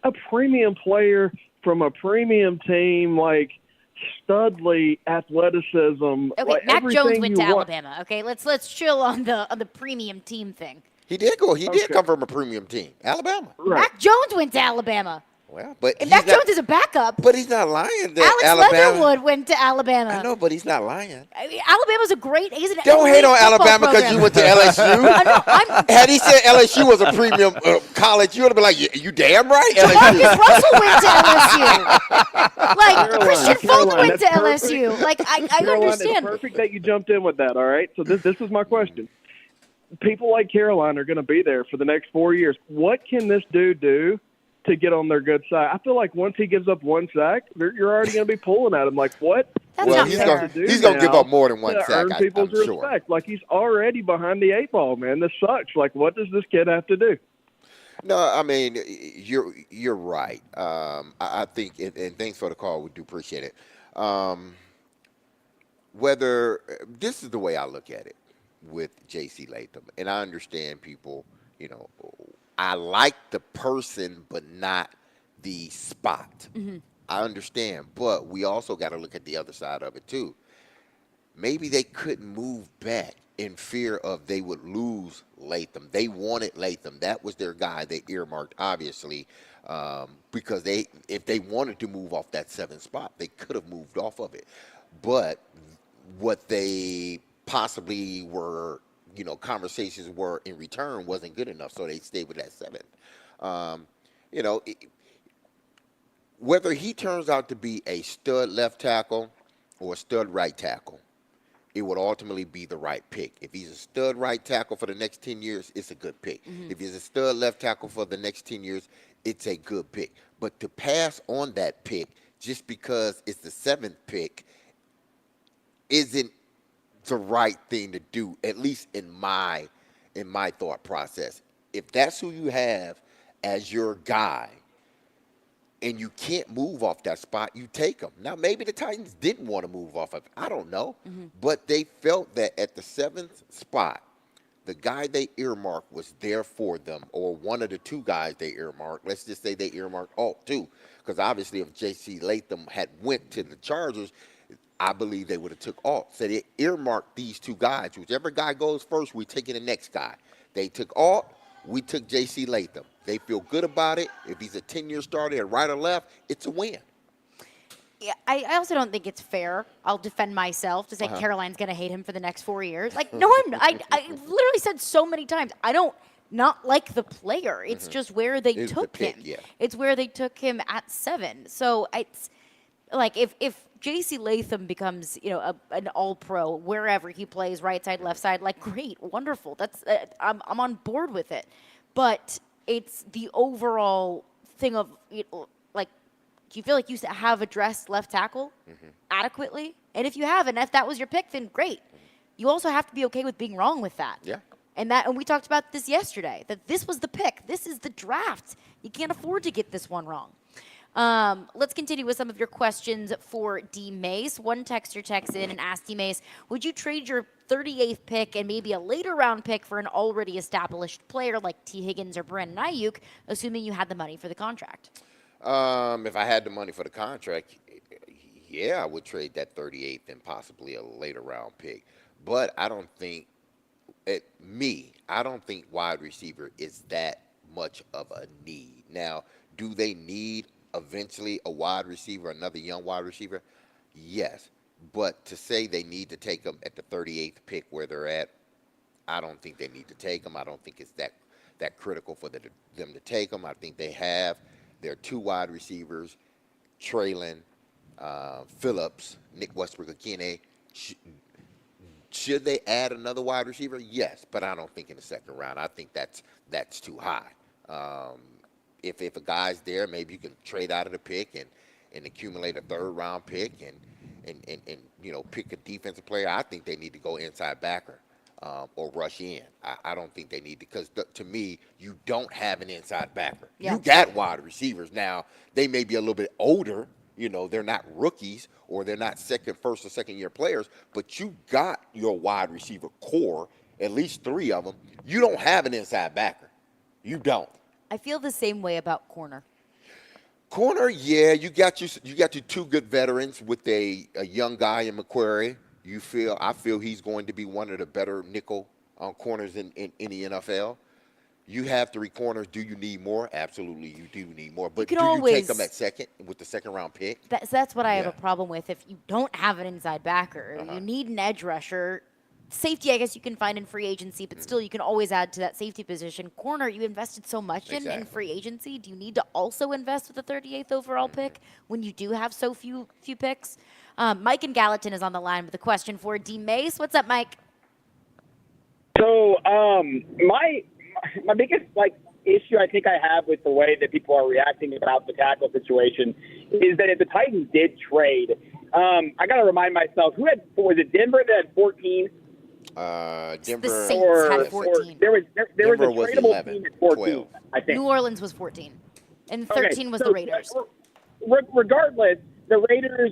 a premium player from a premium team, like studly athleticism. Okay, like Mac Jones went to want. Alabama. Okay, let's chill on the premium team thing. He did go. He did come from a premium team, Alabama. Right. Mac Jones went to Alabama. Well, but And Mac Jones is a backup. But he's not lying. That Alex Alabama, Leatherwood went to Alabama. I know, but he's not lying. I mean, Alabama's a great. He's an Don't elite hate on football Alabama because program. you went to LSU. Had he said LSU was a premium college, you would have been like, you damn right, LSU. Marcus Russell went to LSU. Like Christian Fulton went to that's LSU. perfect. Like I Caroline, understand. It's perfect that you jumped in with that. All right. So this is my question. People like Caroline are going to be there for the next 4 years. What can this dude do to get on their good side? I feel like once he gives up one sack, you're already going to be pulling at him. Like, what? Well, he's going to give up more than one sack, earn people's I'm sure. respect. Like, he's already behind the 8 ball, man. This sucks. Like, what does this kid have to do? No, I mean, you're right. I think, and thanks for the call. We do appreciate it. Whether this is the way I look at it with J.C. Latham, and I understand people, I like the person, but not the spot. Mm-hmm. I understand, but we also got to look at the other side of it too. Maybe they couldn't move back in fear of they would lose Latham. They wanted Latham. That was their guy they earmarked, obviously, because if they wanted to move off that 7th spot, they could have moved off of it. But what they possibly were, conversations were in return wasn't good enough, so they stayed with that 7th. Whether he turns out to be a stud left tackle or a stud right tackle, it would ultimately be the right pick. If he's a stud right tackle for the next 10 years, it's a good pick. Mm-hmm. If he's a stud left tackle for the next 10 years, it's a good pick. But to pass on that pick just because it's the 7th pick isn't the right thing to do, at least in my thought process. If that's who you have as your guy and you can't move off that spot, you take him. Now, maybe the Titans didn't want to move off of it. I don't know. Mm-hmm. But they felt that at the 7th spot, the guy they earmarked was there for them, or one of the 2 guys they earmarked. Let's just say they earmarked Alt, too, because obviously if J.C. Latham had went to the Chargers, I believe they would have took Alt. So they earmarked these 2 guys. Whichever guy goes first, we taking the next guy. They took Alt. We took J.C. Latham. They feel good about it. If he's a 10-year starter at right or left, it's a win. Yeah, I also don't think it's fair. I'll defend myself to say Caroline's going to hate him for the next 4 years. Like, no, I literally said so many times, I don't not like the player. It's just where they took him. Yeah. It's where they took him at 7. So it's like if J.C. Latham becomes, an all-pro wherever he plays, right side, left side, like, great, wonderful. That's I'm on board with it. But it's the overall thing of, like, do you feel like you have addressed left tackle adequately? And if you haven't, if that was your pick, then great. You also have to be okay with being wrong with that. Yeah. And we talked about this yesterday, that this was the pick. This is the draft. You can't afford to get this one wrong. Let's continue with some of your questions for D-Mace. One texter texts in and asks D-Mace, would you trade your 38th pick and maybe a later round pick for an already established player like T. Higgins or Brandon Ayuk, assuming you had the money for the contract? If I had the money for the contract, yeah, I would trade that 38th and possibly a later round pick. But I don't think, I don't think wide receiver is that much of a need. Now, do they need eventually a wide receiver, another young wide receiver, yes. But to say they need to take them at the 38th pick where they're at, I don't think they need to take them. I don't think it's that critical for them to take them. I think they have their 2 wide receivers, Traylon, Phillips, Nick Westbrook-Akine. Should they add another wide receiver? Yes, but I don't think in the second round. I think that's too high. If a guy's there, maybe you can trade out of the pick and accumulate a 3rd round pick and pick a defensive player. I think they need to go inside backer or rush in. I don't think they need to, because to me, you don't have an inside backer. Yeah. You got wide receivers now. They may be a little bit older. They're not rookies or they're not first or second year players, but you got your wide receiver core, at least 3 of them. You don't have an inside backer. You don't. I feel the same way about corner. Corner, yeah, you got your 2 good veterans with a young guy in McQuarrie. I feel he's going to be one of the better nickel corners in the NFL. You have 3 corners. Do you need more? Absolutely, you do need more. But do you take them at second with the 2nd round pick? That's what I have a problem with. If you don't have an inside backer, you need an edge rusher. Safety, I guess you can find in free agency, but still you can always add to that safety position. Corner, you invested so much in free agency. Do you need to also invest with the 38th overall pick when you do have so few picks? Mike in Gallatin is on the line with a question for D-Mace. What's up, Mike? So my biggest issue I think I have with the way that people are reacting about the tackle situation is that if the Titans did trade, I got to remind myself, was it Denver that had 14? Denver. The Saints had 14. There was a tradable 11, team at 14, 12. I think. New Orleans was 14. And 13 was the Raiders. Regardless, the Raiders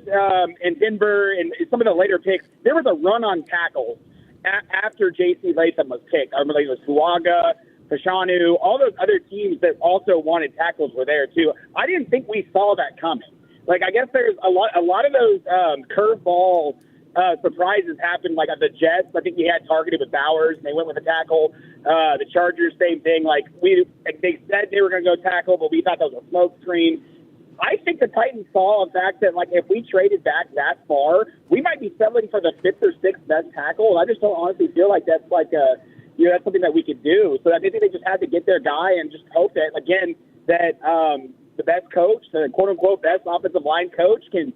and Denver and some of the later picks, there was a run on tackles after J.C. Latham was picked. I remember it was Fuaga, Fashanu, all those other teams that also wanted tackles were there too. I didn't think we saw that coming. I guess there's a lot of those curveball surprises happened. The Jets, I think we had targeted with Bowers, and they went with a tackle. The Chargers, same thing. They said they were going to go tackle, but we thought that was a smoke screen. I think the Titans saw the fact that, if we traded back that far, we might be settling for the 5th or 6th best tackle. And I just don't honestly feel like that's that's something that we could do. So I think they just had to get their guy and just hope that, again, that the best coach, the quote-unquote best offensive line coach can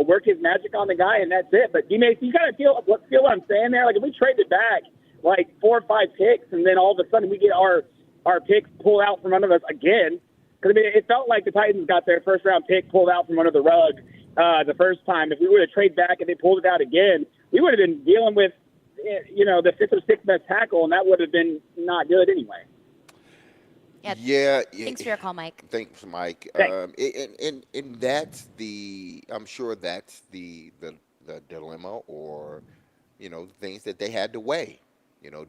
work his magic on the guy, and that's it. But, D-Mace, you kind of feel what I'm saying there? If we traded back, 4 or 5 picks, and then all of a sudden we get our picks pulled out from under us again. Because, it felt like the Titans got their first-round pick pulled out from under the rug the first time. If we would have traded back and they pulled it out again, we would have been dealing with, the 5th or 6th best tackle, and that would have been not good anyway. Yeah. Thanks for your call, Mike. Thanks, Mike. And that's I'm sure that's the dilemma or, things that they had to weigh.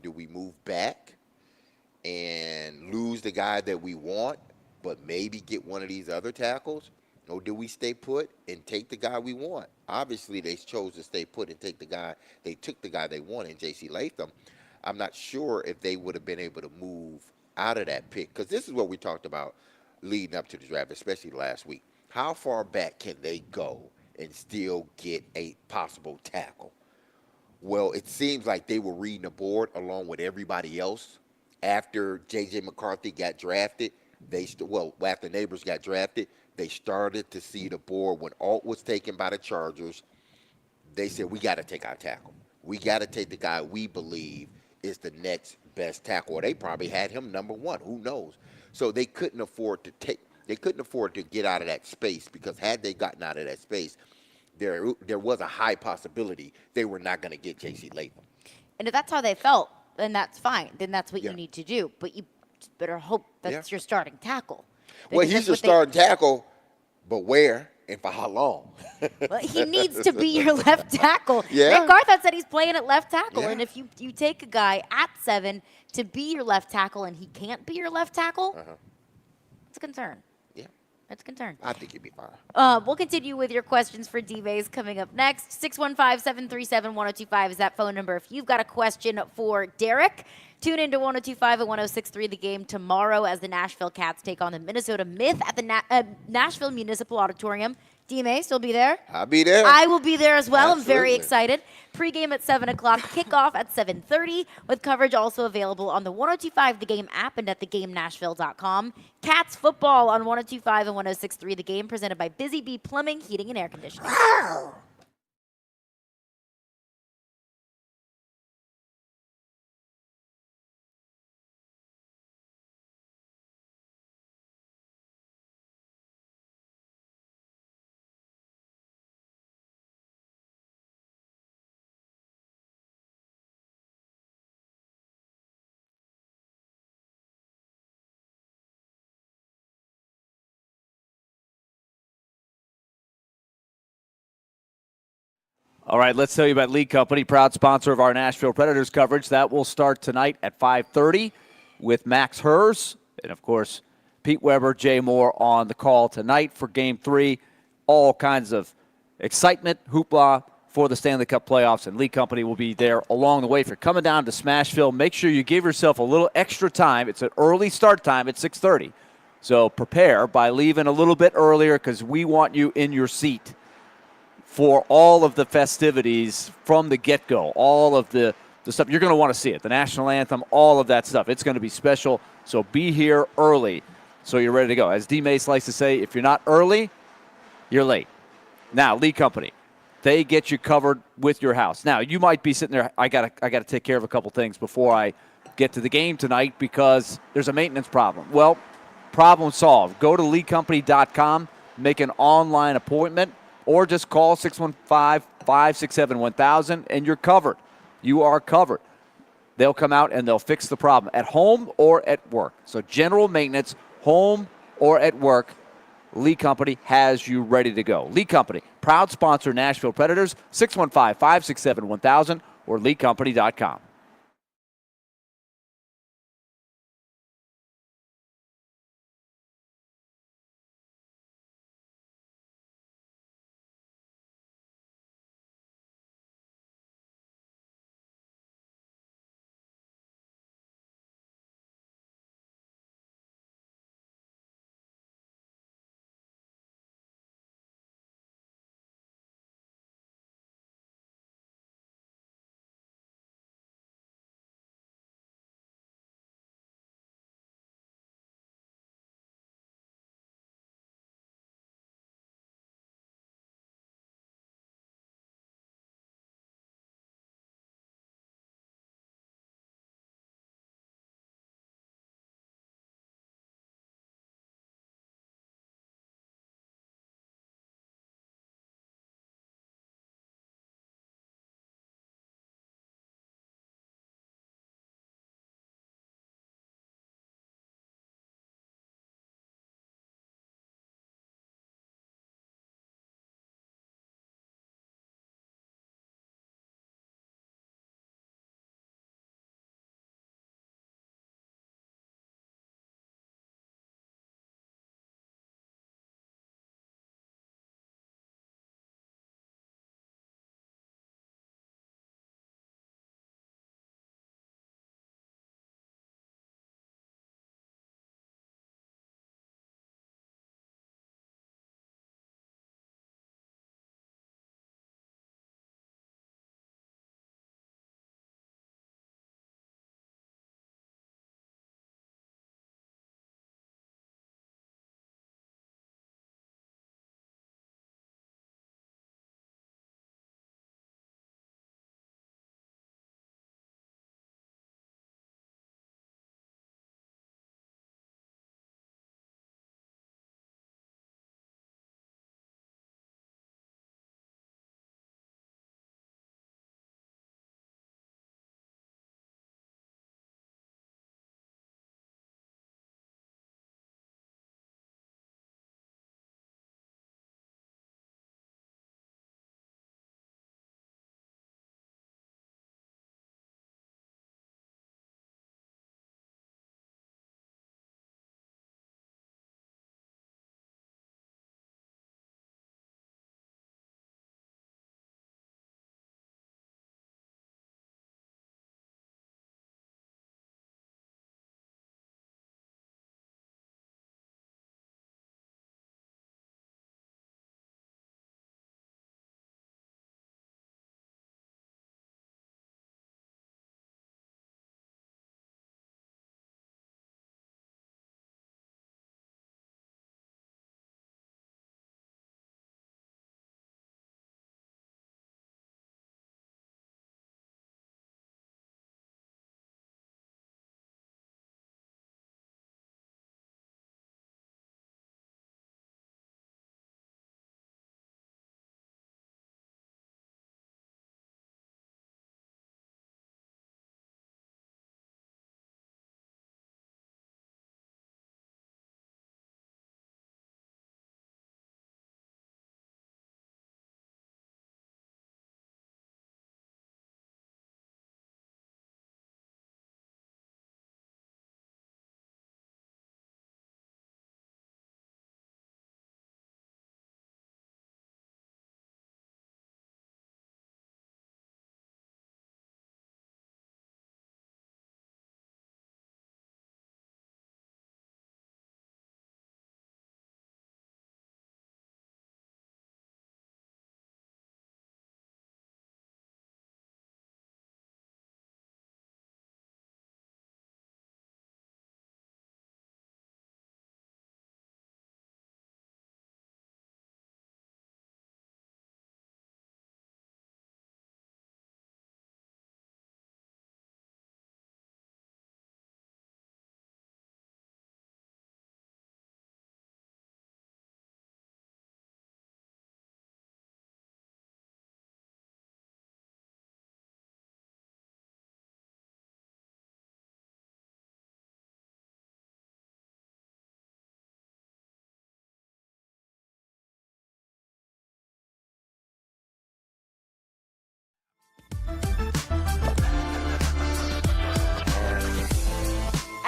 Do we move back and lose the guy that we want, but maybe get one of these other tackles? Or do we stay put and take the guy we want? Obviously, they chose to stay put and take the guy. They took the guy they wanted, J.C. Latham. I'm not sure if they would have been able to move out of that pick, because this is what we talked about leading up to the draft, especially last week. How far back can they go and still get a possible tackle? Well, it seems like they were reading the board along with everybody else. After J.J. McCarthy got drafted, after Neighbors got drafted, they started to see the board. When Alt was taken by the Chargers, they said, we got to take our tackle. We got to take the guy we believe is the next best tackle. Or they probably had him number 1. Who knows? So they couldn't afford to get out of that space, because had they gotten out of that space, there was a high possibility they were not going to get J.C. Latham. And if that's how they felt, then that's fine. Then that's what you need to do. But you better hope that's your starting tackle. Well, he's your starting tackle, but where and for how long? Well, he needs to be your left tackle. Yeah. Nick Garth said he's playing at left tackle. Yeah. And if you take a guy at 7 to be your left tackle and he can't be your left tackle, it's a concern. Yeah. That's a concern. I think you'll be fine. We'll continue with your questions for D-Mace coming up next. 615-737-1025 is that phone number. If you've got a question for Derek, tune into 1025 and 1063 The Game tomorrow as the Nashville Cats take on the Minnesota Myth at the Nashville Municipal Auditorium. D-Mace will be there. I'll be there. I will be there as well. Absolutely. I'm very excited. Pre-game at 7 o'clock, kickoff at 7:30, with coverage also available on the 1025 The Game app and at thegamenashville.com. Cats football on 1025 and 1063 The Game, presented by Busy Bee Plumbing, Heating, and Air Conditioning. All right, let's tell you about Lead Company, proud sponsor of our Nashville Predators coverage. That will start tonight at 5:30 with Max Hers. And, of course, Pete Weber, Jay Moore on the call tonight for Game 3. All kinds of excitement, hoopla for the Stanley Cup playoffs. And Lead Company will be there along the way. If you're coming down to Smashville, make sure you give yourself a little extra time. It's an early start time at 6:30. So prepare by leaving a little bit earlier because we want you in your seat for all of the festivities from the get-go, all of the stuff. You're going to want to see it, the national anthem, all of that stuff. It's going to be special, so be here early so you're ready to go. As D-Mace likes to say, if you're not early, you're late. Now, Lead Company, they get you covered with your house. Now, you might be sitting there, I got to take care of a couple things before I get to the game tonight because there's a maintenance problem. Well, problem solved. Go to leadcompany.com, make an online appointment, or just call 615-567-1000, and you're covered. You are covered. They'll come out and they'll fix the problem at home or at work. So general maintenance, home or at work, Lead Company has you ready to go. Lead Company, proud sponsor Nashville Predators, 615-567-1000 or leadcompany.com.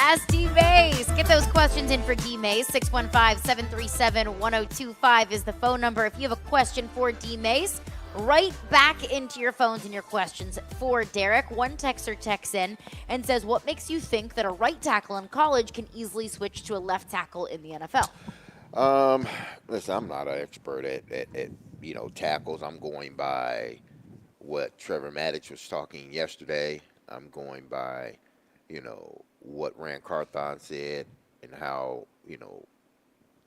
Ask D-Mace. Get those questions in for D-Mace. 615-737-1025 is the phone number. If you have a question for D-Mace, right back into your phones and your questions for Derek. One texter texts in and says, what makes you think that a right tackle in college can easily switch to a left tackle in the NFL? Listen, I'm not an expert at tackles. I'm going by what Trevor Maddich was talking yesterday. I'm going by, what Rand Carthon said and how,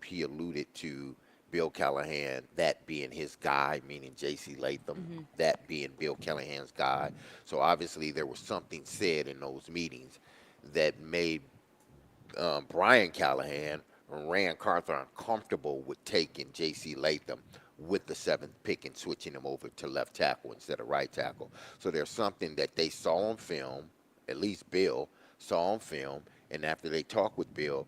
he alluded to Bill Callahan, that being his guy, meaning J.C. Latham, that being Bill Callahan's guy. So obviously there was something said in those meetings that made Brian Callahan and Rand Carthon comfortable with taking J.C. Latham with the 7th pick and switching him over to left tackle instead of right tackle. So there's something that they saw on film, at least Bill saw on film, and after they talked with Bill,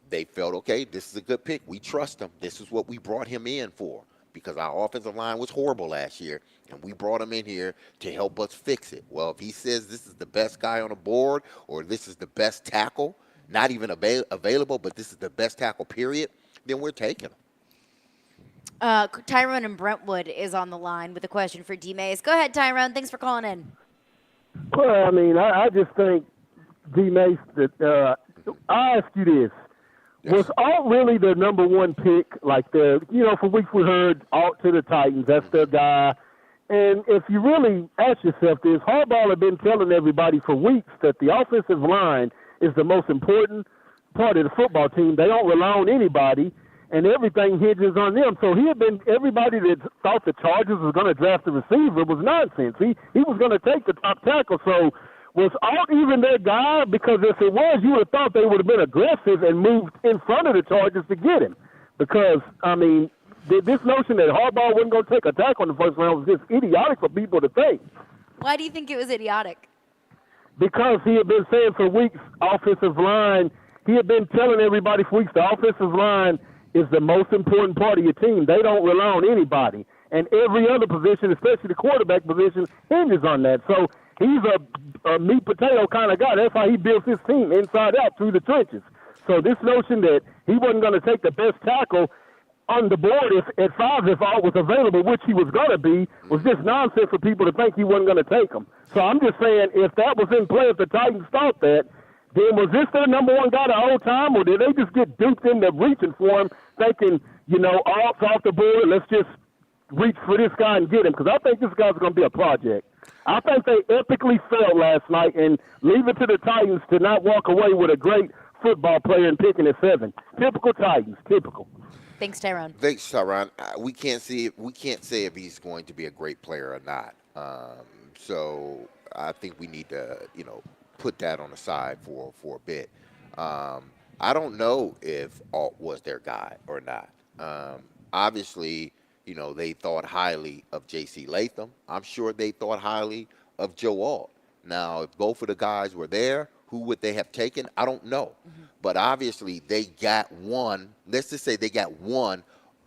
they felt, okay, this is a good pick. We trust him. This is what we brought him in for, because our offensive line was horrible last year, and we brought him in here to help us fix it. Well, if he says this is the best guy on the board, or this is the best tackle, not even available, but this is the best tackle, period, then we're taking him. Tyrone in Brentwood is on the line with a question for D-Mace. Go ahead, Tyrone. Thanks for calling in. Well, I mean, I just think, D-Mace, that I ask you this. Yes. Was Alt really the number one pick? Like, for weeks we heard Alt to the Titans. That's their guy. And if you really ask yourself this, Harbaugh had been telling everybody for weeks that the offensive line is the most important part of the football team. They don't rely on anybody, and everything hinges on them. So everybody that thought the Chargers was going to draft the receiver was nonsense. He was going to take the top tackle. So was Alt even their guy? Because if it was, you would have thought they would have been aggressive and moved in front of the Chargers to get him. Because, I mean, this notion that Harbaugh wasn't going to take a tackle in the first round was just idiotic for people to think. Why do you think it was idiotic? Because he had been saying for weeks, offensive line, he had been telling everybody for weeks, the offensive line is the most important part of your team. They don't rely on anybody. And every other position, especially the quarterback position, hinges on that. So he's a meat potato kind of guy. That's how he builds his team inside out through the trenches. So this notion that he wasn't going to take the best tackle on the board at 5 if Alt was available, which he was going to be, was just nonsense for people to think he wasn't going to take him. So I'm just saying, if that was in play, if the Titans thought that, then was this their number one guy the whole time, or did they just get duped into reaching for him, thinking, Alt's off the board, let's just reach for this guy and get him? Because I think this guy's going to be a project. I think they epically failed last night, and leave it to the Titans to not walk away with a great football player and picking at 7. Typical Titans, typical. Thanks, Tyrone. Thanks, Tyrone. We can't say if he's going to be a great player or not. So I think we need to, put that on the side for a bit. I don't know if Alt was their guy or not. Obviously, they thought highly of J.C. Latham. I'm sure they thought highly of Joe Alt. Now, if both of the guys were there, who would they have taken? I don't know. But obviously, they got one. Let's just say they got one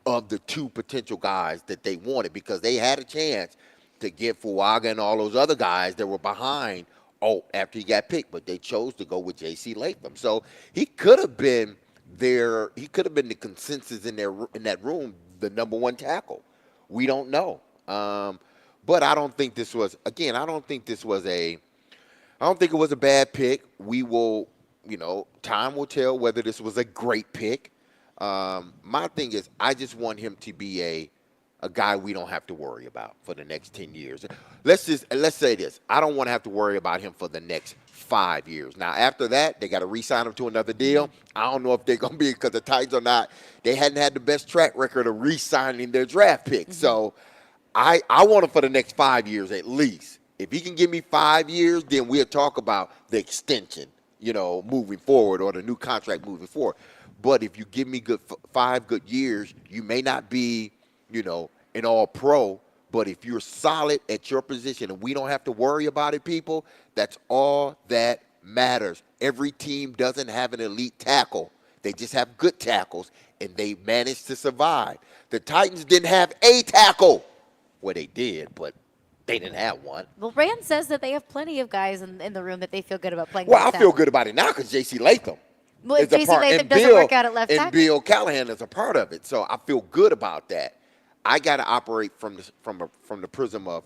of the 2 potential guys that they wanted, because they had a chance to get Fuaga and all those other guys that were behind Alt after he got picked, but they chose to go with J.C. Latham. So he could have been there. He could have been the consensus in that room, the number 1 tackle. We don't know. But I don't think this was. Again, I don't think it was a bad pick. We will, time will tell whether this was a great pick. My thing is, I just want him to be a guy we don't have to worry about for the next 10 years. Let's say this. I don't want to have to worry about him for the next 5 years. Now, after that, they got to re-sign him to another deal. I don't know if they're going to be, because the Titans are not. They hadn't had the best track record of re-signing their draft picks. So I want him for the next 5 years at least. If he can give me 5 years, then we'll talk about the extension, moving forward, or the new contract moving forward. But if you give me 5 good years, you may not be, an all-pro, but if you're solid at your position and we don't have to worry about it, people, that's all that matters. Every team doesn't have an elite tackle. They just have good tackles, and they managed to survive. The Titans didn't have a tackle. Well, they did, but They didn't have one. Well, Rand says that they have plenty of guys in the room that they feel good about playing. Well, I left feel tackle. good about it now because J.C. Latham. Well, if is a J.C. part, Latham and doesn't work out at left and tackle. Bill Callahan is a part of it, so I feel good about that. I got to operate from the prism of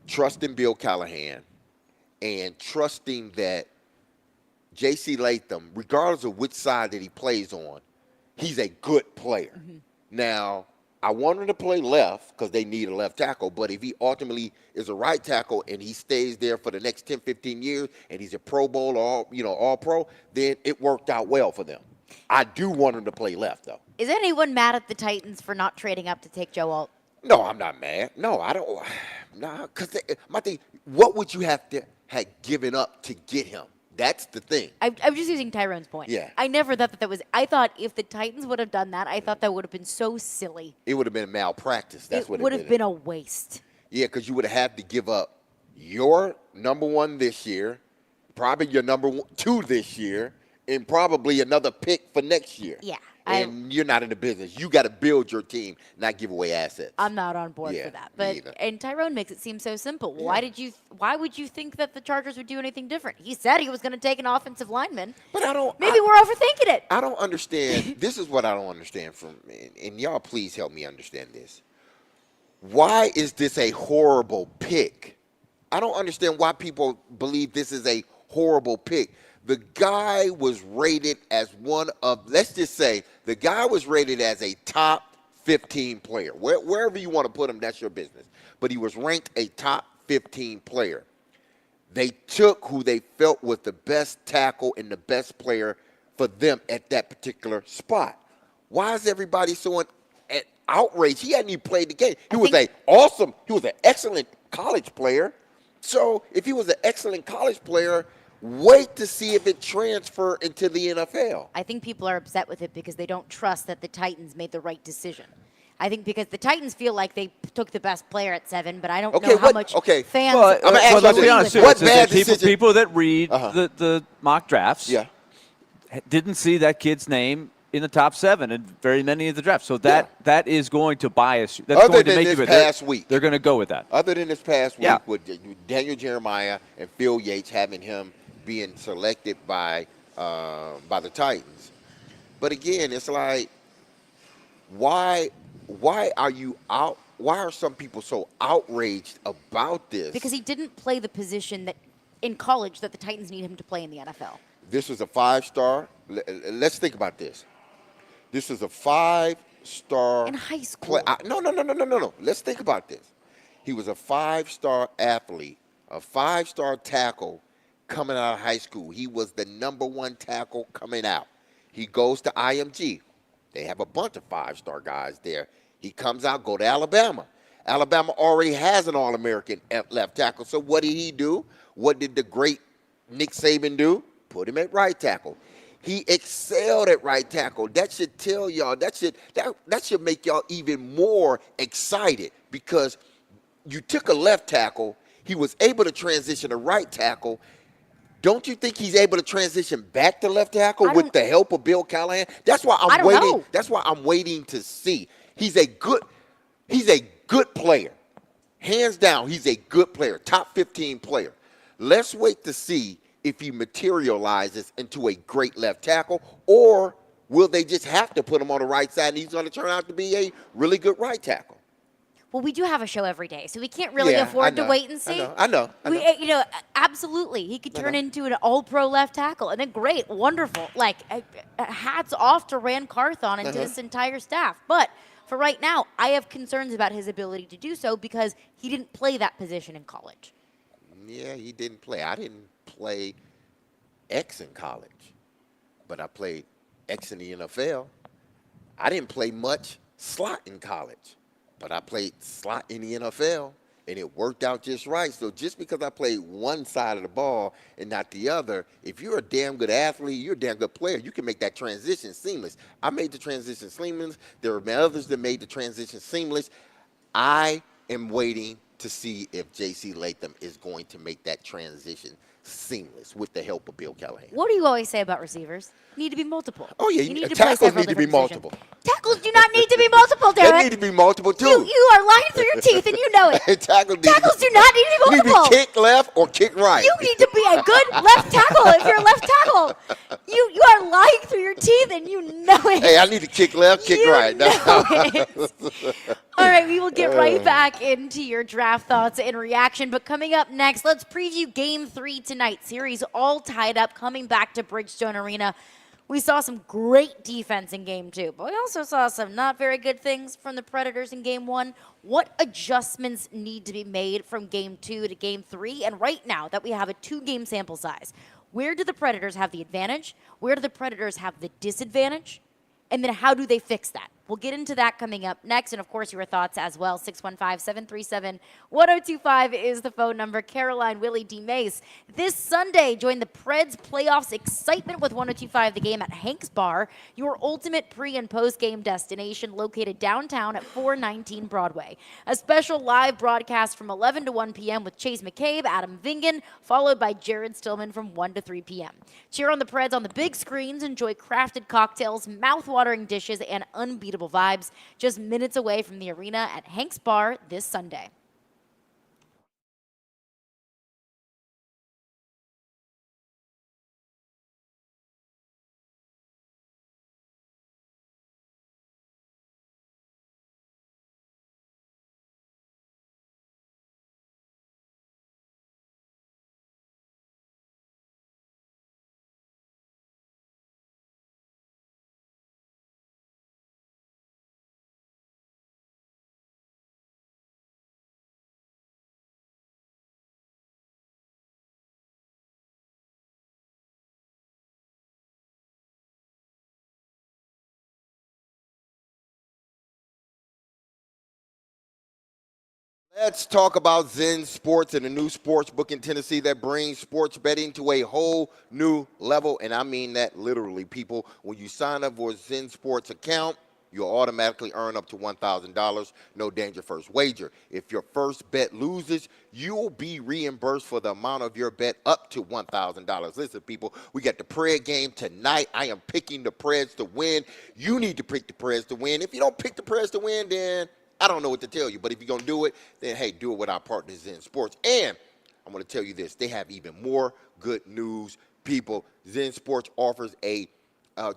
trusting Bill Callahan and trusting that J.C. Latham, regardless of which side that he plays on, he's a good player. Mm-hmm. Now, I want him to play left because they need a left tackle, but if he ultimately is a right tackle and he stays there for the next 10, 15 years and he's a Pro Bowl or all pro, then it worked out well for them. I do want him to play left, though. Is anyone mad at the Titans for not trading up to take Joe Alt? No, I'm not mad. No, I don't. Nah, because my thing, what would you have given up to get him? That's the thing. I'm just using Tyrone's point. Yeah. I never thought that was. I thought if the Titans would have done that, I thought that would have been so silly. It would have been malpractice. That's what it would have been a waste. Yeah, because you would have had to give up your number one this year, probably your number two this year, and probably another pick for next year. Yeah. And you're not in the business. You got to build your team, not give away assets. I'm not on board for that. And Tyrone makes it seem so simple. Yeah. Why would you think that the Chargers would do anything different? He said he was going to take an offensive lineman. But I don't. Maybe we're overthinking it. I don't understand. This is what I don't understand and y'all please help me understand this. Why is this a horrible pick? I don't understand why people believe this is a horrible pick. The guy was rated as let's just say, the guy was rated as a top 15 player. Wherever you want to put him, that's your business. But he was ranked a top 15 player. They took who they felt was the best tackle and the best player for them at that particular spot. Why is everybody so outraged? He hadn't even played the game. He was an excellent college player. So if he was an excellent college player, wait to see if it transfer into the NFL. I think people are upset with it because they don't trust that the Titans made the right decision. I think because the Titans feel like they took the best player at 7, but I don't know how much fans. Well, let's be honest. What bad decision? People that read the mock drafts didn't see that kid's name in the top 7 in very many of the drafts. So that is going to bias. That's Other going to than make this you. past week, they're going to go with that. Other than this past week with Daniel Jeremiah and Phil Yates having him being selected by the Titans. But again, it's like, why are you out? Why are some people so outraged about this? Because he didn't play the position that in college that the Titans need him to play in the NFL. This was a 5-star. Let's think about this. This is a 5-star in high school. No. Let's think about this. He was a 5-star athlete, a 5-star tackle coming out of high school. He was the number 1 tackle coming out. He goes to IMG. They have a bunch of 5-star guys there. He comes out, go to Alabama. Alabama already has an All-American left tackle. So what did he do? What did the great Nick Saban do? Put him at right tackle. He excelled at right tackle. That should tell y'all, that should make y'all even more excited because you took a left tackle. He was able to transition to right tackle. Don't you think he's able to transition back to left tackle with the help of Bill Callahan? That's why I'm waiting. Know. That's why I'm waiting to see. He's a good player. Hands down, he's a good player, top 15 player. Let's wait to see if he materializes into a great left tackle, or will they just have to put him on the right side and he's going to turn out to be a really good right tackle? Well, we do have a show every day, so we can't really afford to wait and see. I know. Absolutely. He could turn into an all-pro left tackle, and then great, wonderful. Like, hats off to Rand Carthon and to his entire staff. But for right now, I have concerns about his ability to do so because he didn't play that position in college. Yeah, he didn't play. I didn't play X in college, but I played X in the NFL. I didn't play much slot in college, but I played slot in the NFL, and it worked out just right. So just because I played one side of the ball and not the other, if you're a damn good athlete, you're a damn good player, you can make that transition seamless. I made the transition seamless. There are others that made the transition seamless. I am waiting to see if J.C. Latham is going to make that transition seamless with the help of Bill Callahan. What do you always say about receivers? Need to be multiple. Oh, yeah. You need to play Tackles several need to be different positions. multiple. Tackles do not need to be multiple, Derek. They need to be multiple, too. You are lying through your teeth, and you know it. Tackles do not need to be multiple. You need to be kick left or kick right. You need to be a good left tackle if you're a left tackle. You are lying through your teeth, and you know it. Hey, I need to kick left, kick right. Know it. All right, we will get right back into your draft thoughts and reaction. But coming up next, let's preview Game 3 tonight. Series all tied up, coming back to Bridgestone Arena. We saw some great defense in Game 2, but we also saw some not very good things from the Predators in Game 1. What adjustments need to be made from Game 2 to Game 3? And right now that we have a 2-game sample size, where do the Predators have the advantage? Where do the Predators have the disadvantage? And then how do they fix that? We'll get into that coming up next. And, of course, your thoughts as well. 615-737-1025 is the phone number. Caroline, Willy, D-Mace. This Sunday, join the Preds playoffs excitement with 1025 The Game at Hank's Bar, your ultimate pre- and post-game destination located downtown at 419 Broadway. A special live broadcast from 11 to 1 p.m. with Chase McCabe, Adam Vingan, followed by Jared Stillman from 1 to 3 p.m. Cheer on the Preds on the big screens. Enjoy crafted cocktails, mouth-watering dishes, and unbeatable vibes just minutes away from the arena at Hank's Bar this Sunday. Let's talk about Zen Sports and a new sports book in Tennessee that brings sports betting to a whole new level. And I mean that literally, people. When you sign up for a Zen Sports account, you'll automatically earn up to $1,000. No danger first wager. If your first bet loses, you'll be reimbursed for the amount of your bet up to $1,000. Listen, people, we got the Pred game tonight. I am picking the Preds to win. You need to pick the Preds to win. If you don't pick the Preds to win, then I don't know what to tell you. But if you're going to do it, then, hey, do it with our partners in sports. And I'm going to tell you this. They have even more good news, people. Zen Sports offers a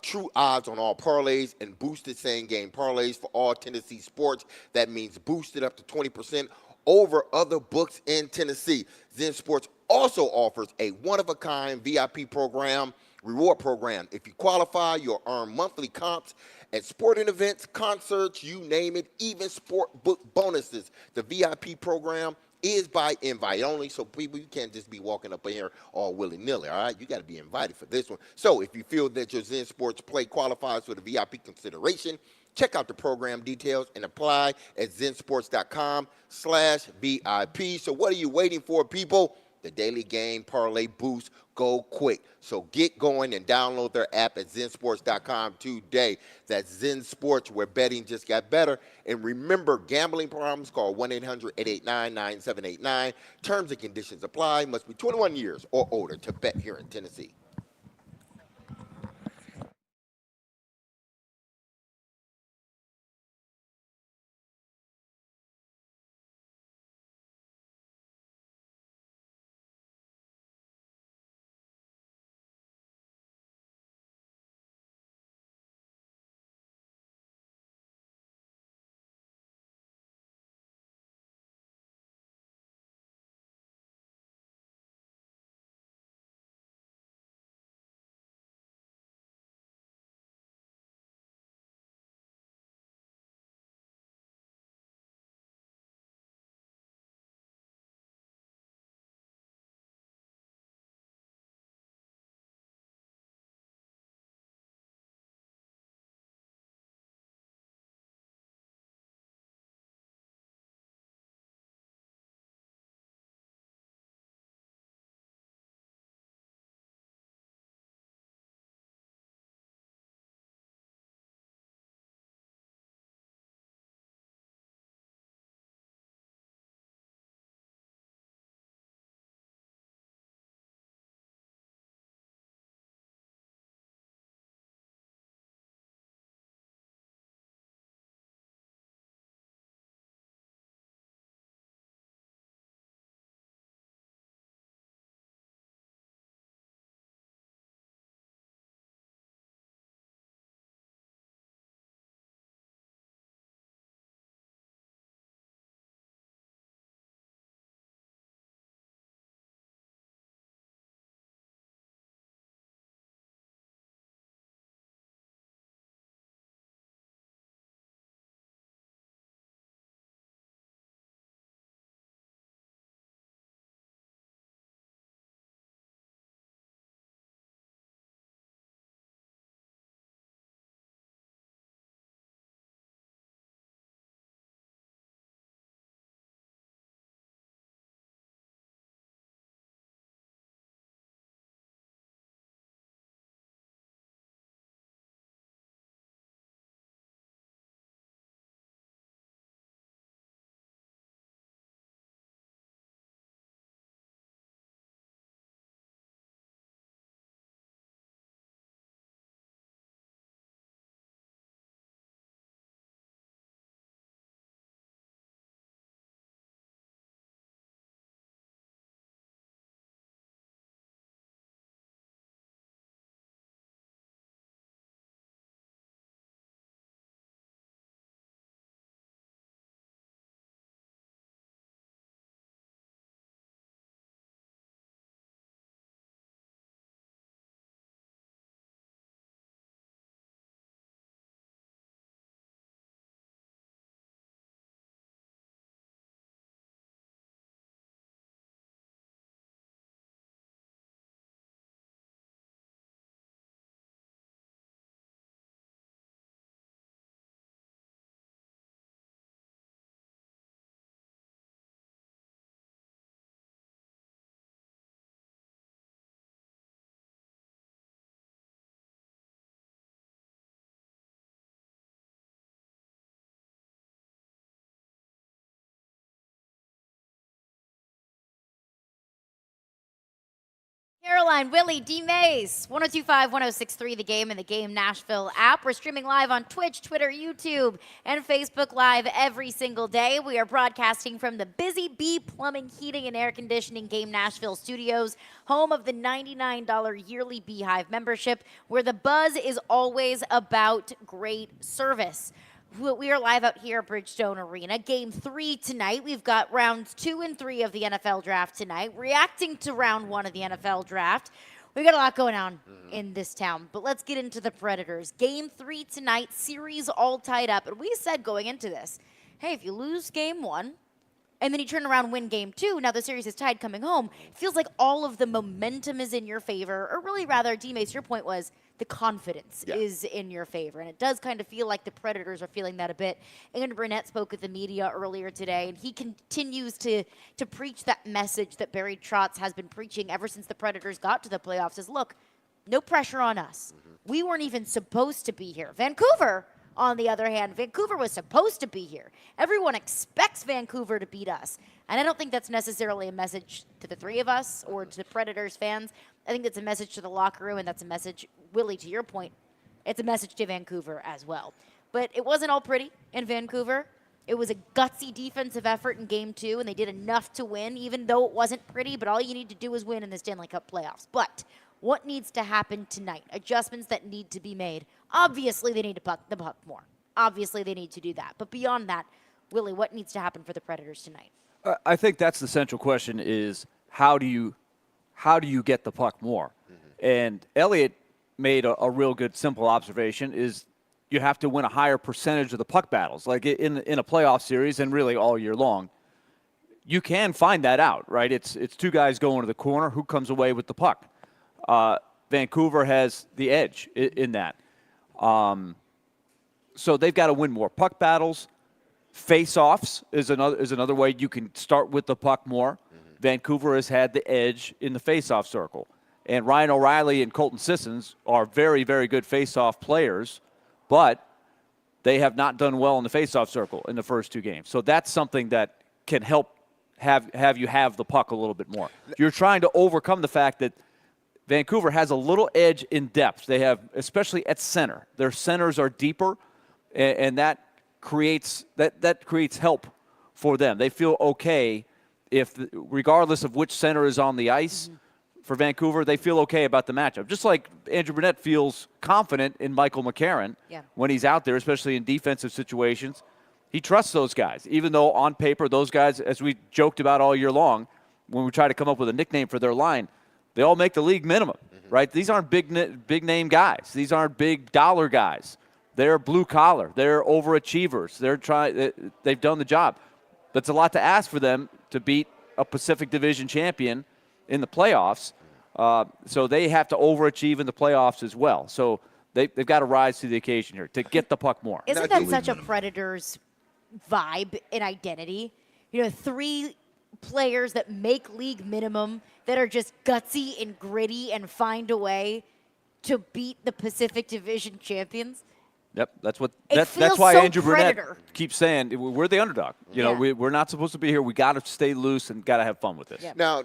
true odds on all parlays and boosted same-game parlays for all Tennessee sports. That means boosted up to 20% over other books in Tennessee. Zen Sports also offers a one-of-a-kind VIP program, reward program. If you qualify, you'll earn monthly comps at sporting events, concerts, you name it, even sport book bonuses. The VIP program is by invite only, so people, you can't just be walking up in here all willy-nilly, all right? You got to be invited for this one. So if you feel that your Zen Sports play qualifies for the VIP consideration, check out the program details and apply at zensports.com/VIP. So what are you waiting for, people? The daily game parlay boost go quick. So get going and download their app at zensports.com today. That's Zen Sports, where betting just got better. And remember, gambling problems, call 1-800-889-9789. Terms and conditions apply. Must be 21 years or older to bet here in Tennessee. Caroline, Willy, D-Mace, 1025, 1063, The Game and The Game Nashville app. We're streaming live on Twitch, Twitter, YouTube, and Facebook Live every single day. We are broadcasting from the Busy Bee Plumbing, Heating, and Air Conditioning Game Nashville studios, home of the $99 yearly Beehive membership, where the buzz is always about great service. We are live out here at Bridgestone Arena. Game 3 tonight. We've got rounds 2 and 3 of the NFL draft tonight. Reacting to round 1 of the NFL draft. We've got a lot going on in this town, but let's get into the Predators. Game 3 tonight, series all tied up. And we said going into this, hey, if you lose game 1, and then you turn around and win game 2, now the series is tied coming home, it feels like all of the momentum is in your favor, or really rather, D-Mace, your point was the confidence is in your favor. And it does kind of feel like the Predators are feeling that a bit. Andrew Burnett spoke with the media earlier today, and he continues to preach that message that Barry Trotz has been preaching ever since the Predators got to the playoffs is, look, no pressure on us. We weren't even supposed to be here. Vancouver, on the other hand, Vancouver was supposed to be here. Everyone expects Vancouver to beat us. And I don't think that's necessarily a message to the three of us or to Predators fans. I think that's a message to the locker room, and that's a message, Willy, to your point, it's a message to Vancouver as well. But it wasn't all pretty in Vancouver. It was a gutsy defensive effort in Game 2, and they did enough to win, even though it wasn't pretty. But all you need to do is win in the Stanley Cup playoffs. But what needs to happen tonight? Adjustments that need to be made. Obviously, they need to puck the puck more. Obviously, they need to do that. But beyond that, Willy, what needs to happen for the Predators tonight? I think that's the central question is how do you get the puck more? And Elliot made a real good, simple observation is you have to win a higher percentage of the puck battles, like in a playoff series and really all year long. You can find that out, right? It's two guys going to the corner. Who comes away with the puck? Vancouver has the edge in that. So they've got to win more puck battles. Face-offs is another way you can start with the puck more. Vancouver has had the edge in the face-off circle. And Ryan O'Reilly and Colton Sissons are very, very good face-off players, but they have not done well in the face-off circle in the first 2 games. So that's something that can help have you have the puck a little bit more. You're trying to overcome the fact that Vancouver has a little edge in depth. They have, especially at center. Their centers are deeper, and that creates help for them. They feel okay regardless of which center is on the ice for Vancouver, they feel okay about the matchup. Just like Andrew Burnett feels confident in Michael McCarron when he's out there, especially in defensive situations. He trusts those guys, even though on paper those guys, as we joked about all year long, when we try to come up with a nickname for their line, they all make the league minimum, right? These aren't big name guys. These aren't big dollar guys. They're blue collar. They're overachievers. They've done the job. That's a lot to ask for them to beat a Pacific Division champion in the playoffs. So they have to overachieve in the playoffs as well. So they've got to rise to the occasion here to get the puck more. Isn't that such a Predators vibe and identity? 3 players that make league minimum that are just gutsy and gritty and find a way to beat the Pacific Division champions. Yep, that's why Andrew Burnett keeps saying we're the underdog. We're not supposed to be here. We got to stay loose and got to have fun with this. Yep. Now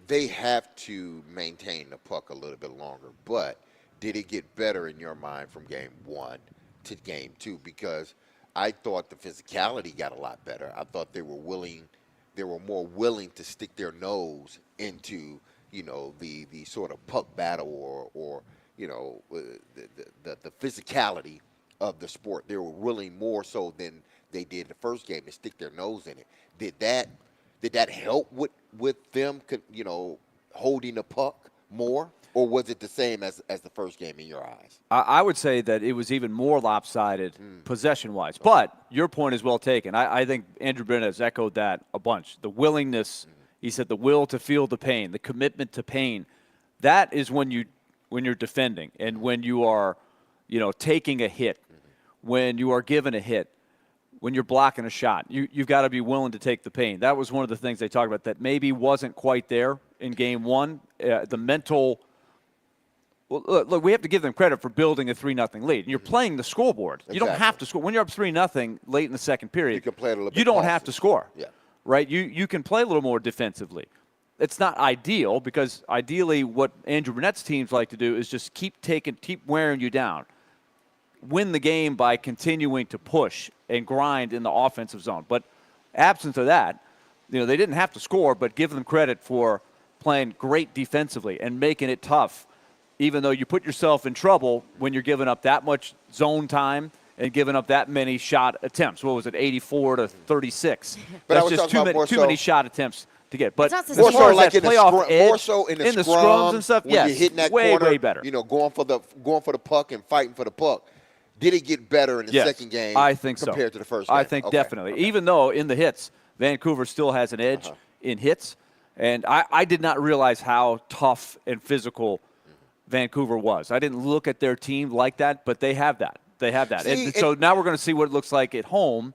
they have to maintain the puck a little bit longer, but did it get better in your mind from game 1 to game 2? Because I thought the physicality got a lot better. I thought they were more willing to stick their nose into the sort of puck battle or the physicality of the sport. They were willing more so than they did the first game to stick their nose in it. Did that help with them holding the puck more, or was it the same as the first game in your eyes? I would say that it was even more lopsided possession-wise. But your point is well taken. I think Andrew Burnett has echoed that a bunch. The willingness, he said, the will to feel the pain, the commitment to pain. That is when you're defending and when you are, taking a hit, when you are given a hit, when you're blocking a shot. You've got to be willing to take the pain. That was one of the things they talked about that maybe wasn't quite there in game 1. The mental – look, we have to give them credit for building a 3-0 lead. And you're playing the scoreboard. Exactly. You don't have to score. When you're up 3-0 late in the second period, you can play it a little bit you don't have to score. Yeah. Right? You can play a little more defensively. it's not ideal, because ideally what Andrew Burnett's teams like to do is just keep wearing you down. Win the game by continuing to push and grind in the offensive zone. But absent of that, they didn't have to score, but give them credit for playing great defensively and making it tough, even though you put yourself in trouble when you're giving up that much zone time and giving up that many shot attempts. What was it, 84 to 36? But that's I was just talking about too many shot attempts to get. But It's not more so like in the playoff edge, more so in the scrums scrum, and stuff, when yes, you're hitting that way, corner, way better. Going for the puck and fighting for the puck. Did it get better in the second game? I think compared so. to the first game? I think definitely. Okay. Even though in the hits, Vancouver still has an edge in hits. And I did not realize how tough and physical Vancouver was. I didn't look at their team like that, but they have that. They have that. See, so now we're going to see what it looks like at home,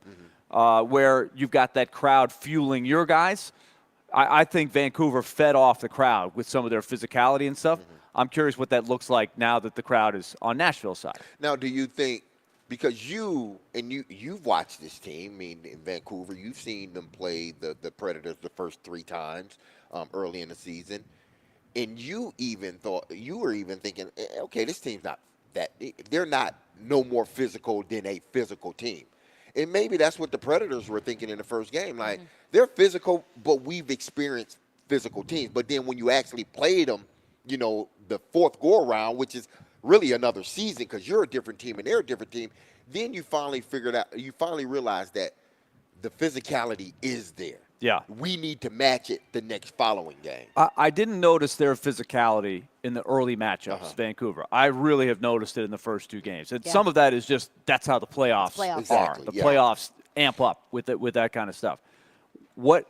where you've got that crowd fueling your guys. I think Vancouver fed off the crowd with some of their physicality and stuff. I'm curious what that looks like now that the crowd is on Nashville's side. Now, do you think, because you've watched this team, I mean, in Vancouver, you've seen them play the Predators the first 3 times early in the season, and you were even thinking, okay, this team's not that, they're not no more physical than a physical team. And maybe that's what the Predators were thinking in the first game. Like, they're physical, but we've experienced physical teams. But then when you actually played them, the fourth go-around, which is really another season because you're a different team and they're a different team, then you finally realize that the physicality is there. Yeah. We need to match it the next following game. I didn't notice their physicality in the early matchups, Vancouver. I really have noticed it in the first 2 games. And some of that is just that's how the playoffs are. Exactly, The playoffs amp up with that kind of stuff. What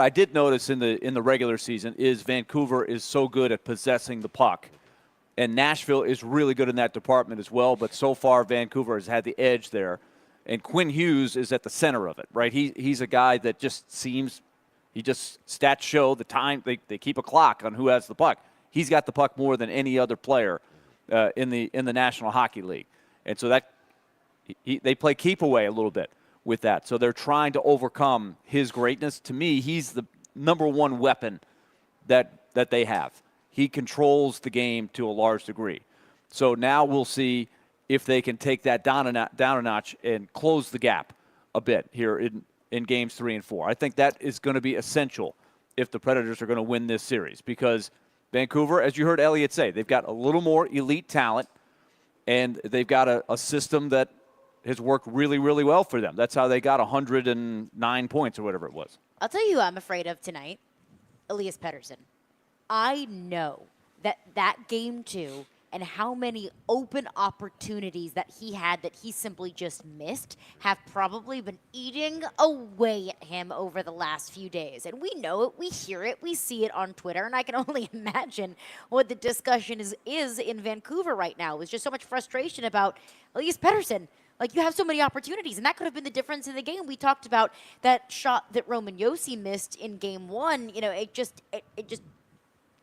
I did notice in the regular season is Vancouver is so good at possessing the puck. And Nashville is really good in that department as well, but so far Vancouver has had the edge there. And Quinn Hughes is at the center of it, right? He's a guy that just stats show the time. They keep a clock on who has the puck. He's got the puck more than any other player in the National Hockey League. And so they play keep away a little bit with that. So they're trying to overcome his greatness. To me, he's the number one weapon that they have. He controls the game to a large degree. So now we'll see if they can take that down a notch and close the gap a bit here in games 3 and 4. I think that is going to be essential if the Predators are going to win this series, because Vancouver, as you heard Elliot say, they've got a little more elite talent, and they've got a system that has worked really, really well for them. That's how they got 109 points or whatever it was. I'll tell you who I'm afraid of tonight, Elias Pettersson. I know that game 2 and how many open opportunities that he had that he simply just missed have probably been eating away at him over the last few days. And we know it, we hear it, we see it on Twitter, and I can only imagine what the discussion is in Vancouver right now. There's just so much frustration about Elias Pettersson. Like, you have so many opportunities, and that could have been the difference in the game. We talked about that shot that Roman Josi missed in game 1. It just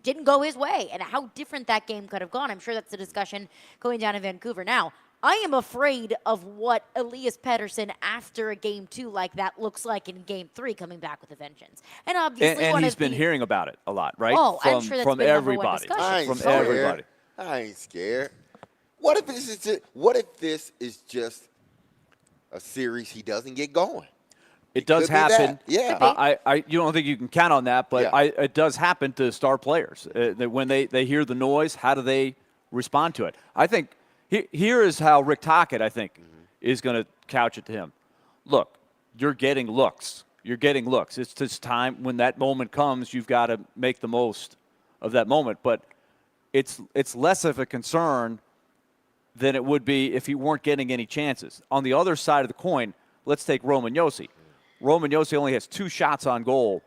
didn't go his way, and how different that game could have gone. I'm sure that's the discussion going down in Vancouver now. I am afraid of what Elias Pettersson after a game 2 like that looks like in game 3, coming back with a vengeance. And obviously, and he's been hearing about it a lot, right? Oh, I'm sure that's from been everybody. Everybody. I ain't scared. What if this is just a series he doesn't get going? It does happen. Yeah. You don't think you can count on that, but it does happen to star players. When they hear the noise, how do they respond to it? I think here is how Rick Tocchet, I think, is going to couch it to him. Look, you're getting looks. You're getting looks. It's just time. When that moment comes, you've got to make the most of that moment. But it's less of a concern than it would be if you weren't getting any chances. On the other side of the coin, let's take Roman Josi. Roman Josi only has 2 shots on goal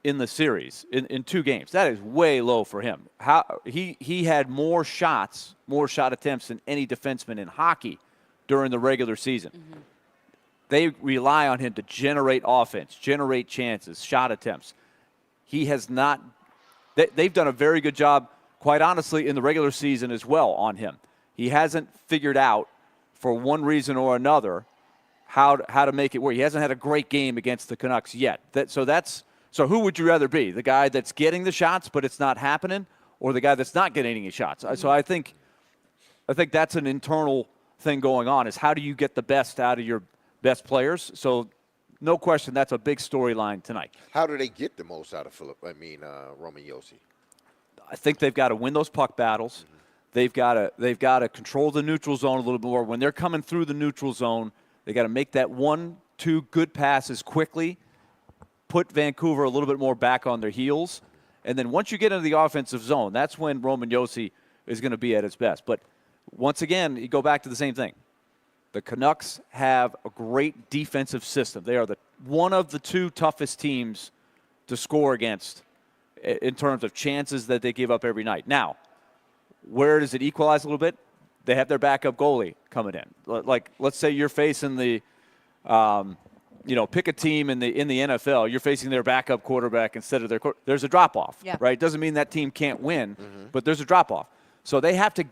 in the series, in 2 games. That is way low for him. He had more shot attempts than any defenseman in hockey during the regular season. They rely on him to generate offense, generate chances, shot attempts. He has not – they've done a very good job, quite honestly, in the regular season as well on him. He hasn't figured out, for one reason or another, how to make it work. He hasn't had a great game against the Canucks yet. So So who would you rather be? The guy that's getting the shots but it's not happening, or the guy that's not getting any shots? So I think that's an internal thing going on, is how do you get the best out of your best players? So no question, that's a big storyline tonight. How do they get the most out of Roman Josi? I think they've got to win those puck battles. They've got to control the neutral zone a little bit more. When they're coming through the neutral zone, they got to make that 1-2 good passes quickly, put Vancouver a little bit more back on their heels, and then once you get into the offensive zone, that's when Roman Josi is going to be at his best. But once again, you go back to the same thing. The Canucks have a great defensive system. They are one of the 2 toughest teams to score against in terms of chances that they give up every night. Now, where does it equalize a little bit? They have their backup goalie coming in. Like, let's say you're facing the, pick a team in the NFL. You're facing their backup quarterback instead of there's a drop-off, right? Doesn't mean that team can't win, but there's a drop-off. So they have to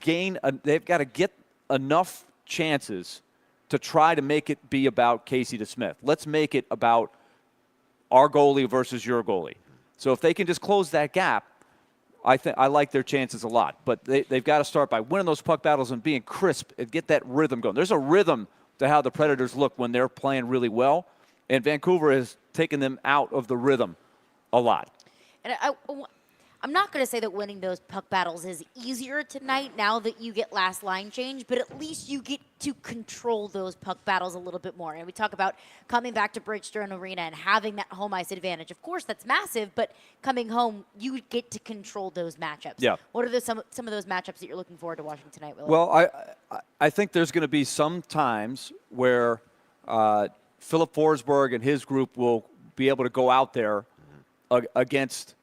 they've got to get enough chances to try to make it be about Casey DeSmith. Let's make it about our goalie versus your goalie. So if they can just close that gap, I like their chances a lot. But they've got to start by winning those puck battles and being crisp and get that rhythm going. There's a rhythm to how the Predators look when they're playing really well, and Vancouver has taken them out of the rhythm a lot. And I'm not going to say that winning those puck battles is easier tonight now that you get last line change, but at least you get to control those puck battles a little bit more. And we talk about coming back to Bridgestone Arena and having that home ice advantage. Of course, that's massive, but coming home, you get to control those matchups. Yeah. What are some of those matchups that you're looking forward to watching tonight, Willy? Well, I think there's going to be some times where Philip Forsberg and his group will be able to go out there against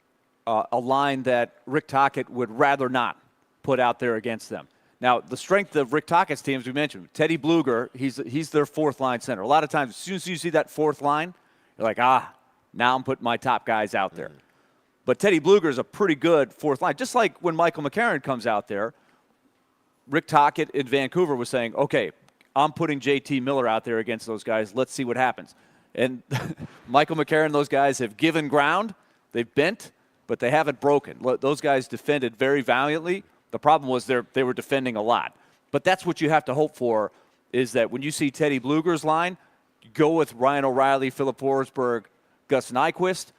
a line that Rick Tocchet would rather not put out there against them. Now, the strength of Rick Tockett's team, as we mentioned, Teddy Bluger, he's their fourth-line center. A lot of times, as soon as you see that fourth line, you're like, now I'm putting my top guys out there. But Teddy Bluger is a pretty good fourth line. Just like when Michael McCarron comes out there, Rick Tocchet in Vancouver was saying, okay, I'm putting JT Miller out there against those guys. Let's see what happens. And Michael McCarron, those guys have given ground. They've bent, but they haven't broken. Those guys defended very valiantly. The problem was they were defending a lot. But that's what you have to hope for, is that when you see Teddy Bluger's line, you go with Ryan O'Reilly, Philip Forsberg, Gus Nyquist,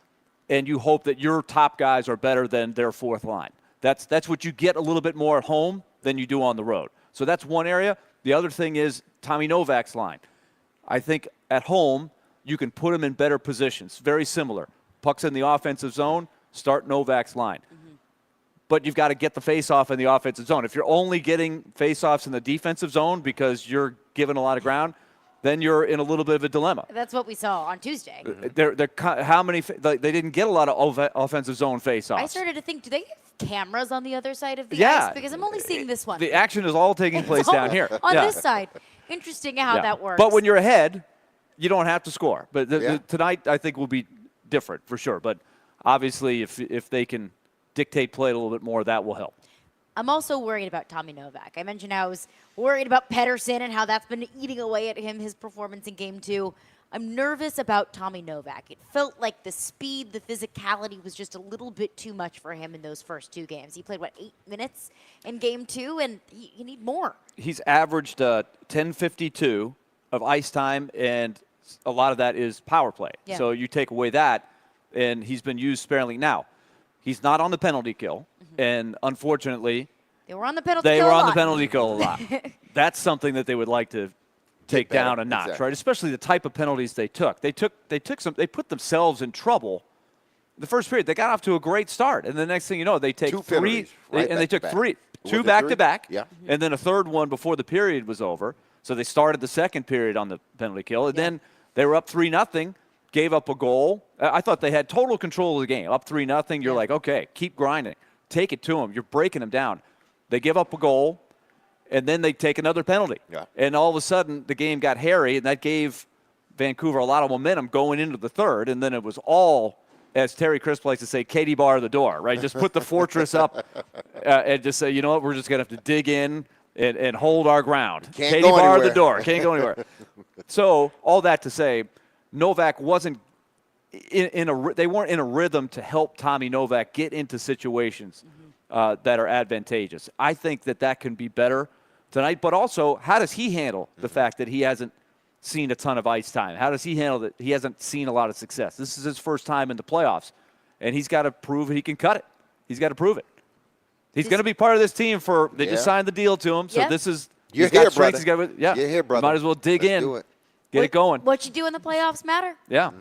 and you hope that your top guys are better than their fourth line. That's what you get a little bit more at home than you do on the road. So that's one area. The other thing is Tommy Novak's line. I think at home you can put him in better positions. Very similar. Puck's in the offensive zone, start Novak's line. But you've got to get the face-off in the offensive zone. If you're only getting face-offs in the defensive zone because you're giving a lot of ground, then you're in a little bit of a dilemma. That's what we saw on Tuesday. They didn't get a lot of offensive zone face-offs. I started to think, do they have cameras on the other side of the Yeah. ice? Because I'm only seeing this one. The action is all taking place down here. On this side. Interesting how that works. But when you're ahead, you don't have to score. But tonight, I think, will be different for sure. But obviously, if they can dictate play a little bit more, that will help. I'm also worried about Tommy Novak. I mentioned how I was worried about Pettersson and how that's been eating away at him, his performance in Game 2. I'm nervous about Tommy Novak. It felt like the speed, the physicality was just a little bit too much for him in those first 2 games. He played, 8 minutes in Game 2, and you need more. He's averaged 10:52 of ice time, and a lot of that is power play. Yeah. So you take away that, and he's been used sparingly. Now, he's not on the penalty kill, and unfortunately, They were on the penalty kill a lot. That's something that they would like to take down a notch, right? Especially the type of penalties they took. They put themselves in trouble. The first period, they got off to a great start, and the next thing you know, they take 3, and they took 3, 2 back-to-back, and then a third one before the period was over. So they started the second period on the penalty kill, and then they were up 3-0, gave up a goal. I thought they had total control of the game. Up 3-0, you're like, okay, keep grinding. Take it to them. You're breaking them down. They give up a goal, and then they take another penalty. Yeah. And all of a sudden, the game got hairy, and that gave Vancouver a lot of momentum going into the third, and then it was all, as Terry Crisp likes to say, Katie bar the door, right? Just put the fortress up and just say, you know what, we're just going to have to dig in and hold our ground. Katie bar the door. Can't go anywhere. So all that to say, Novak wasn't they weren't in a rhythm to help Tommy Novak get into situations that are advantageous. I think that can be better tonight. But also, how does he handle the fact that he hasn't seen a ton of ice time? How does he handle that he hasn't seen a lot of success? This is his first time in the playoffs, and he's got to prove he can cut it. He's got to prove it. He's going to be part of this team they just signed the deal to him, so this is you're here, brother. You're here, brother. Might as well dig Let's in. do it. Get it going. What you do in the playoffs matter. Yeah.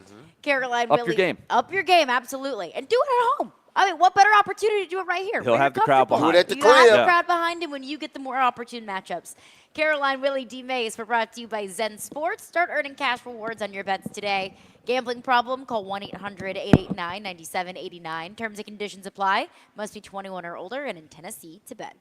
Caroline, Up Willy, your game. Up your game, absolutely. And do it at home. I mean, what better opportunity to do it right here? He'll have the crowd behind him. You have the crowd behind him when you get the more opportune matchups. Caroline, Willy, D-Mace were brought to you by Zen Sports. Start earning cash rewards on your bets today. Gambling problem? Call 1-800-889-9789. Terms and conditions apply. Must be 21 or older and in Tennessee to bet.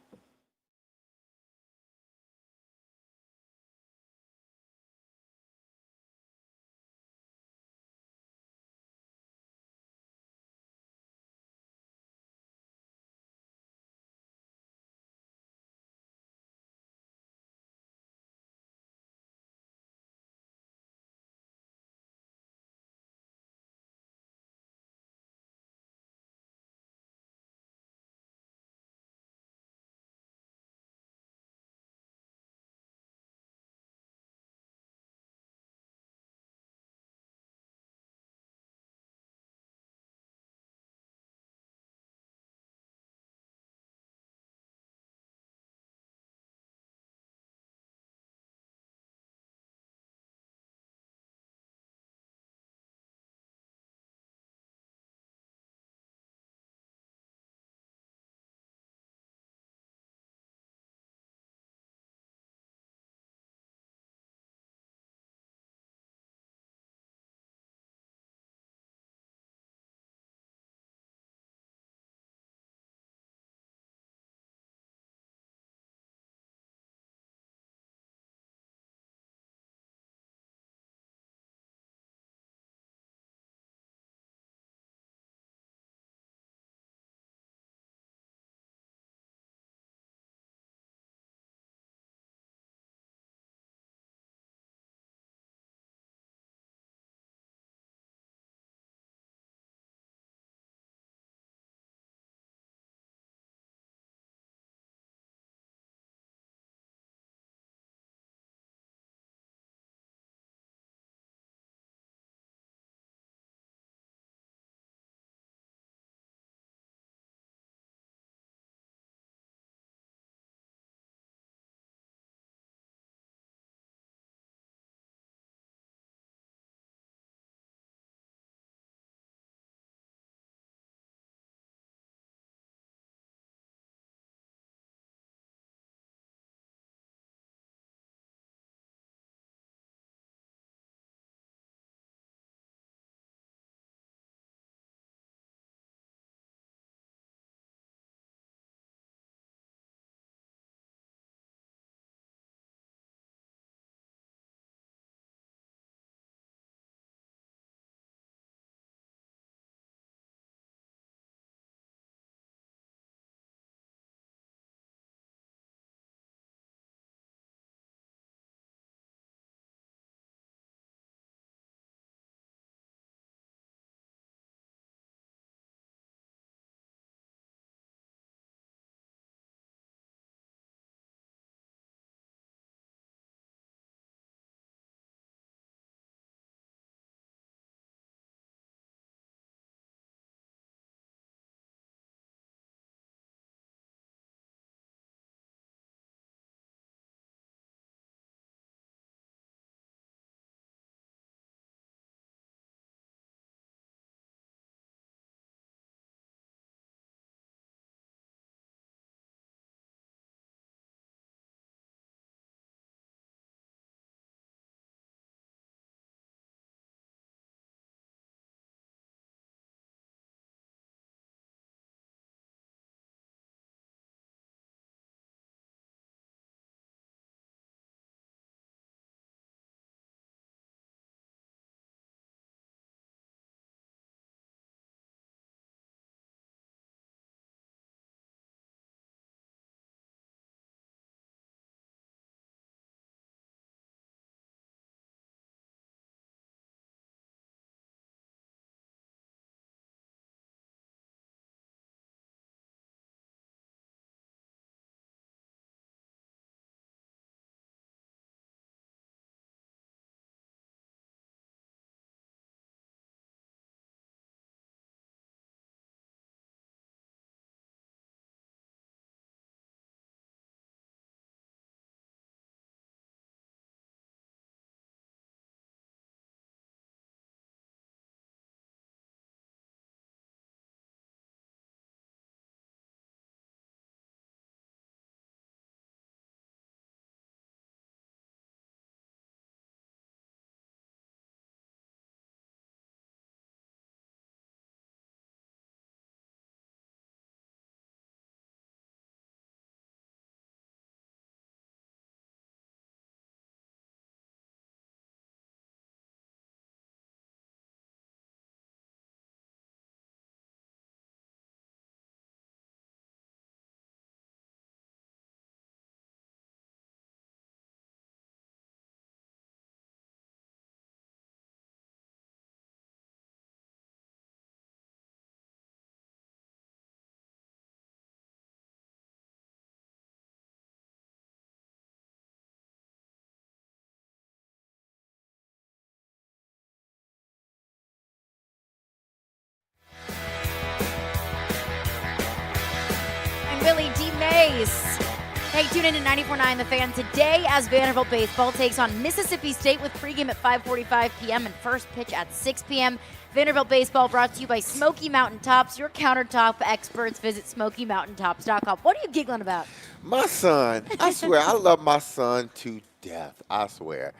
D-Mace. Hey, tune in to 94.9 The Fan today as Vanderbilt baseball takes on Mississippi State with pregame at 5:45 p.m. and first pitch at 6 p.m. Vanderbilt baseball brought to you by Smoky Mountain Tops, your countertop experts. Visit SmokyMountainTops.com. What are you giggling about? My son, I swear, I love my son to death. I swear.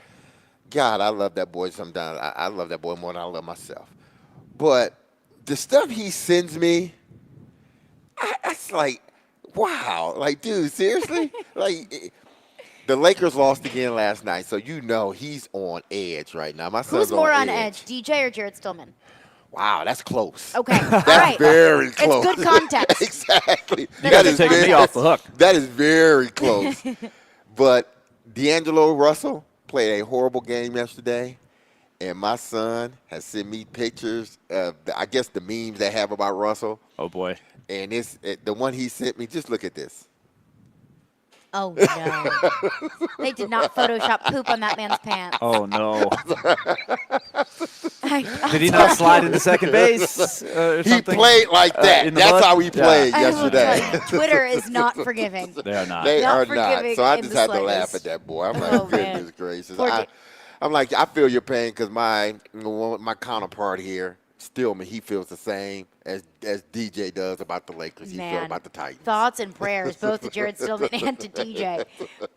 God, I love that boy sometimes. I love that boy more than I love myself. But the stuff he sends me, it's like, wow. Like, dude, seriously? Like, the Lakers lost again last night, so you know he's on edge right now. My son's Who's more on edge, DJ or Jared Stillman? Wow, that's close. Okay, that's right. very close. It's good context. Exactly. You got to take me off the hook. That is very close. But D'Angelo Russell played a horrible game yesterday, and my son has sent me pictures of, I guess, the memes they have about Russell. Oh, boy. And the one he sent me, just look at this. Oh, no. They did not Photoshop poop on that man's pants. Oh, no. Did he not slide into second base? He played like that. That's how he played yesterday. Twitter is not forgiving. They are not. They Not are not. forgiving So I in just the had to slightest. laugh at that boy. I'm like, goodness gracious. I'm like, I feel your pain because my counterpart here, Stillman, he feels the same as DJ does about the Lakers. He feels about the Titans. Thoughts and prayers, both to Jared Stillman and to DJ.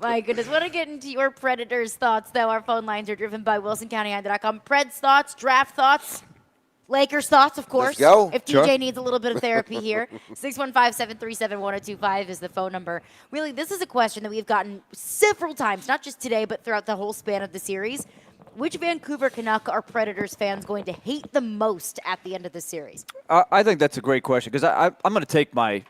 My goodness. Want to get into your Predators thoughts, though. Our phone lines are driven by WilsonCountyHonda.com. Preds thoughts, draft thoughts, Lakers thoughts, of course. Let's go. If DJ needs a little bit of therapy here. 615-737-1025 is the phone number. Really, this is a question that we've gotten several times, not just today, but throughout the whole span of the series. Which Vancouver Canuck are Predators fans going to hate the most at the end of the series? I think that's a great question because I'm going to take my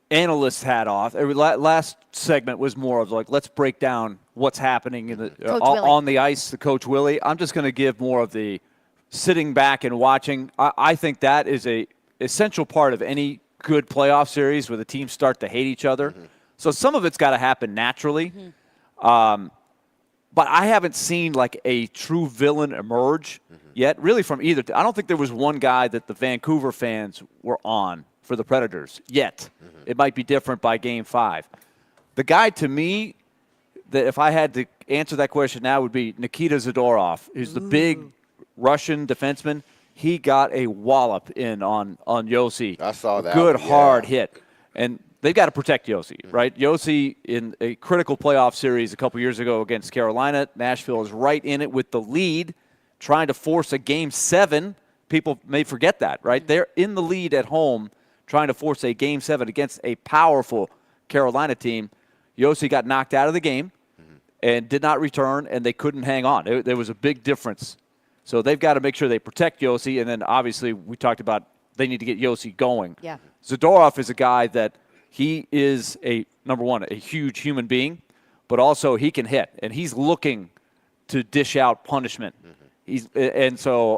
analyst hat off. Last segment was more of like, let's break down what's happening in the, on the ice, the Coach Willy. I'm just going to give more of the sitting back and watching. I think that is a essential part of any good playoff series where the teams start to hate each other. Mm-hmm. So some of it's got to happen naturally. Mm-hmm. But I haven't seen like a true villain emerge yet, really from either. I don't think there was one guy that the Vancouver fans were on for the Predators yet. Mm-hmm. It might be different by Game 5. The guy to me that if I had to answer that question now would be Nikita Zadorov, who's the big Russian defenseman. He got a wallop in on Yossi. I saw that. Good hard hit. And they've got to protect Yossi, right? Yossi, in a critical playoff series a couple years ago against Carolina, Nashville is right in it with the lead, trying to force a Game 7. People may forget that, right? They're in the lead at home, trying to force a Game 7 against a powerful Carolina team. Yossi got knocked out of the game and did not return, and they couldn't hang on. There was a big difference. So they've got to make sure they protect Yossi, and then obviously we talked about they need to get Yossi going. Yeah. Zadorov is a guy that he is number one, a huge human being, but also he can hit, and he's looking to dish out punishment. Mm-hmm.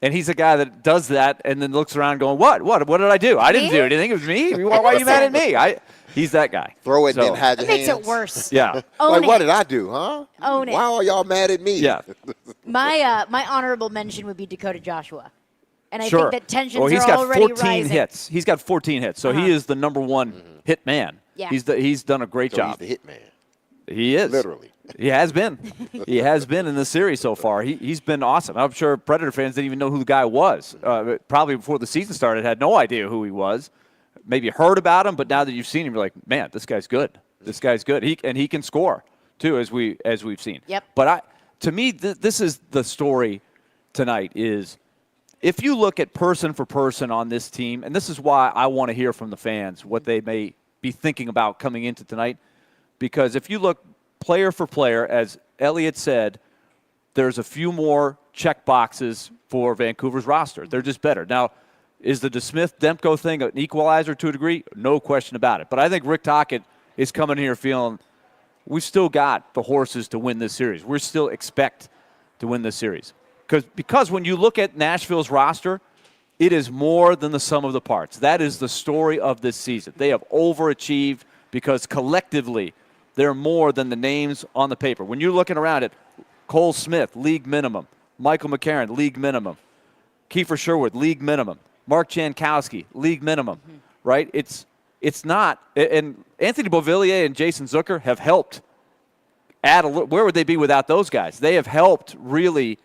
And he's a guy that does that and then looks around going, what did I do? I didn't do anything. It was me. Why are you mad at me? He's that guy. Throw it and then hide your hands. It makes it worse. Yeah. Like, what did I do, huh? Own it. Why are y'all mad at me? Yeah. My honorable mention would be Dakota Joshua. And I sure. think that tensions he's are got already 14 rising. hits. He's got 14 hits. So he is the number one hit man. Yeah. He's done a great job. He's the hit man. He is. Literally. He has been. He has been in this series so far. He's been awesome. I'm sure Predator fans didn't even know who the guy was. Probably before the season started, had no idea who he was. Maybe heard about him, but now that you've seen him, you're like, man, this guy's good. This guy's good. He can score too, as we've seen. Yep. But to me, this is the story tonight. Is if you look at person for person on this team, and this is why I want to hear from the fans what they may be thinking about coming into tonight, because if you look player for player, as Elliot said, there's a few more check boxes for Vancouver's roster. They're just better. Now, is the DeSmith-Demko thing an equalizer to a degree? No question about it. But I think Rick Tocchet is coming here feeling we've still got the horses to win this series. We still expect to win this series. Because when you look at Nashville's roster, it is more than the sum of the parts. That is the story of this season. They have overachieved because collectively they're more than the names on the paper. When you're looking around at Cole Smith, league minimum. Michael McCarron, league minimum. Kiefer Sherwood, league minimum. Mark Jankowski, league minimum. Right? it's not. And Anthony Beauvillier and Jason Zucker have helped add a little. Where would they be without those guys? They have helped really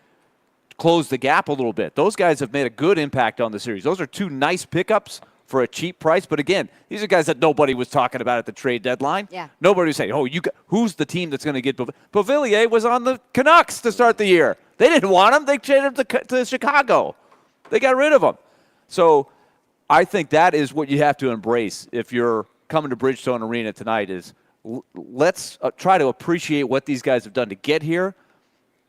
close the gap a little bit. Those guys have made a good impact on the series. Those are two nice pickups for a cheap price. But again, these are guys that nobody was talking about at the trade deadline. Yeah. Nobody was saying, who's the team that's going to get Beauvillier was on the Canucks to start the year. They didn't want him. They traded him to Chicago. They got rid of him. So I think that is what you have to embrace if you're coming to Bridgestone Arena tonight is let's try to appreciate what these guys have done to get here.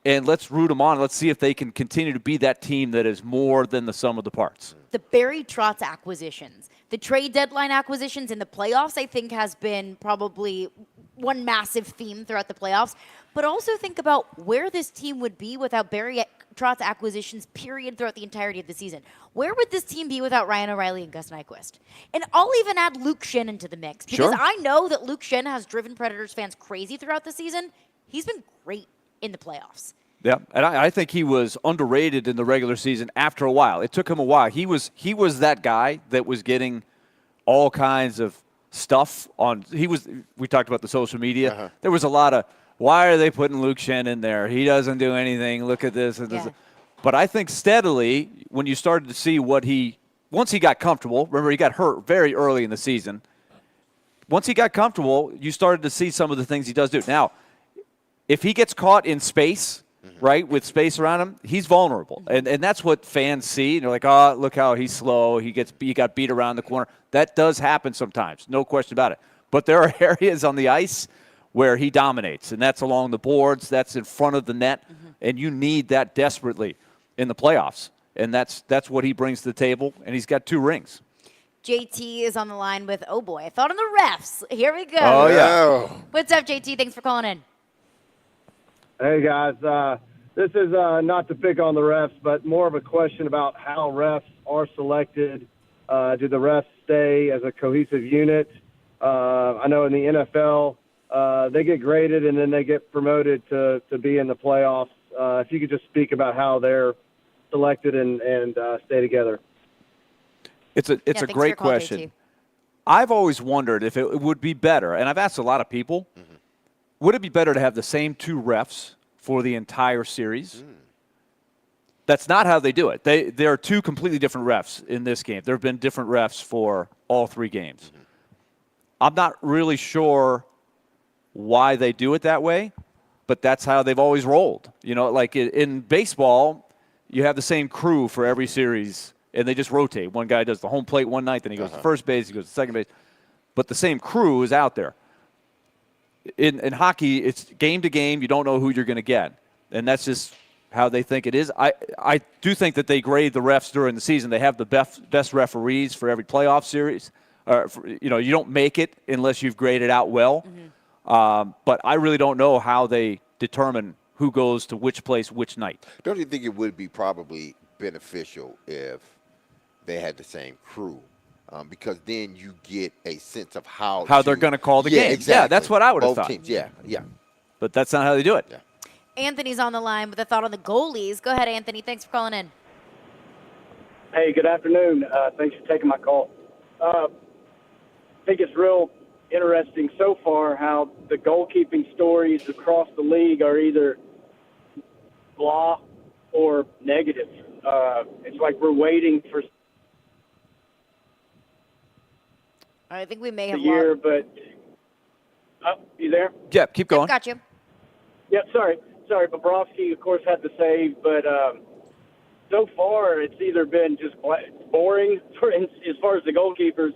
And let's root them on. Let's see if they can continue to be that team that is more than the sum of the parts. The Barry Trotz acquisitions, the trade deadline acquisitions in the playoffs, I think has been probably one massive theme throughout the playoffs. But also think about where this team would be without Barry Trotz acquisitions, period, throughout the entirety of the season. Where would this team be without Ryan O'Reilly and Gus Nyquist? And I'll even add Luke Shen into the mix because I know that Luke Shen has driven Predators fans crazy throughout the season. He's been great in the playoffs. Yeah, and I think he was underrated in the regular season after a while. It took him a while. He was that guy that was getting all kinds of stuff on. We talked about the social media. Uh-huh. There was a lot of, why are they putting Luke Shen in there? He doesn't do anything. Look at this. And this. But I think steadily, when you started to see once he got comfortable, remember he got hurt very early in the season. Once he got comfortable, you started to see some of the things he does do. Now, if he gets caught in space, right, with space around him, he's vulnerable. And that's what fans see. And they're like, oh, look how he's slow. He got beat around the corner. That does happen sometimes, no question about it. But there are areas on the ice where he dominates, and that's along the boards, that's in front of the net, and you need that desperately in the playoffs. And that's what he brings to the table, and he's got 2 rings. JT is on the line with, oh boy, I thought on the refs. Here we go. Oh, yeah. What's up, JT? Thanks for calling in. Hey, guys. This is not to pick on the refs, but more of a question about how refs are selected. Do the refs stay as a cohesive unit? I know in the NFL, they get graded and then they get promoted to be in the playoffs. If you could just speak about how they're selected and stay together. It's a great question. I've always wondered if it would be better, and I've asked a lot of people, would it be better to have the same 2 refs for the entire series? That's not how they do it. There are 2 completely different refs in this game. There have been different refs for all 3 games. I'm not really sure why they do it that way, but that's how they've always rolled. You know, like in baseball, you have the same crew for every series, and they just rotate. One guy does the home plate one night, then he goes to first base, he goes to second base. But the same crew is out there. In hockey, it's game to game. You don't know who you're going to get. And that's just how they think it is. I do think that they grade the refs during the season. They have the best referees for every playoff series. You don't make it unless you've graded out well. But I really don't know how they determine who goes to which place which night. Don't you think it would be probably beneficial if they had the same crew? Because then you get a sense of how they're going to call the game. Exactly. Yeah, that's what I would have Both thought. Teams. Yeah. But that's not how they do it. Yeah. Anthony's on the line with a thought on the goalies. Go ahead, Anthony. Thanks for calling in. Hey, good afternoon. Thanks for taking my call. I think it's real interesting so far how the goalkeeping stories across the league are either blah or negative. It's like we're waiting for I think we may have the year, but you there? Yeah, keep going. Got you. Yeah, sorry. Bobrovsky, of course, had the save, but so far it's either been just boring as far as the goalkeepers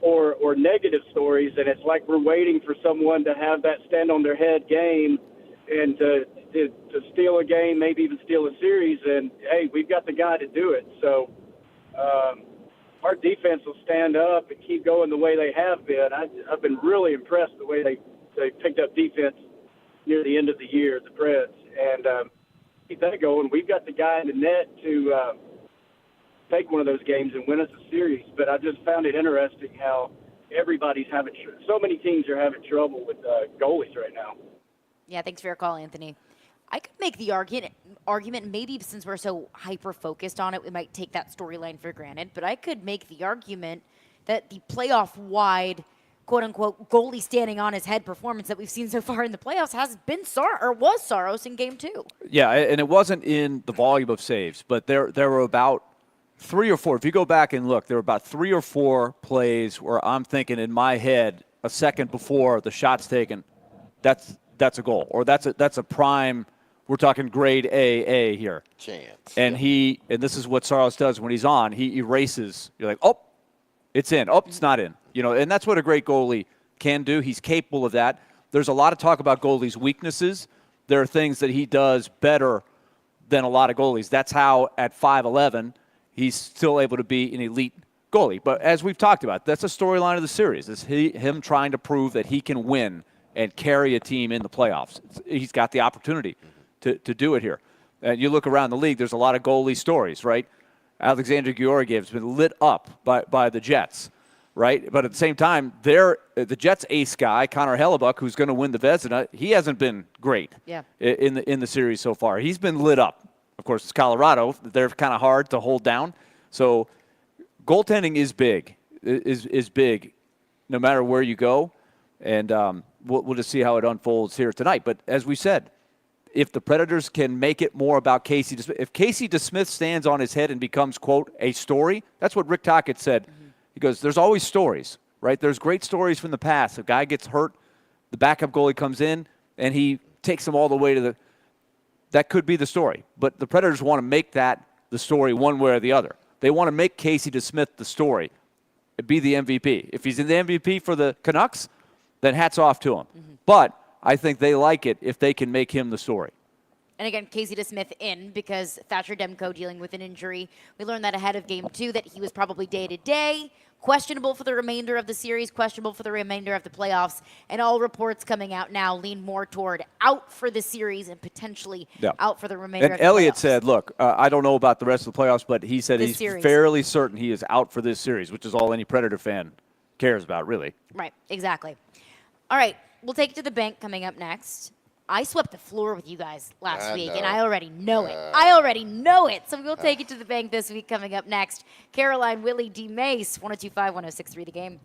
or negative stories, and it's like we're waiting for someone to have that stand on their head game and to steal a game, maybe even steal a series, and, hey, we've got the guy to do it. So our defense will stand up and keep going the way they have been. I've been really impressed the way they picked up defense near the end of the year, the Preds, and keep that going. We've got the guy in the net to take one of those games and win us a series. But I just found it interesting how everybody's having so many teams are having trouble with goalies right now. Yeah, thanks for your call, Anthony. I could make the argument, maybe since we're so hyper-focused on it, we might take that storyline for granted, but I could make the argument that the playoff-wide, quote-unquote, goalie standing on his head performance that we've seen so far in the playoffs has been was Saros in Game 2. Yeah, and it wasn't in the volume of saves, but there were about 3 or 4. If you go back and look, there were about 3 or 4 plays where I'm thinking in my head a second before the shot's taken, that's a goal, or that's a prime. We're talking grade A here. Chance. And and this is what Saros does when he's on. He erases. You're like, oh, it's in. Oh, it's not in. And that's what a great goalie can do. He's capable of that. There's a lot of talk about goalies' weaknesses. There are things that he does better than a lot of goalies. That's how at 5'11", he's still able to be an elite goalie. But as we've talked about, that's a storyline of the series. It's him trying to prove that he can win and carry a team in the playoffs. He's got the opportunity to do it here. And you look around the league, there's a lot of goalie stories, right? Alexander Georgiev's been lit up by the Jets, right? But at the same time, the Jets' ace guy, Connor Hellebuck, who's going to win the Vezina, he hasn't been great in the series so far. He's been lit up. Of course, it's Colorado. They're kind of hard to hold down. So goaltending is big, is big no matter where you go. And we'll just see how it unfolds here tonight. But as we said, if the Predators can make it more about Casey DeSmith, if Casey DeSmith stands on his head and becomes, quote, a story, that's what Rick Tocchet said. He goes, there's always stories, right? There's great stories from the past. A guy gets hurt, the backup goalie comes in, and he takes them all the way to that could be the story. But the Predators want to make that the story one way or the other. They want to make Casey DeSmith the story, be the MVP. If he's in the MVP for the Canucks, then hats off to him. But I think they like it if they can make him the story. And again, Casey DeSmith in because Thatcher Demko dealing with an injury. We learned that ahead of Game 2 that he was probably day-to-day, questionable for the remainder of the series, questionable for the remainder of the playoffs, and all reports coming out now lean more toward out for the series and potentially out for the remainder of the playoffs. And Elliot said, look, I don't know about the rest of the playoffs, but he said he's fairly certain he is out for this series, which is all any Predator fan cares about, really. Right, exactly. All right, we'll take it to the bank coming up next. I swept the floor with you guys last week, and I already know it. I already know it. So we'll take it to the bank this week coming up next. Caroline, Willy, D-Mace, 102.5, 106.3 The Game.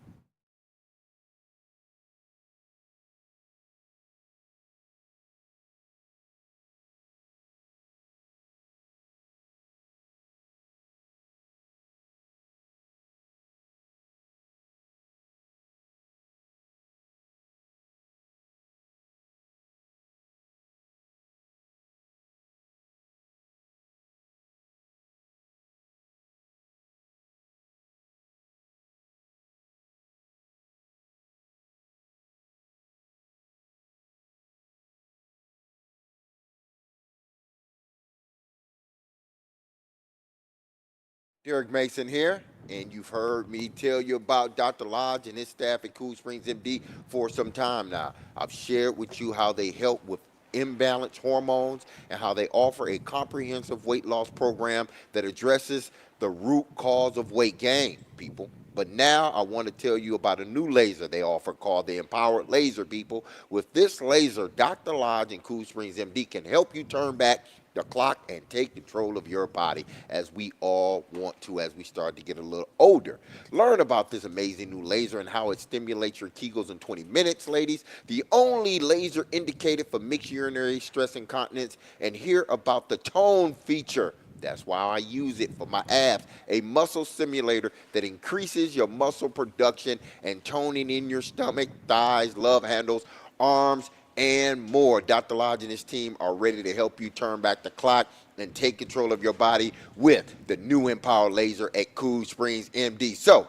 Derek Mason here, and you've heard me tell you about Dr. Lodge and his staff at Cool Springs MD for some time now. I've shared with you how they help with imbalanced hormones and how they offer a comprehensive weight loss program that addresses the root cause of weight gain, people. But now I want to tell you about a new laser they offer called the Empowered Laser, people. With this laser, Dr. Lodge and Cool Springs MD can help you turn back the clock and take control of your body, as we all want to as we start to get a little older. Learn about this amazing new laser and how it stimulates your Kegels in 20 minutes, ladies. The only laser indicated for mixed urinary stress incontinence. And hear about the tone feature. That's why I use it for my abs, a muscle simulator that increases your muscle production and toning in your stomach, thighs, love handles, arms, and more. Dr. Lodge and his team are ready to help you turn back the clock and take control of your body with the new Empowered Laser at Cool Springs MD. So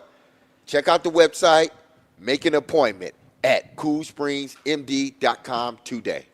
check out the website, make an appointment at CoolSpringsMD.com today.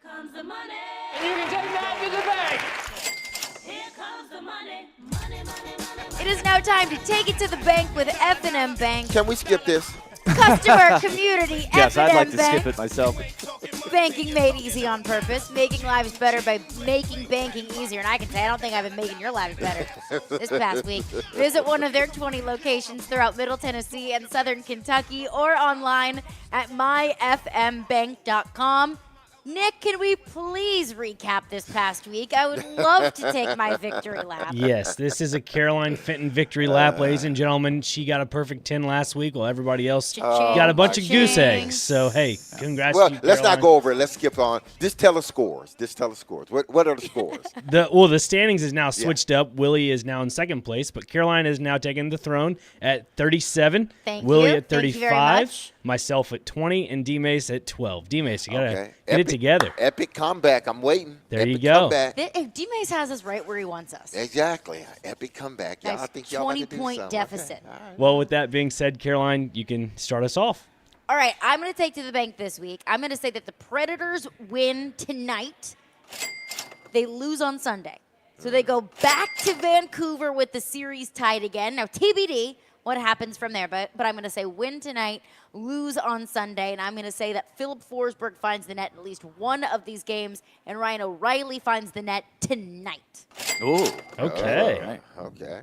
Comes the money. And you can take that to the bank. Here comes the money. Money, money, money. It is now time to take it to the bank with F&M Bank. Can we skip this? Customer community Yes, F&M I'd like to Bank. skip it myself. Banking made easy on purpose, making lives better by making banking easier. And I can say, I don't think I've been making your lives better this past week. Visit one of their 20 locations throughout Middle Tennessee and Southern Kentucky or online at myfmbank.com. Nick, can we please recap this past week? I would love to take my victory lap. Yes, this is a Caroline Fenton victory lap, ladies and gentlemen. She got a perfect 10 last week, while everybody else got a bunch of goose eggs. So, hey, congrats to you, let's not Caroline. go over it. Let's skip on. Just tell us scores. What are the scores? The standings is now switched up. Willy is now in second place, but Caroline is now taking the throne at 37. Willy at 35. Myself at 20, and D-Mace at 12. D-Mace, you got to get it together. Epic comeback. I'm waiting. There you go. D-Mace has us right where he wants us. Exactly. Epic comeback. Y'all, I think y'all got to do 20-point something. deficit. Okay. Well, with that being said, Caroline, you can start us off. All right, I'm going to take to the bank this week. I'm going to say that the Predators win tonight. They lose on Sunday. So they go back to Vancouver with the series tied again. Now, TBD, what happens from there. But I'm going to say win tonight, lose on Sunday. And I'm going to say that Philip Forsberg finds the net in at least one of these games, and Ryan O'Reilly finds the net tonight. Ooh. Okay. Okay.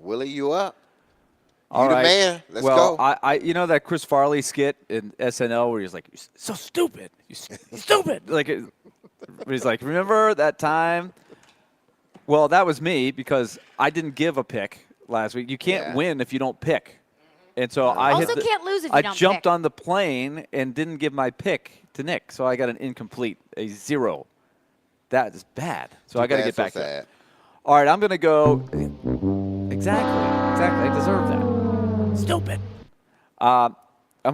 Willie, you up? All you right. the man. Let's well, go. I you know that Chris Farley skit in SNL where he's like, "You're so stupid. You're stupid." He's like, "Remember that time?" Well, that was me because I didn't give a pick last week. You can't win if you don't pick. And so I also can't lose if you don't jumped pick. on the plane and didn't give my pick to Nick, so I got an incomplete, a 0. That is bad. So I got to get back to it. All right, I'm going to go. Exactly. I deserve that. Stupid. I'm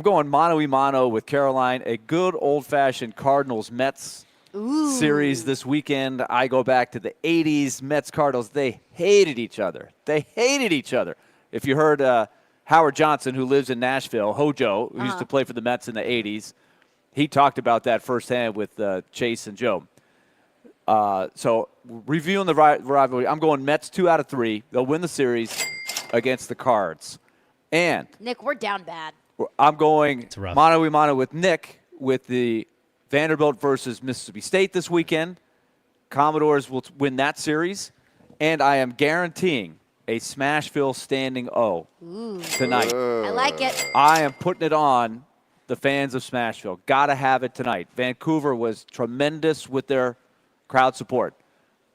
going mano-a-mano with Caroline, a good old-fashioned Cardinals-Mets series this weekend. I go back to the 80s. Mets-Cardinals, they hated each other. If you heard Howard Johnson, who lives in Nashville, Hojo, who used to play for the Mets in the 80s, he talked about that firsthand with Chase and Joe. So reviewing the rivalry, I'm going Mets 2 out of 3. They'll win the series against the Cards. And Nick, we're down bad. I'm going mano-a-mano with Nick with the Vanderbilt versus Mississippi State this weekend. Commodores will win that series. And I am guaranteeing a Smashville standing O tonight. I like it. I am putting it on the fans of Smashville. Got to have it tonight. Vancouver was tremendous with their crowd support.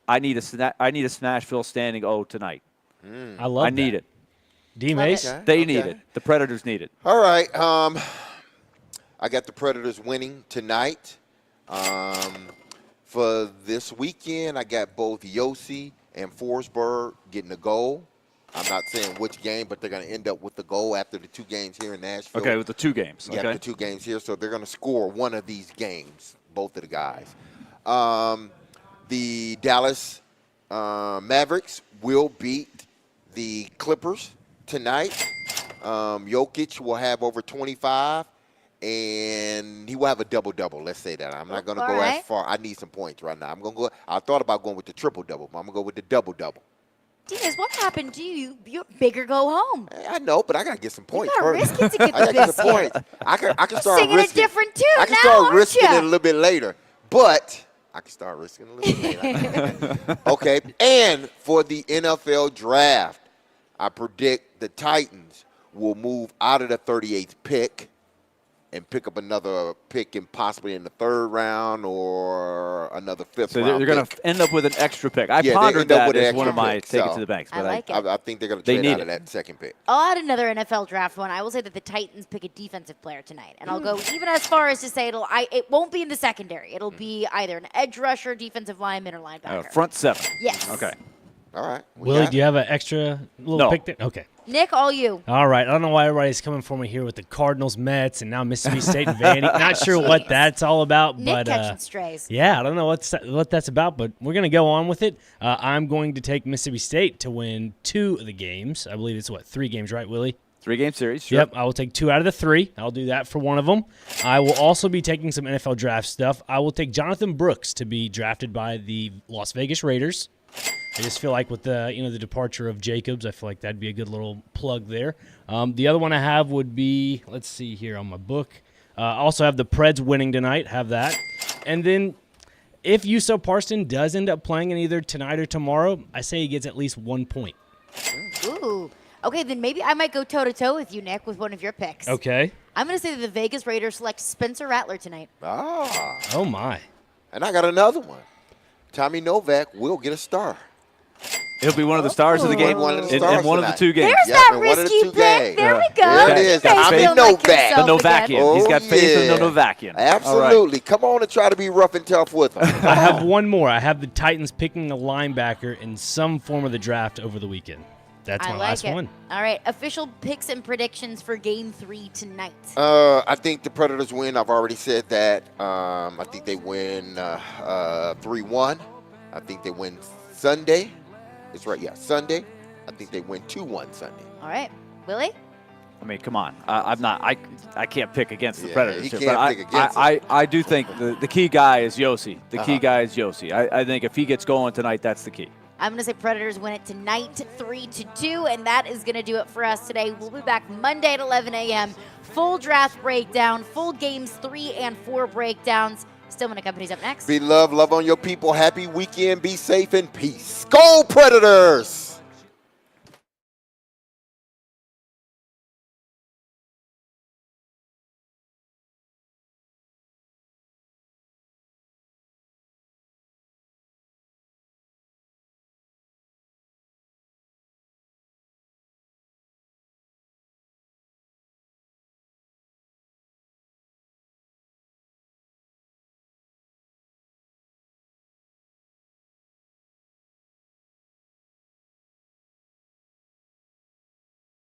I need a Smashville standing O tonight. I love that. I need it. D-Mace? They need it. The Predators need it. All right. I got the Predators winning tonight. For this weekend, I got both Yossi and Forsberg getting a goal. I'm not saying which game, but they're going to end up with the goal after the 2 games here in Nashville. Okay, with the 2 games. Yeah, Okay. the 2 games here. So they're going to score one of these games, both of the guys. The Dallas Mavericks will beat the Clippers tonight. Jokic will have over 25, and he will have a double-double. Let's say that. I'm not going to go as far. I need some points right now. I thought about going with the triple-double, but I'm going to go with the double-double. D-Mace, what happened to you? You're bigger go home. I know, but I got to get some points You gotta first. risk it to get I the got to get some biscuit. points. I can start Singing risking. a different tune I can now, start aren't risking ya? it a little bit later, but I can start risking a little bit later. Okay, and for the NFL draft, I predict the Titans will move out of the 38th pick and pick up another pick and possibly in the 3rd round or another 5th round. So they're going to end up with an extra pick. I they pondered end up that with an as one of extra my pick, take it so to the banks. But I like it. I think they're going to They trade need out it. of that 2nd pick. I'll add another NFL draft one. I will say that the Titans pick a defensive player tonight, and I'll go even as far as to say it won't be in the secondary. It'll be either an edge rusher, defensive lineman, or linebacker. Front 7. Yes. Okay. All right. Willie, do you have an extra little No. pick there? Okay. Nick, all you. All right. I don't know why everybody's coming for me here with the Cardinals, Mets, and now Mississippi State and Vandy. Not sure what that's all about. Nick but catching strays. Yeah, I don't know what that's about, but we're going to go on with it. I'm going to take Mississippi State to win 2 of the games. I believe it's, 3 games, right, Willie? 3-game series. Sure. Yep, I will take 2 out of the 3. I'll do that for one of them. I will also be taking some NFL draft stuff. I will take Jonathan Brooks to be drafted by the Las Vegas Raiders. I just feel like with the the departure of Jacobs, I feel like that'd be a good little plug there. The other one I have would be, let's see here on my book. I also have the Preds winning tonight. Have that, and then if Yusuf Parson does end up playing in either tonight or tomorrow, I say he gets at least 1 point. Ooh. Okay, then maybe I might go toe-to-toe with you, Nick, with one of your picks. Okay. I'm going to say that the Vegas Raiders select Spencer Rattler tonight. Ah. Oh, my. And I got another one. Tommy Novak will get a star. He'll be one of the stars of the game One of the in stars one of the tonight. 2 games. There's that in one of the risky 2 pick. games. There we go. There it is. Nick Tommy feeling like Novak. himself The again. Novakian. He's got faith in the Novakian. Absolutely. Come on and try to be rough and tough with him. I have one more. I have the Titans picking a linebacker in some form of the draft over the weekend. That's my last one. All right, official picks and predictions for Game 3 tonight. I think the Predators win. I've already said that. I think they win 3-1. I think they win Sunday. It's right, yeah, Sunday. I think they win 2-1 Sunday. All right, Willie? I mean, come on. I'm not. I can't pick against the Yeah, Predators. he here, can't but pick against I do think the key guy is Yossi. The key guy is Yossi. I think if he gets going tonight, that's the key. I'm going to say Predators win it tonight 3-2, and that is going to do it for us today. We'll be back Monday at 11 a.m. Full draft breakdown, full games 3 and 4 breakdowns. Stillman & Company's up next. Be love on your people. Happy weekend. Be safe and peace. Go Predators!